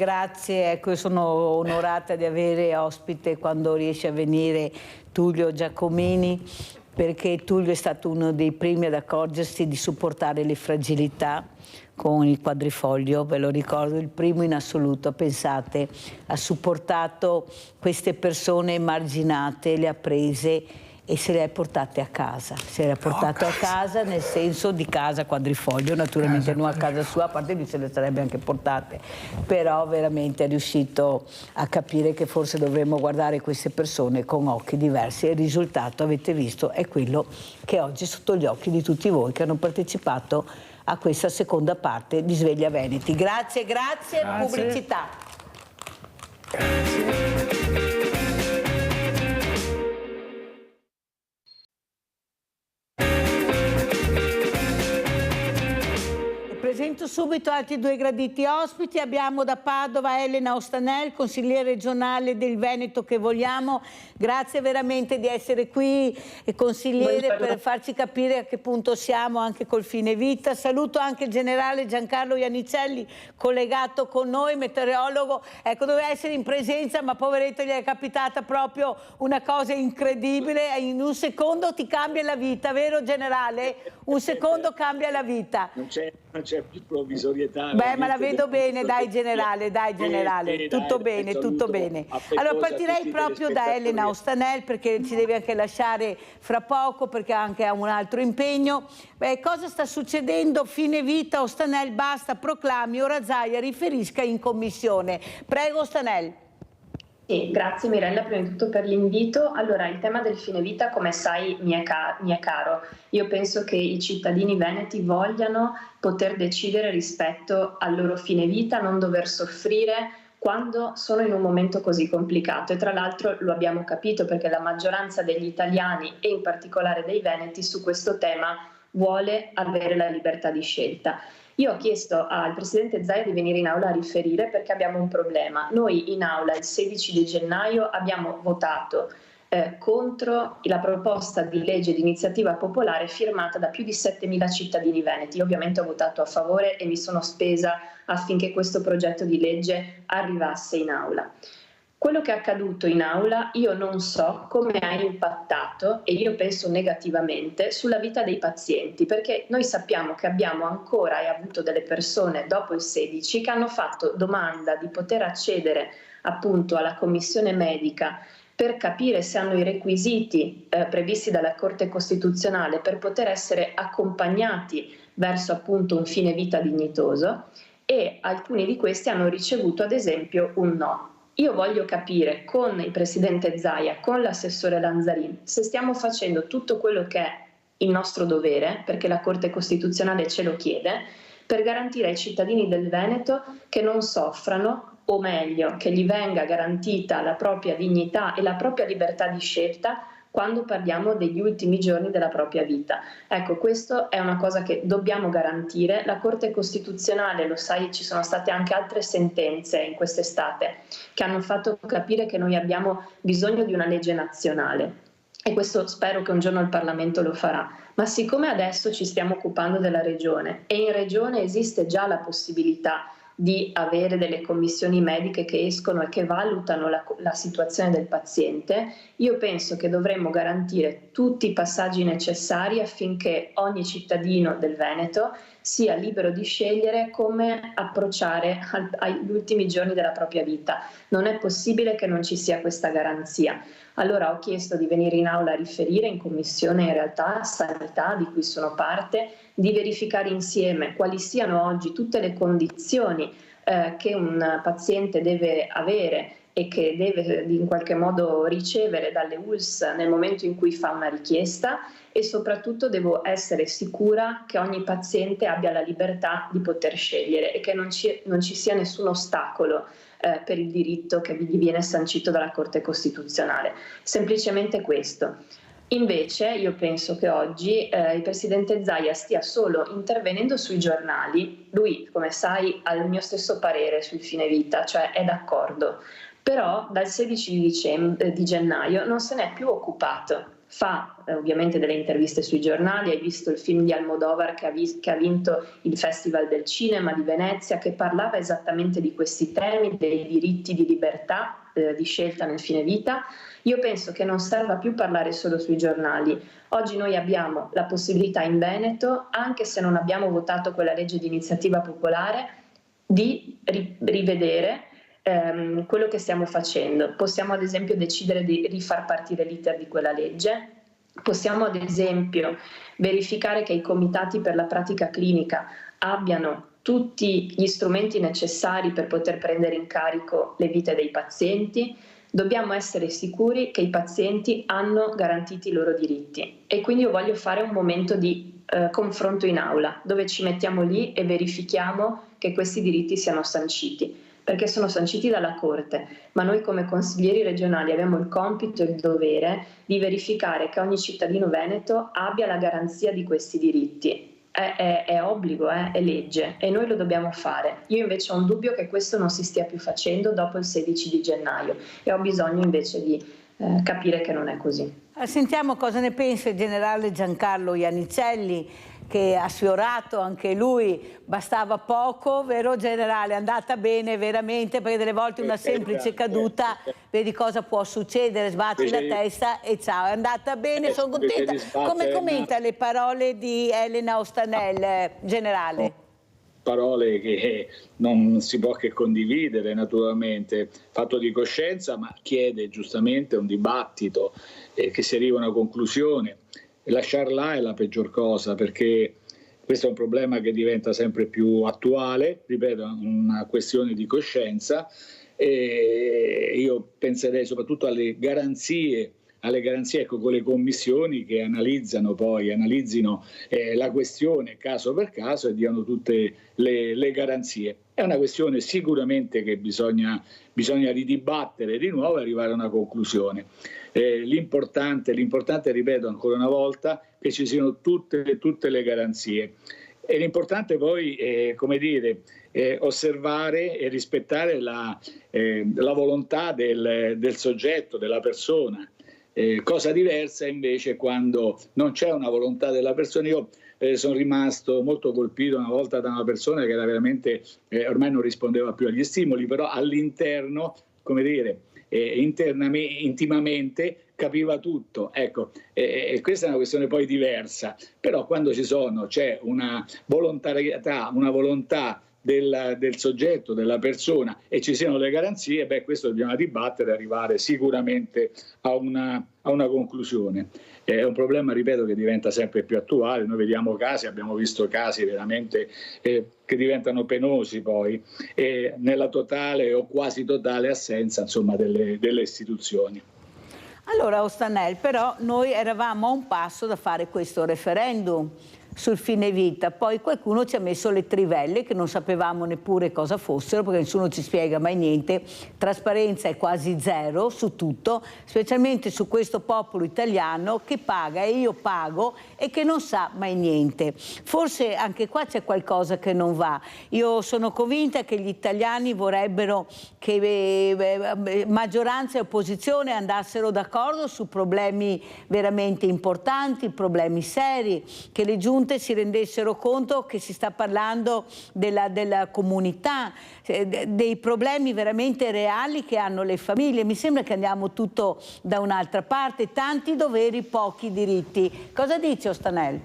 Ecco, io sono onorata di avere ospite quando riesce a venire Tullio Giacomini, perché Tullio è stato uno dei primi ad accorgersi di supportare le fragilità con il quadrifoglio, ve lo ricordo, il primo in assoluto, pensate, ha supportato queste persone emarginate, le ha prese e se le ha portate a casa. Se le ha portate a casa nel senso di casa quadrifoglio, naturalmente non a casa sua, a parte lui se le sarebbe anche portate, però veramente è riuscito a capire che forse dovremmo guardare queste persone con occhi diversi e il risultato, avete visto, è quello che oggi è sotto gli occhi di tutti voi che hanno partecipato a questa seconda parte di Sveglia Veneti. Grazie. Pubblicità. Grazie. Presento subito altri due graditi ospiti. Abbiamo da Padova Elena Ostanel, consigliere regionale del Veneto che vogliamo. Grazie veramente di essere qui, consigliere, per farci capire a che punto siamo anche col fine vita. Saluto anche il generale Giancarlo Iannicelli, collegato con noi, meteorologo. Ecco, doveva essere in presenza, ma poveretto gli è capitata proprio una cosa incredibile. In un secondo ti cambia la vita, vero generale? Un secondo cambia la vita. Non c'è più provvisorietà. Beh, ma la vedo bene, dai generale, tutto bene. Allora partirei proprio da Elena Ostanel, perché ci deve anche lasciare fra poco, perché anche ha un altro impegno. Cosa sta succedendo? Fine vita, Ostanel, basta, proclami, ora Zaia riferisca in commissione. Prego Ostanel. Sì, grazie Mirella prima di tutto per l'invito. Allora, il tema del fine vita, come sai, mi è caro. Io penso che i cittadini veneti vogliano poter decidere rispetto al loro fine vita, non dover soffrire quando sono in un momento così complicato, e tra l'altro lo abbiamo capito perché la maggioranza degli italiani e in particolare dei veneti su questo tema vuole avere la libertà di scelta. Io ho chiesto al Presidente Zaia di venire in aula a riferire perché abbiamo un problema. Noi in aula il 16 di gennaio abbiamo votato contro la proposta di legge di iniziativa popolare firmata da più di 7.000 cittadini veneti. Io ovviamente ho votato a favore e mi sono spesa affinché questo progetto di legge arrivasse in aula. Quello che è accaduto in aula io non so come ha impattato, e io penso negativamente, sulla vita dei pazienti, perché noi sappiamo che abbiamo ancora e avuto delle persone dopo il 16 che hanno fatto domanda di poter accedere appunto alla commissione medica per capire se hanno i requisiti previsti dalla Corte Costituzionale per poter essere accompagnati verso appunto un fine vita dignitoso, e alcuni di questi hanno ricevuto ad esempio un no. Io voglio capire con il Presidente Zaia, con l'assessore Lanzarin, se stiamo facendo tutto quello che è il nostro dovere, perché la Corte Costituzionale ce lo chiede, per garantire ai cittadini del Veneto che non soffrano, o meglio, che gli venga garantita la propria dignità e la propria libertà di scelta quando parliamo degli ultimi giorni della propria vita. Ecco, questo è una cosa che dobbiamo garantire. La Corte Costituzionale, lo sai, ci sono state anche altre sentenze in quest'estate che hanno fatto capire che noi abbiamo bisogno di una legge nazionale, e questo spero che un giorno il Parlamento lo farà. Ma siccome adesso ci stiamo occupando della Regione, e in Regione esiste già la possibilità di avere delle commissioni mediche che escono e che valutano la situazione del paziente, io penso che dovremmo garantire tutti i passaggi necessari affinché ogni cittadino del Veneto sia libero di scegliere come approcciare agli ultimi giorni della propria vita. Non è possibile che non ci sia questa garanzia. Allora ho chiesto di venire in aula a riferire in commissione, in realtà sanità, di cui sono parte, di verificare insieme quali siano oggi tutte le condizioni che un paziente deve avere e che deve in qualche modo ricevere dalle ULSS nel momento in cui fa una richiesta, e soprattutto devo essere sicura che ogni paziente abbia la libertà di poter scegliere e che non ci sia nessun ostacolo per il diritto che gli viene sancito dalla Corte Costituzionale. Semplicemente questo. Invece io penso che oggi il Presidente Zaia stia solo intervenendo sui giornali. Lui, come sai, ha il mio stesso parere sul fine vita, cioè è d'accordo, però dal 16 di gennaio non se n'è più occupato. Fa ovviamente delle interviste sui giornali, hai visto il film di Almodovar che ha vinto il Festival del Cinema di Venezia, che parlava esattamente di questi temi, dei diritti di libertà, di scelta nel fine vita. Io penso che non serva più parlare solo sui giornali. Oggi noi abbiamo la possibilità in Veneto, anche se non abbiamo votato quella legge di iniziativa popolare, di rivedere quello che stiamo facendo. Possiamo ad esempio decidere di rifar partire l'iter di quella legge, possiamo ad esempio verificare che i comitati per la pratica clinica abbiano tutti gli strumenti necessari per poter prendere in carico le vite dei pazienti. Dobbiamo essere sicuri che i pazienti hanno garantiti i loro diritti, e quindi io voglio fare un momento di confronto in aula dove ci mettiamo lì e verifichiamo che questi diritti siano sanciti, perché sono sanciti dalla Corte, ma noi come consiglieri regionali abbiamo il compito e il dovere di verificare che ogni cittadino veneto abbia la garanzia di questi diritti. È obbligo, è legge, e noi lo dobbiamo fare. Io invece ho un dubbio che questo non si stia più facendo dopo il 16 di gennaio e ho bisogno invece di capire che non è così. Sentiamo cosa ne pensa il generale Giancarlo Iannicelli, che ha sfiorato anche lui, bastava poco, vero generale? È andata bene veramente, perché delle volte una semplice caduta, vedi cosa può succedere, sbatti la testa e ciao, è andata bene, sono contenta. Come commenta le parole di Elena Ostanel, generale? Parole che non si può che condividere, naturalmente, fatto di coscienza, ma chiede giustamente un dibattito che si arriva a una conclusione. Lasciarla è la peggior cosa, perché questo è un problema che diventa sempre più attuale, ripeto, una questione di coscienza, Io penserei soprattutto alle garanzie, ecco, con le commissioni che analizzino la questione caso per caso e diano tutte le garanzie. È una questione sicuramente che bisogna ridibattere di nuovo e arrivare a una conclusione. L'importante, ripeto ancora una volta, che ci siano tutte le garanzie. E l'importante poi è, osservare e rispettare la volontà del soggetto, della persona. Cosa diversa invece quando non c'è una volontà della persona. Io sono rimasto molto colpito una volta da una persona che era veramente, ormai non rispondeva più agli stimoli, però all'interno, intimamente capiva tutto. Ecco, questa è una questione poi diversa, però quando c'è una volontarietà, una volontà del soggetto, della persona, e ci siano le garanzie, questo dobbiamo dibattere e arrivare sicuramente a una conclusione. È un problema, ripeto, che diventa sempre più attuale. Noi abbiamo visto casi veramente che diventano penosi poi, nella totale o quasi totale assenza, insomma, delle istituzioni. Allora, Ostanel, però noi eravamo a un passo da fare questo referendum sul fine vita, poi qualcuno ci ha messo le trivelle che non sapevamo neppure cosa fossero, perché nessuno ci spiega mai niente, trasparenza è quasi zero su tutto, specialmente su questo popolo italiano che paga e io pago e che non sa mai niente. Forse anche qua c'è qualcosa che non va. Io sono convinta che gli italiani vorrebbero che maggioranza e opposizione andassero d'accordo su problemi veramente importanti, problemi seri, che le giunte si rendessero conto che si sta parlando della comunità, dei problemi veramente reali che hanno le famiglie. Mi sembra che andiamo tutto da un'altra parte, tanti doveri, pochi diritti. Cosa dice Ostanel?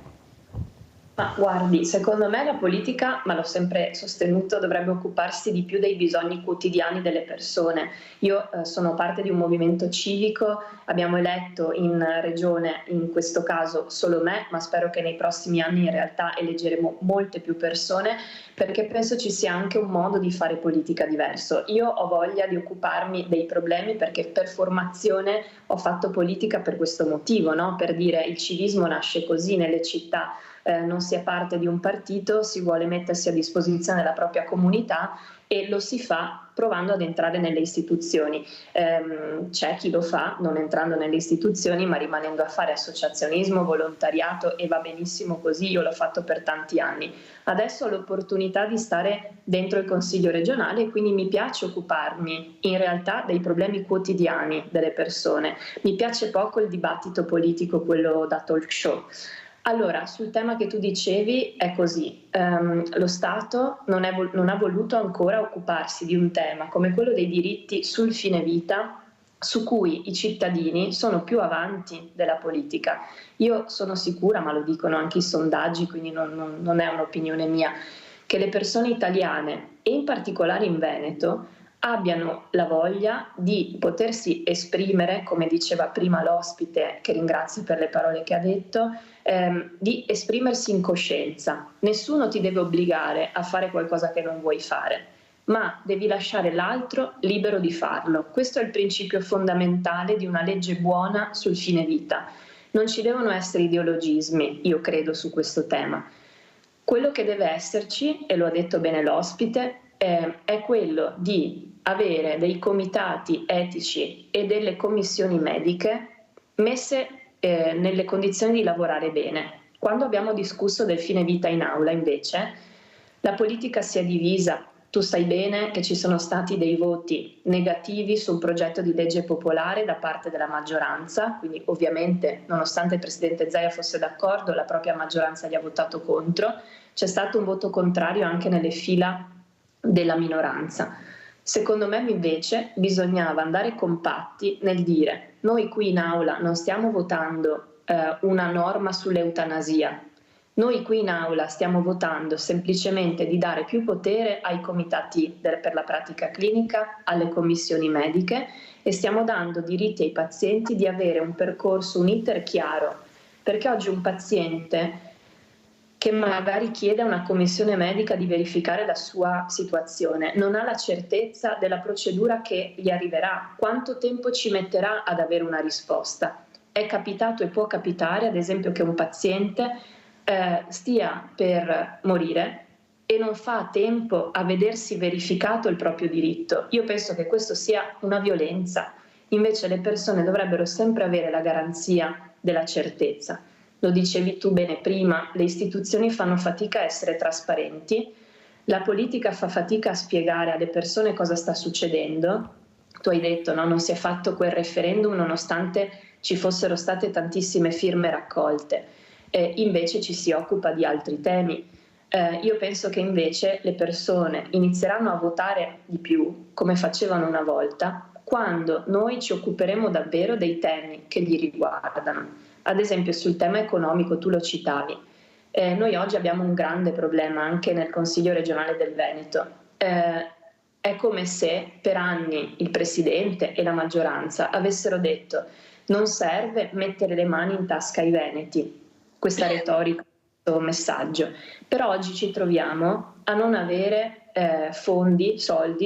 Ma guardi, secondo me la politica, ma l'ho sempre sostenuto, dovrebbe occuparsi di più dei bisogni quotidiani delle persone. Io sono parte di un movimento civico, abbiamo eletto in regione, in questo caso solo me, ma spero che nei prossimi anni in realtà eleggeremo molte più persone, perché penso ci sia anche un modo di fare politica diverso. Io ho voglia di occuparmi dei problemi perché per formazione ho fatto politica per questo motivo, no? Per dire il civismo nasce così nelle città. Non si è parte di un partito, si vuole mettersi a disposizione della propria comunità e lo si fa provando ad entrare nelle istituzioni. C'è chi lo fa non entrando nelle istituzioni ma rimanendo a fare associazionismo, volontariato, e va benissimo così, io l'ho fatto per tanti anni. Adesso ho l'opportunità di stare dentro il Consiglio regionale e quindi mi piace occuparmi in realtà dei problemi quotidiani delle persone. Mi piace poco il dibattito politico, quello da talk show. Allora, sul tema che tu dicevi è così, lo Stato non ha voluto ancora occuparsi di un tema come quello dei diritti sul fine vita, su cui i cittadini sono più avanti della politica. Io sono sicura, ma lo dicono anche i sondaggi, quindi non è un'opinione mia, che le persone italiane, e in particolare in Veneto, abbiano la voglia di potersi esprimere, come diceva prima l'ospite, che ringrazio per le parole che ha detto, di esprimersi in coscienza. Nessuno ti deve obbligare a fare qualcosa che non vuoi fare, ma devi lasciare l'altro libero di farlo. Questo è il principio fondamentale di una legge buona sul fine vita. Non ci devono essere ideologismi, io credo, su questo tema. Quello che deve esserci, e lo ha detto bene l'ospite, è quello di avere dei comitati etici e delle commissioni mediche messe nelle condizioni di lavorare bene. Quando abbiamo discusso del fine vita in aula, invece, la politica si è divisa. Tu sai bene che ci sono stati dei voti negativi sul progetto di legge popolare da parte della maggioranza, quindi ovviamente, nonostante il Presidente Zaia fosse d'accordo, la propria maggioranza gli ha votato contro. C'è stato un voto contrario anche nelle fila della minoranza. Secondo me invece bisognava andare compatti nel dire: noi qui in aula non stiamo votando una norma sull'eutanasia, noi qui in aula stiamo votando semplicemente di dare più potere ai comitati per la pratica clinica, alle commissioni mediche, e stiamo dando diritti ai pazienti di avere un percorso, un iter chiaro, perché oggi un paziente che magari chiede a una commissione medica di verificare la sua situazione, non ha la certezza della procedura che gli arriverà, quanto tempo ci metterà ad avere una risposta. È capitato e può capitare, ad esempio, che un paziente stia per morire e non fa tempo a vedersi verificato il proprio diritto. Io penso che questo sia una violenza, invece le persone dovrebbero sempre avere la garanzia della certezza. Lo dicevi tu bene prima, le istituzioni fanno fatica a essere trasparenti, la politica fa fatica a spiegare alle persone cosa sta succedendo. Tu hai detto, no, non si è fatto quel referendum nonostante ci fossero state tantissime firme raccolte, invece ci si occupa di altri temi. Io penso che invece le persone inizieranno a votare di più, come facevano una volta, quando noi ci occuperemo davvero dei temi che li riguardano. Ad esempio sul tema economico, tu lo citavi, noi oggi abbiamo un grande problema anche nel Consiglio regionale del Veneto. È come se per anni il Presidente e la maggioranza avessero detto non serve mettere le mani in tasca ai veneti, questa retorica, questo messaggio. Però oggi ci troviamo a non avere soldi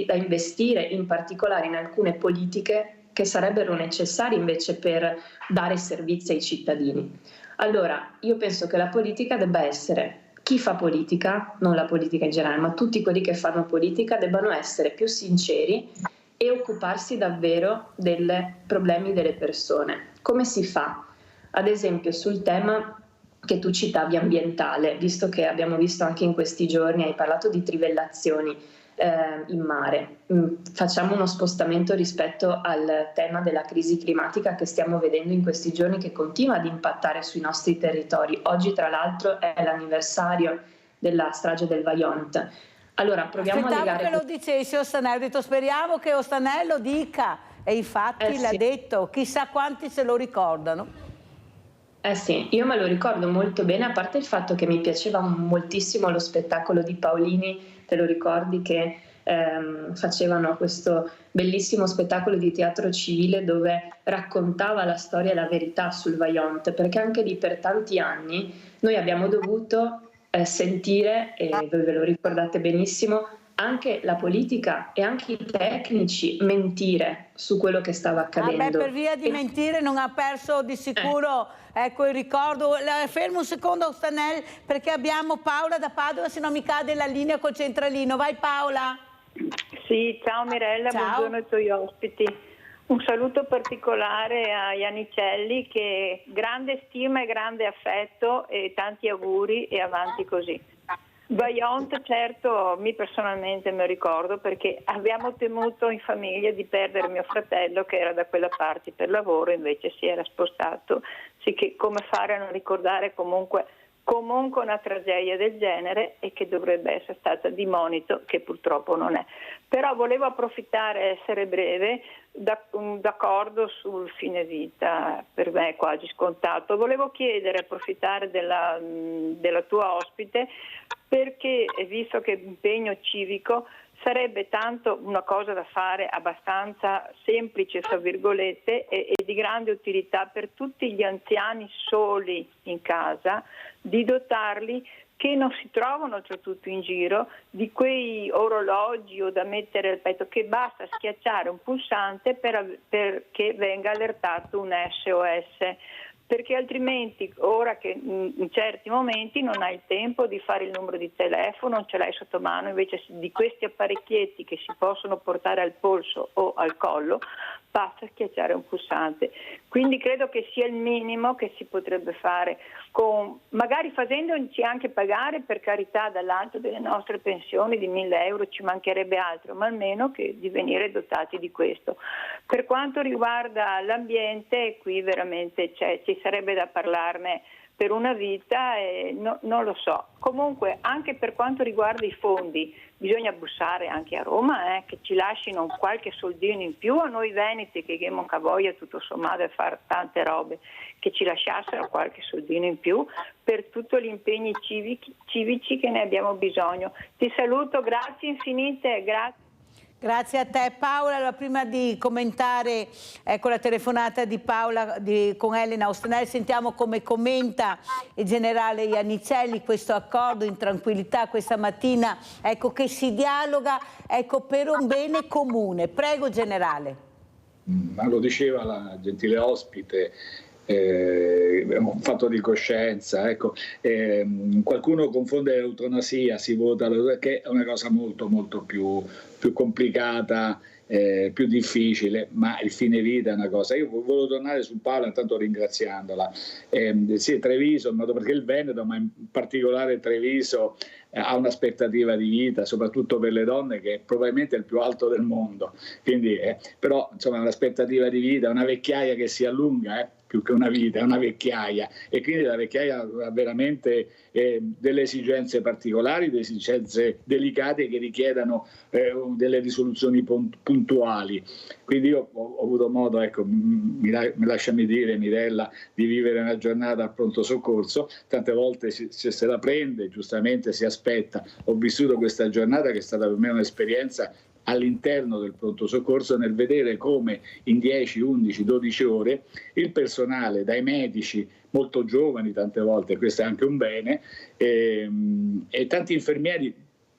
da investire, in particolare in alcune politiche che sarebbero necessarie invece per dare servizi ai cittadini. Allora, io penso che la politica debba essere, chi fa politica, non la politica in generale, ma tutti quelli che fanno politica debbano essere più sinceri e occuparsi davvero dei problemi delle persone. Come si fa? Ad esempio sul tema che tu citavi ambientale, visto che abbiamo visto anche in questi giorni, hai parlato di trivellazioni in mare. Facciamo uno spostamento rispetto al tema della crisi climatica che stiamo vedendo in questi giorni, che continua ad impattare sui nostri territori. Oggi tra l'altro è l'anniversario della strage del Vajont. Allora proviamo a legare... che lo dicessi Ostanello, ho detto speriamo che Ostanello dica, e infatti l'ha detto, chissà quanti se lo ricordano. Sì, io me lo ricordo molto bene, a parte il fatto che mi piaceva moltissimo lo spettacolo di Paolini, te lo ricordi che facevano questo bellissimo spettacolo di teatro civile dove raccontava la storia e la verità sul Vajont, perché anche lì per tanti anni noi abbiamo dovuto sentire, e voi ve lo ricordate benissimo, anche la politica e anche i tecnici mentire su quello che stava accadendo. Per via di mentire non ha perso di sicuro ecco il ricordo. Fermo un secondo Ostanel, perché abbiamo Paola da Padova, se no mi cade la linea col centralino. Vai Paola. Sì, ciao Mirella, ciao. Buongiorno ai tuoi ospiti. Un saluto particolare a Iannicelli, che grande stima e grande affetto e tanti auguri e avanti così. Vajont, certo, mi personalmente me lo ricordo perché abbiamo temuto in famiglia di perdere mio fratello che era da quella parte per lavoro, invece si era spostato, sì, che come fare a non ricordare comunque una tragedia del genere e che dovrebbe essere stata di monito, che purtroppo non è. Però volevo approfittare, essere breve, d'accordo sul fine vita, per me è quasi scontato. Volevo chiedere, approfittare della tua ospite, perché visto che impegno civico sarebbe tanto una cosa da fare abbastanza semplice, fra virgolette, e di grande utilità per tutti gli anziani soli in casa, di dotarli, che non si trovano oltretutto in giro, di quei orologi o da mettere al petto, che basta schiacciare un pulsante perché venga allertato un SOS. Perché altrimenti, ora che in certi momenti non hai il tempo di fare il numero di telefono, non ce l'hai sotto mano, invece di questi apparecchietti che si possono portare al polso o al collo, basta schiacciare un pulsante. Quindi credo che sia il minimo che si potrebbe fare, magari facendoci anche pagare, per carità, dall'alto delle nostre pensioni di 1.000 euro, ci mancherebbe altro, ma almeno che di venire dotati di questo. Per quanto riguarda l'ambiente, qui veramente ci sarebbe da parlarne per una vita e non lo so. Comunque anche per quanto riguarda i fondi bisogna bussare anche a Roma, che ci lasciano qualche soldino in più a noi veneti, che abbiamo voglia tutto sommato a fare tante robe, che ci lasciassero qualche soldino in più per tutti gli impegni civici che ne abbiamo bisogno. Ti saluto, grazie infinite, grazie. Grazie a te Paola. Allora, prima di commentare la telefonata di Paola con Elena Ostanelli, sentiamo come commenta il generale Iannicelli questo accordo in tranquillità questa mattina, che si dialoga per un bene comune. Prego generale. Ma lo diceva la gentile ospite, un fatto di coscienza, qualcuno confonde l'eutanasia, si vota, che è una cosa molto molto più complicata, più difficile, ma il fine vita è una cosa. Io volevo tornare su Paola intanto ringraziandola. Sì, Treviso, perché il Veneto, ma in particolare Treviso, ha un'aspettativa di vita, soprattutto per le donne, che probabilmente è il più alto del mondo. Quindi, però insomma, un'aspettativa di vita, una vecchiaia che si allunga, più che una vita, è una vecchiaia, e quindi la vecchiaia ha veramente delle esigenze particolari, delle esigenze delicate che richiedono delle risoluzioni puntuali. Quindi io ho avuto modo, lasciami dire Mirella, di vivere una giornata a pronto soccorso, tante volte se la prende, giustamente si aspetta. Ho vissuto questa giornata che è stata per me un'esperienza all'interno del pronto soccorso, nel vedere come in 10, 11, 12 ore il personale, dai medici molto giovani tante volte, questo è anche un bene, e tanti infermieri,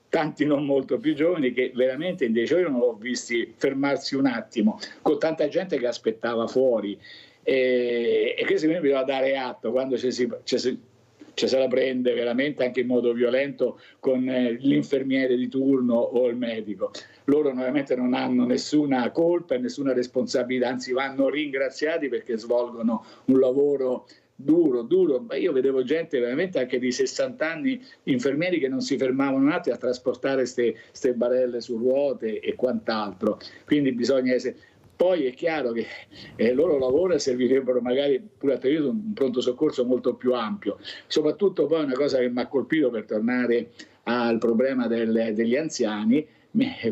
tanti non molto più giovani, che veramente in 10 ore non l'ho visti fermarsi un attimo, con tanta gente che aspettava fuori, e questo mi doveva dare atto quando se la prende veramente anche in modo violento con l'infermiere di turno o il medico. Loro ovviamente non hanno nessuna colpa e nessuna responsabilità, anzi vanno ringraziati perché svolgono un lavoro duro. Ma io vedevo gente veramente anche di 60 anni, infermieri che non si fermavano un attimo a trasportare ste barelle su ruote e quant'altro. Quindi bisogna essere... Poi è chiaro che il loro lavoro servirebbero magari pure a Treviso un pronto soccorso molto più ampio. Soprattutto poi una cosa che mi ha colpito, per tornare al problema degli anziani,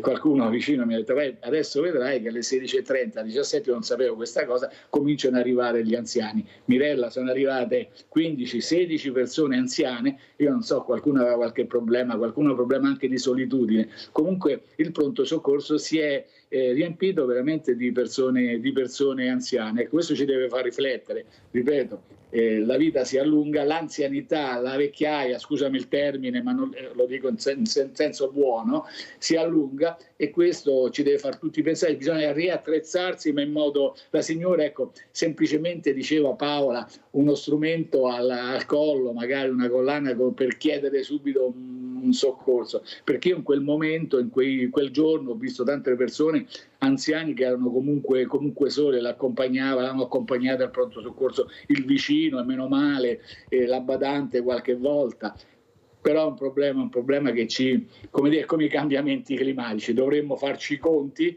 qualcuno vicino mi ha detto: adesso vedrai che alle 16:30, 17, non sapevo questa cosa, cominciano ad arrivare gli anziani. Mirella, sono arrivate 15-16 persone anziane, io non so, qualcuno aveva qualche problema, qualcuno ha problema anche di solitudine. Comunque il pronto soccorso si è riempito veramente di persone anziane, e questo ci deve far riflettere. Ripeto, la vita si allunga, l'anzianità, la vecchiaia, scusami il termine, ma lo dico in senso buono, si allunga, e questo ci deve far tutti pensare. Bisogna riattrezzarsi, ma in modo... La signora, semplicemente, diceva Paola, uno strumento al collo, magari una collana per chiedere subito un soccorso, perché io in quel momento, quel giorno, ho visto tante persone, anziani, che erano comunque sole, l'hanno accompagnata al pronto soccorso, il vicino, e meno male, la badante qualche volta. Però è un problema che come i cambiamenti climatici, dovremmo farci i conti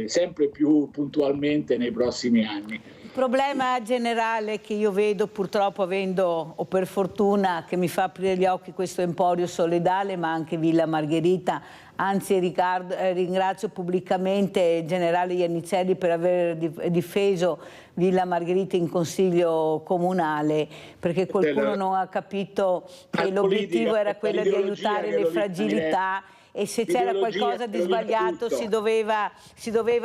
sempre più puntualmente nei prossimi anni. Il problema generale che io vedo, purtroppo, avendo, o per fortuna, che mi fa aprire gli occhi, questo Emporio Solidale, ma anche Villa Margherita. Anzi, ringrazio pubblicamente il generale Iannicelli per aver difeso Villa Margherita in consiglio comunale, perché qualcuno non ha capito che l'obiettivo era quello di aiutare le fragilità, e se c'era qualcosa di sbagliato si doveva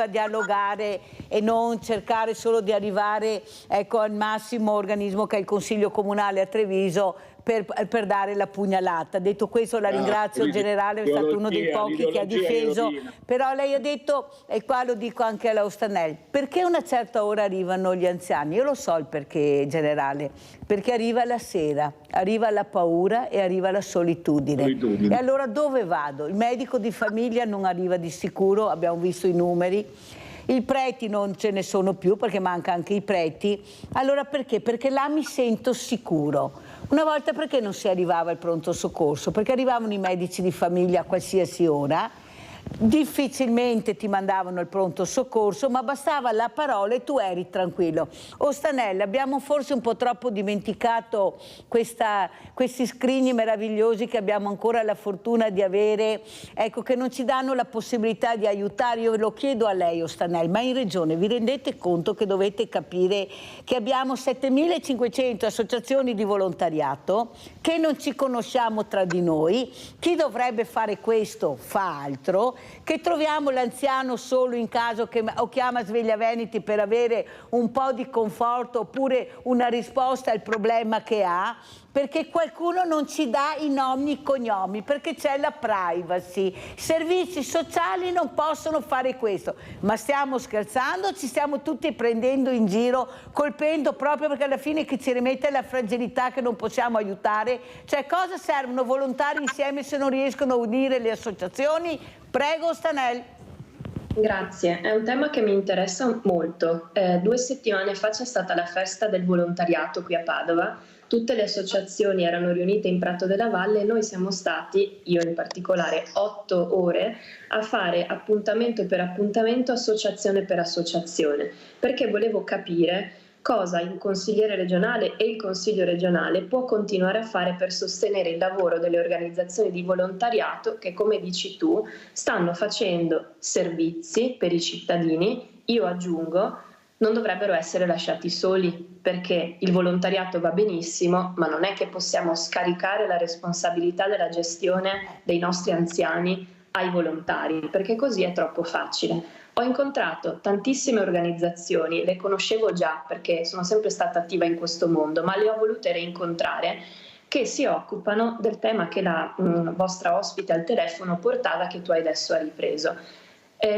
dialogare e non cercare solo di arrivare al massimo organismo, che è il Consiglio Comunale a Treviso, per dare la pugnalata. Detto questo, la ringrazio generale, è stato uno dei pochi che ha difeso, però lei ha detto, e qua lo dico anche alla Ostanelli, perché a una certa ora arrivano gli anziani? Io lo so il perché, generale, perché arriva la sera, arriva la paura e arriva la solitudine. E allora dove vado? Il medico di famiglia non arriva di sicuro, abbiamo visto i numeri. I preti non ce ne sono più, perché manca anche i preti. Allora perché? Perché là mi sento sicuro. Una volta perché non si arrivava al pronto soccorso? Perché arrivavano i medici di famiglia a qualsiasi ora, difficilmente ti mandavano al pronto soccorso, ma bastava la parola e tu eri tranquillo. Ostanelli, abbiamo forse un po' troppo dimenticato questi scrigni meravigliosi che abbiamo ancora la fortuna di avere, che non ci danno la possibilità di aiutare. Io lo chiedo a lei, Ostanelli, ma in Regione vi rendete conto che dovete capire che abbiamo 7.500 associazioni di volontariato, che non ci conosciamo tra di noi? Chi dovrebbe fare questo fa altro, vero che troviamo l'anziano solo in caso che o chiama Sveglia Veneti per avere un po' di conforto oppure una risposta al problema che ha, perché qualcuno non ci dà i nomi e i cognomi, perché c'è la privacy. I servizi sociali non possono fare questo. Ma stiamo scherzando? Ci stiamo tutti prendendo in giro, colpendo proprio perché alla fine chi ci rimette è la fragilità che non possiamo aiutare? Cioè, cosa servono volontari insieme se non riescono a unire le associazioni? Prego, Stanel. Grazie, è un tema che mi interessa molto. 2 settimane fa c'è stata la festa del volontariato qui a Padova. Tutte le associazioni erano riunite in Prato della Valle e noi siamo stati, io in particolare, 8 ore a fare appuntamento per appuntamento, associazione per associazione, perché volevo capire cosa il consigliere regionale e il consiglio regionale può continuare a fare per sostenere il lavoro delle organizzazioni di volontariato che, come dici tu, stanno facendo servizi per i cittadini. Io aggiungo, non dovrebbero essere lasciati soli, perché il volontariato va benissimo, ma non è che possiamo scaricare la responsabilità della gestione dei nostri anziani ai volontari, perché così è troppo facile. Ho incontrato tantissime organizzazioni, le conoscevo già perché sono sempre stata attiva in questo mondo, ma le ho volute reincontrare, che si occupano del tema che la vostra ospite al telefono portava, che tu adesso hai ripreso.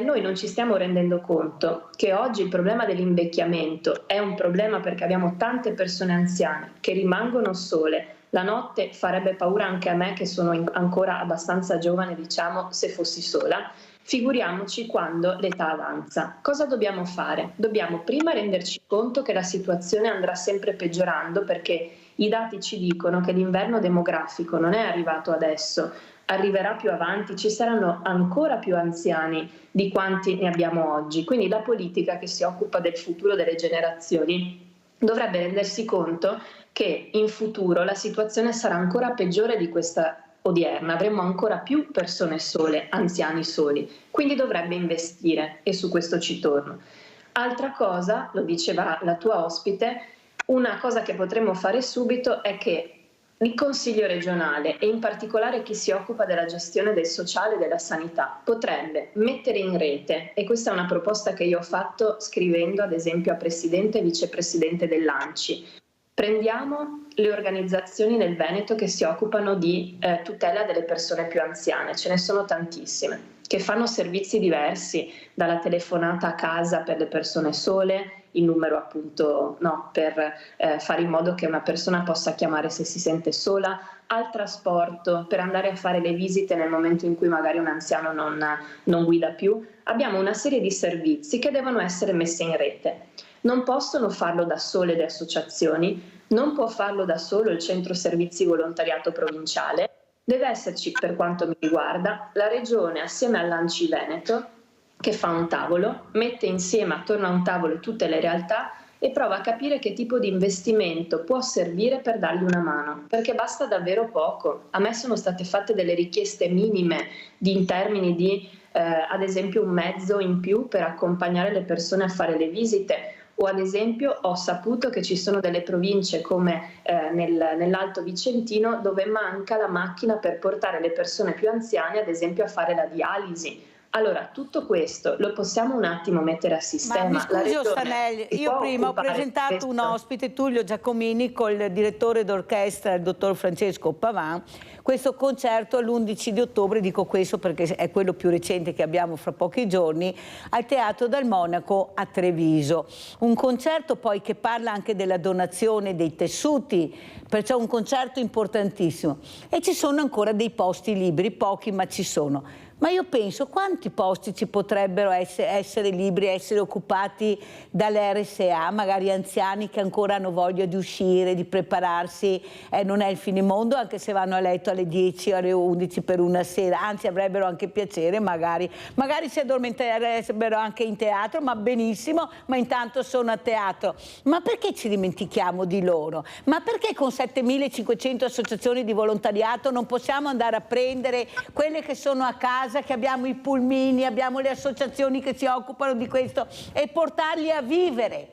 Noi non ci stiamo rendendo conto che oggi il problema dell'invecchiamento è un problema perché abbiamo tante persone anziane che rimangono sole. La notte farebbe paura anche a me, che sono ancora abbastanza giovane, diciamo, se fossi sola. Figuriamoci quando l'età avanza. Cosa dobbiamo fare? Dobbiamo prima renderci conto che la situazione andrà sempre peggiorando, perché i dati ci dicono che l'inverno demografico non è arrivato adesso, arriverà più avanti, ci saranno ancora più anziani di quanti ne abbiamo oggi. Quindi la politica che si occupa del futuro delle generazioni dovrebbe rendersi conto che in futuro la situazione sarà ancora peggiore di questa odierna, avremo ancora più persone sole, anziani soli, quindi dovrebbe investire, e su questo ci torno. Altra cosa, lo diceva la tua ospite, una cosa che potremmo fare subito è che il Consiglio regionale e in particolare chi si occupa della gestione del sociale e della sanità potrebbe mettere in rete, e questa è una proposta che io ho fatto scrivendo ad esempio a Presidente e Vicepresidente dell'ANCI, prendiamo le organizzazioni nel Veneto che si occupano di tutela delle persone più anziane, ce ne sono tantissime, che fanno servizi diversi, dalla telefonata a casa per le persone sole, il numero appunto per fare in modo che una persona possa chiamare se si sente sola, al trasporto per andare a fare le visite nel momento in cui magari un anziano non guida più. Abbiamo una serie di servizi che devono essere messi in rete. Non possono farlo da sole le associazioni, non può farlo da solo il centro servizi volontariato provinciale, deve esserci, per quanto mi riguarda, la Regione assieme all'ANCI Veneto, che fa un tavolo, mette insieme attorno a un tavolo tutte le realtà e prova a capire che tipo di investimento può servire per dargli una mano, perché basta davvero poco. A me sono state fatte delle richieste minime in termini di, ad esempio, un mezzo in più per accompagnare le persone a fare le visite, o ad esempio ho saputo che ci sono delle province come nell'Alto Vicentino dove manca la macchina per portare le persone più anziane ad esempio a fare la dialisi. Allora, tutto questo lo possiamo un attimo mettere a sistema. Ma mi scusi, Stanelli, io prima ho presentato un ospite, Tullio Giacomini, col direttore d'orchestra, il dottor Francesco Pavan, questo concerto l'11 di ottobre, dico questo perché è quello più recente che abbiamo fra pochi giorni, al Teatro del Monaco a Treviso. Un concerto poi che parla anche della donazione dei tessuti, perciò un concerto importantissimo. E ci sono ancora dei posti liberi, pochi ma ci sono. Ma io penso, quanti posti ci potrebbero essere liberi, essere occupati dalle RSA, magari anziani che ancora hanno voglia di uscire, di prepararsi, non è il finimondo, anche se vanno a letto alle 10 o alle 11 per una sera, anzi avrebbero anche piacere, magari si addormenterebbero anche in teatro, ma benissimo, ma intanto sono a teatro. Ma perché ci dimentichiamo di loro? Ma perché con 7.500 associazioni di volontariato non possiamo andare a prendere quelle che sono a casa casa che abbiamo i pulmini, abbiamo le associazioni che si occupano di questo, e portarli a vivere,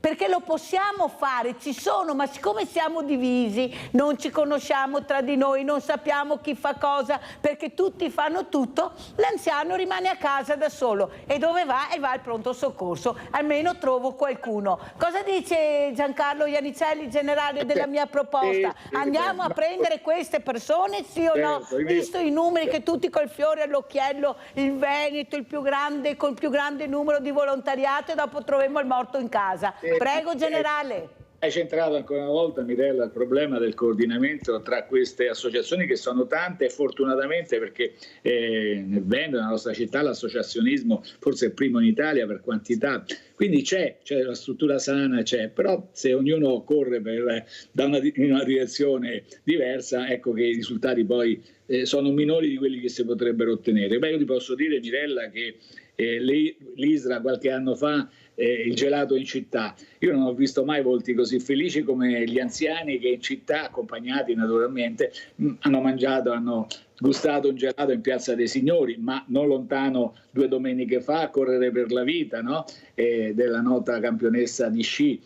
perché lo possiamo fare, ci sono, ma siccome siamo divisi, non ci conosciamo tra di noi, non sappiamo chi fa cosa, perché tutti fanno tutto, l'anziano rimane a casa da solo. E dove va? E va al pronto soccorso, almeno trovo qualcuno. Cosa dice Giancarlo Iannicelli, generale della mia proposta? Andiamo a prendere queste persone, sì o no? Visto i numeri che tutti col fiore all'occhiello, il Veneto, il più grande, col più grande numero di volontariato, e dopo troviamo il morto in casa. Prego, generale. Hai centrato ancora una volta, Mirella, il problema del coordinamento tra queste associazioni, che sono tante, e fortunatamente, perché nel Veneto, nella nostra città, l'associazionismo forse è il primo in Italia per quantità, quindi c'è la struttura sana, però se ognuno corre in una direzione diversa, ecco che i risultati poi sono minori di quelli che si potrebbero ottenere. Io ti posso dire, Mirella, che l'ISRA qualche anno fa, il gelato in città, io non ho visto mai volti così felici come gli anziani che in città, accompagnati naturalmente, hanno gustato un gelato in Piazza dei Signori, ma non lontano 2 domeniche fa a correre per la vita, no? Della nota campionessa di sci.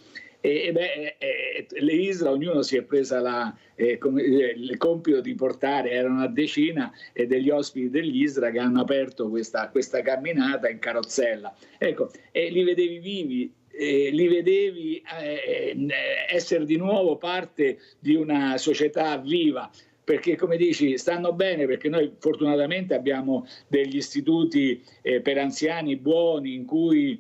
L'ISRA, ognuno si è presa il compito di portare, erano una decina degli ospiti dell'ISRA che hanno aperto questa camminata in carrozzella. Ecco, li vedevi vivi, li vedevi essere di nuovo parte di una società viva. Perché, come dici, stanno bene, perché noi fortunatamente abbiamo degli istituti per anziani buoni in cui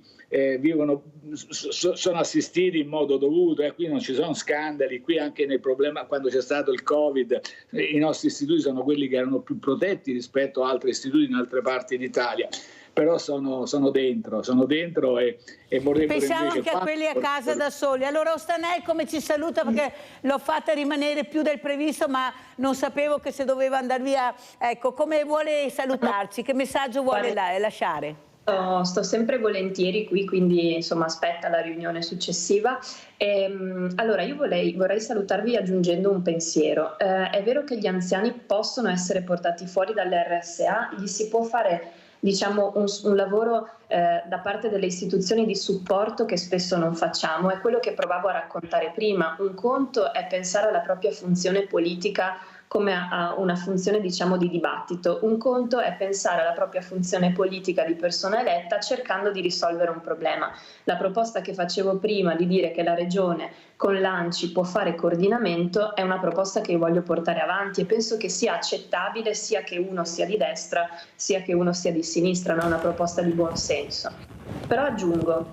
sono assistiti in modo dovuto, qui non ci sono scandali. Qui anche nel problema, quando c'è stato il Covid, i nostri istituti sono quelli che erano più protetti rispetto a altri istituti in altre parti d'Italia. Però sono dentro e vorrebbero pensiamo invece anche a quelli a casa da soli. Allora Ostanel come ci saluta, perché l'ho fatta rimanere più del previsto, ma non sapevo che se doveva andare via. Ecco, come vuole salutarci? Che messaggio vuole lasciare? Sto sempre volentieri qui, quindi insomma aspetta la riunione successiva. Allora io vorrei salutarvi aggiungendo un pensiero. È vero che gli anziani possono essere portati fuori dall'RSA, gli si può fare un lavoro da parte delle istituzioni di supporto che spesso non facciamo. È quello che provavo a raccontare prima. Un conto è pensare alla propria funzione politica come a una funzione di dibattito. Un conto è pensare alla propria funzione politica di persona eletta cercando di risolvere un problema. La proposta che facevo prima di dire che la Regione con l'ANCI può fare coordinamento è una proposta che voglio portare avanti e penso che sia accettabile sia che uno sia di destra sia che uno sia di sinistra, non è una proposta di buon senso. Però aggiungo,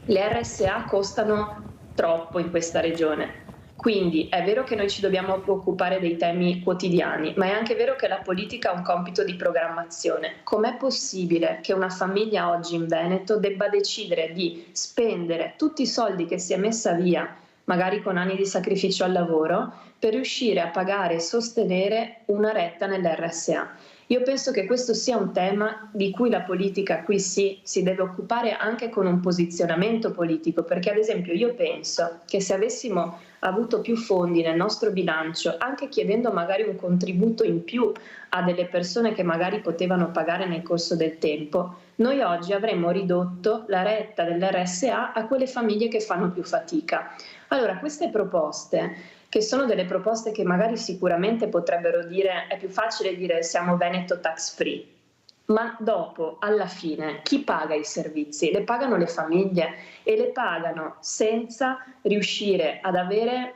le RSA costano troppo in questa Regione. Quindi è vero che noi ci dobbiamo occupare dei temi quotidiani, ma è anche vero che la politica ha un compito di programmazione. Com'è possibile che una famiglia oggi in Veneto debba decidere di spendere tutti i soldi che si è messa via, magari con anni di sacrificio al lavoro, per riuscire a pagare e sostenere una retta nell'RSA? Io penso che questo sia un tema di cui la politica qui si deve occupare anche con un posizionamento politico, perché ad esempio io penso che se avessimo avuto più fondi nel nostro bilancio, anche chiedendo magari un contributo in più a delle persone che magari potevano pagare nel corso del tempo, noi oggi avremmo ridotto la retta dell'RSA a quelle famiglie che fanno più fatica. Allora, queste proposte, che sono delle proposte che magari sicuramente potrebbero dire, è più facile dire siamo Veneto tax free, ma dopo, alla fine, chi paga i servizi? Le pagano le famiglie e le pagano senza riuscire ad avere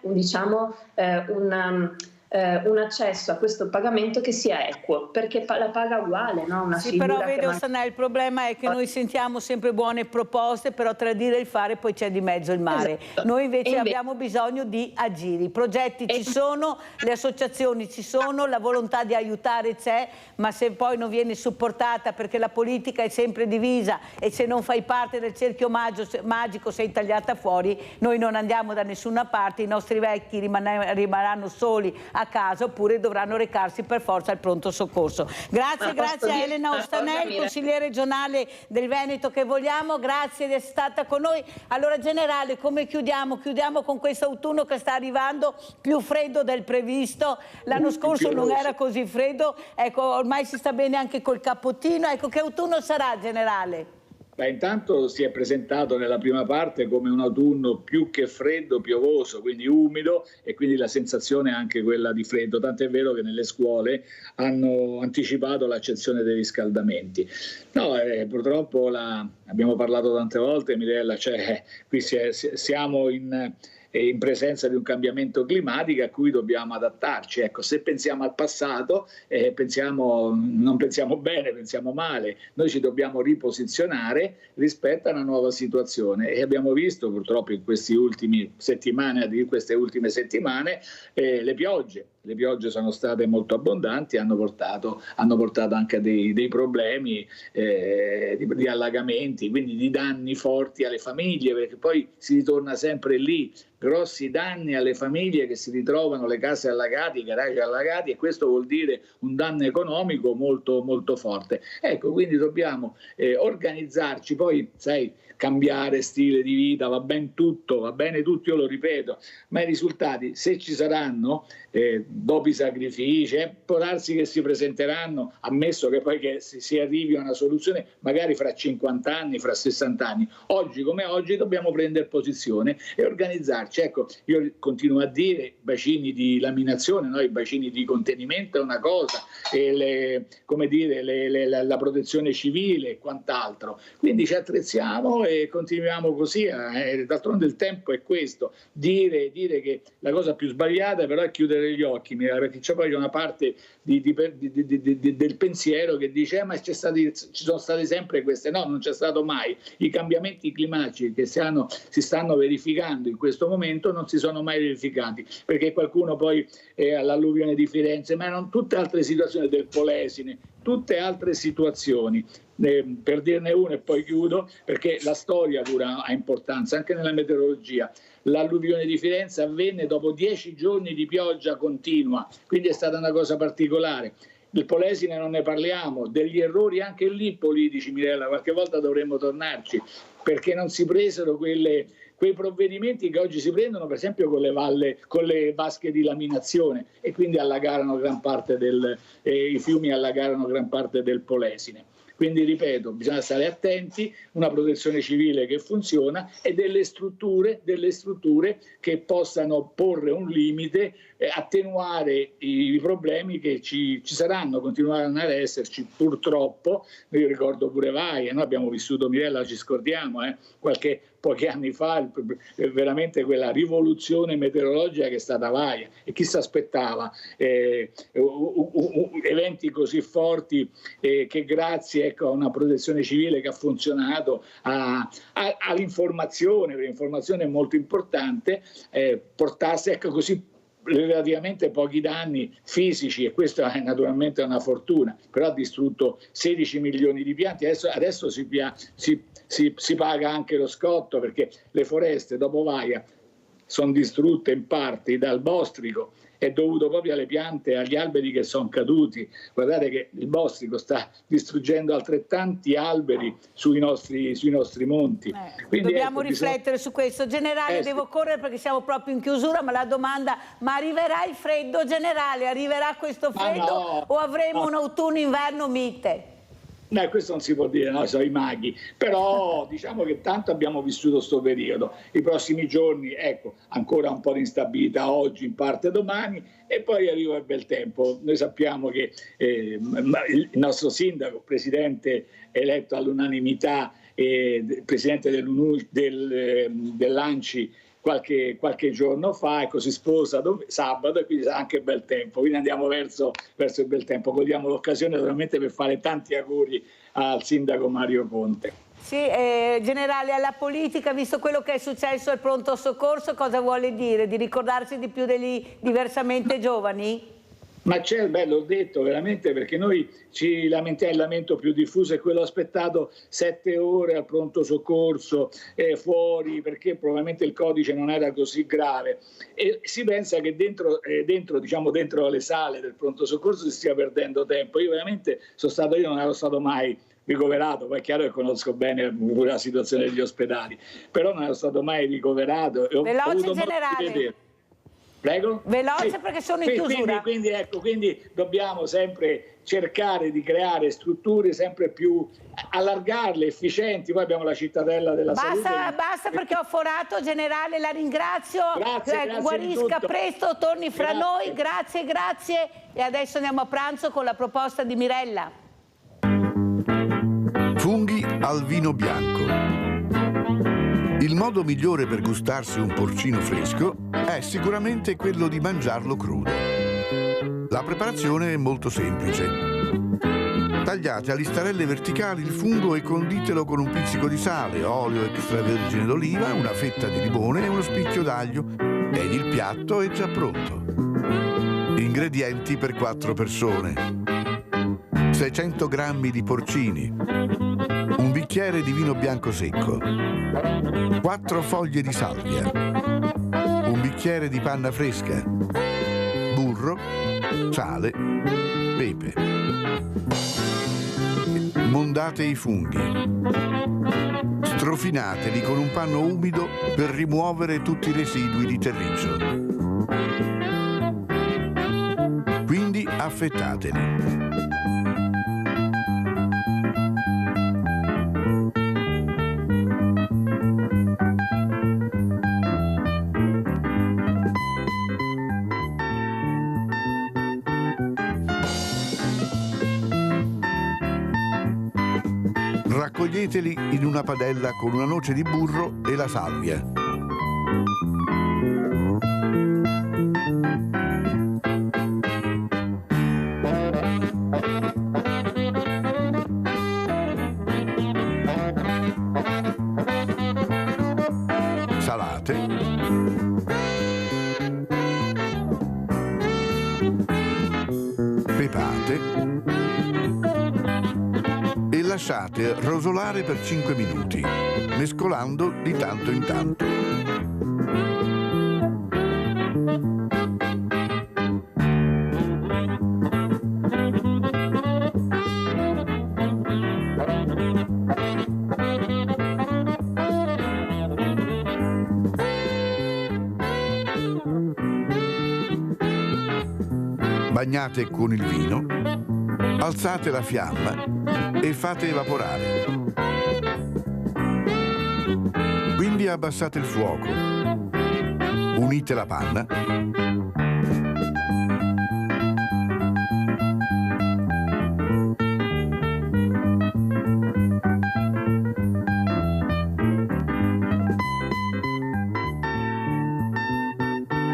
un accesso a questo pagamento che sia equo, perché la paga uguale, no? Una sì, però vede Ostanel, il problema è che noi sentiamo sempre buone proposte, però tra dire e il fare poi c'è di mezzo il mare. Esatto. Noi invece abbiamo bisogno di agire, i progetti ci sono, le associazioni ci sono, la volontà di aiutare c'è, ma se poi non viene supportata perché la politica è sempre divisa e se non fai parte del cerchio magico sei tagliata fuori, noi non andiamo da nessuna parte, i nostri vecchi rimarranno soli a casa oppure dovranno recarsi per forza al pronto soccorso. Grazie, grazie a Elena Ostanel, consigliere regionale del Veneto che vogliamo, grazie di essere stata con noi. Allora generale, come chiudiamo? Chiudiamo con questo autunno che sta arrivando, più freddo del previsto, l'anno scorso non era così freddo, ecco ormai si sta bene anche col cappottino, ecco che autunno sarà generale? Beh, intanto si è presentato nella prima parte come un autunno più che freddo, piovoso, quindi umido, e quindi la sensazione è anche quella di freddo, tant'è vero che nelle scuole hanno anticipato l'accezione dei riscaldamenti. No, purtroppo abbiamo parlato tante volte, Mirella, cioè qui siamo in presenza di un cambiamento climatico a cui dobbiamo adattarci. Ecco, se pensiamo al passato, non pensiamo bene, pensiamo male. Noi ci dobbiamo riposizionare rispetto a una nuova situazione e abbiamo visto purtroppo in queste ultime settimane le piogge. Le piogge sono state molto abbondanti, hanno portato anche dei problemi di allagamenti, quindi di danni forti alle famiglie, perché poi si ritorna sempre lì, grossi danni alle famiglie che si ritrovano le case allagate, i garage allagati, e questo vuol dire un danno economico molto, molto forte. Ecco, quindi dobbiamo organizzarci, poi sai, cambiare stile di vita, va bene tutto, io lo ripeto, ma i risultati, se ci saranno, dopo i sacrifici, può darsi che si presenteranno, ammesso che poi che si arrivi a una soluzione, magari fra 50 anni, fra 60 anni. Oggi come oggi dobbiamo prendere posizione e organizzarci. Ecco, io continuo a dire, bacini di laminazione, no? I bacini di contenimento è una cosa, e la protezione civile e quant'altro. Quindi ci attrezziamo e continuiamo così. D'altronde il tempo è questo, dire che la cosa più sbagliata però è chiudere gli occhi, perché c'è poi una parte del pensiero che dice ma ci sono state sempre queste. No, non c'è stato mai. I cambiamenti climatici che si stanno verificando in questo momento non si sono mai verificati, perché qualcuno poi all'alluvione di Firenze, ma non tutte altre situazioni del Polesine, tutte altre situazioni. Per dirne una e poi chiudo, perché la storia pure ha importanza anche nella meteorologia. L'alluvione di Firenze avvenne dopo 10 giorni di pioggia continua, quindi è stata una cosa particolare. Il Polesine non ne parliamo, degli errori anche lì politici, Mirella, qualche volta dovremmo tornarci, perché non si presero quei provvedimenti che oggi si prendono, per esempio con le vasche di laminazione, e quindi allagarono gran parte i fiumi allagarono gran parte del Polesine. Quindi ripeto, bisogna stare attenti, una protezione civile che funziona e delle strutture che possano porre un limite, attenuare i problemi che ci saranno, continueranno ad esserci purtroppo. Io ricordo pure Vaia, noi abbiamo vissuto, Mirella, ci scordiamo, pochi anni fa, veramente quella rivoluzione meteorologica che è stata Vaia, e chi si aspettava eventi così forti che grazie a una protezione civile che ha funzionato, all'informazione, perché l'informazione è molto importante, portasse così relativamente pochi danni fisici, e questa è naturalmente una fortuna, però ha distrutto 16 milioni di pianti. Adesso si paga anche lo scotto, perché le foreste dopo Vaia sono distrutte in parti dal bostrico, è dovuto proprio alle piante e agli alberi che sono caduti. Guardate che il bostrico sta distruggendo altrettanti alberi sui nostri monti. Quindi, dobbiamo riflettere su questo. Generale, devo correre perché siamo proprio in chiusura, ma la domanda: ma arriverà il freddo, generale? Arriverà questo freddo o avremo un autunno-inverno mite? No, questo non si può dire, no, sono i maghi, però diciamo che tanto abbiamo vissuto questo periodo. I prossimi giorni, ancora un po' di instabilità oggi, in parte domani, e poi arriva il bel tempo. Noi sappiamo che il nostro sindaco, presidente eletto all'unanimità, presidente dell'ANCI qualche giorno fa, si sposa sabato, e quindi sarà anche bel tempo, quindi andiamo verso il bel tempo. Cogliamo l'occasione naturalmente per fare tanti auguri al sindaco Mario Conte. Sì, generale, alla politica, visto quello che è successo al pronto soccorso, cosa vuole dire? Di ricordarsi di più degli diversamente giovani? Ma c'è, l'ho detto veramente, perché noi ci lamentiamo, il lamento più diffuso è quello aspettato 7 ore al pronto soccorso fuori, perché probabilmente il codice non era così grave, e si pensa che dentro le sale del pronto soccorso si stia perdendo tempo. Io non ero stato mai ricoverato, poi è chiaro che conosco bene pure la situazione degli ospedali, però non ero stato mai ricoverato e ho avuto modo di vedere. Prego? Veloce, sì, perché sono in chiusura. Quindi dobbiamo sempre cercare di creare strutture sempre più, allargarle, efficienti. Poi abbiamo la cittadella della salute. Basta perché ho forato, generale, la ringrazio. Grazie guarisca presto, torni fra noi. Grazie. E adesso andiamo a pranzo con la proposta di Mirella. Funghi al vino bianco. Il modo migliore per gustarsi un porcino fresco è sicuramente quello di mangiarlo crudo. La preparazione è molto semplice. Tagliate a listarelle verticali il fungo e conditelo con un pizzico di sale, olio extravergine d'oliva, una fetta di limone e uno spicchio d'aglio ed il piatto è già pronto. Ingredienti per 4 persone: 600 g di porcini, un bicchiere di vino bianco secco, 4 foglie di salvia, un bicchiere di panna fresca, burro, sale, pepe. Mondate i funghi. Strofinateli con un panno umido per rimuovere tutti i residui di terriccio. Quindi affettateli. Raccoglieteli in una padella con una noce di burro e la salvia. Salate. Pepate. Lasciate rosolare per 5 minuti, mescolando di tanto in tanto. Bagnate con il vino, alzate la fiamma e fate evaporare. Quindi abbassate il fuoco, unite la panna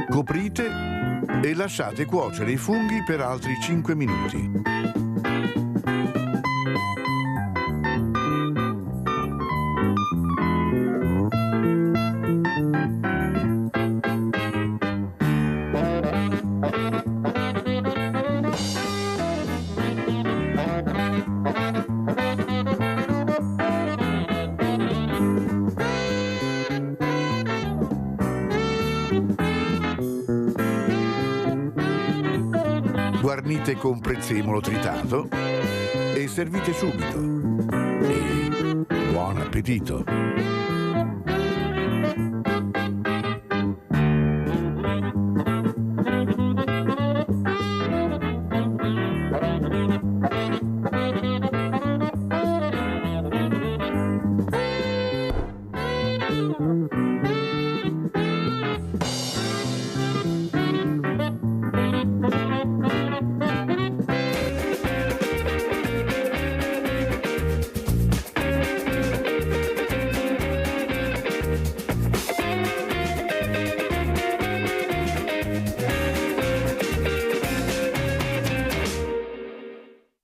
coprite e lasciate cuocere i funghi per altri 5 minuti. Guarnite con prezzemolo tritato e servite subito. E buon appetito!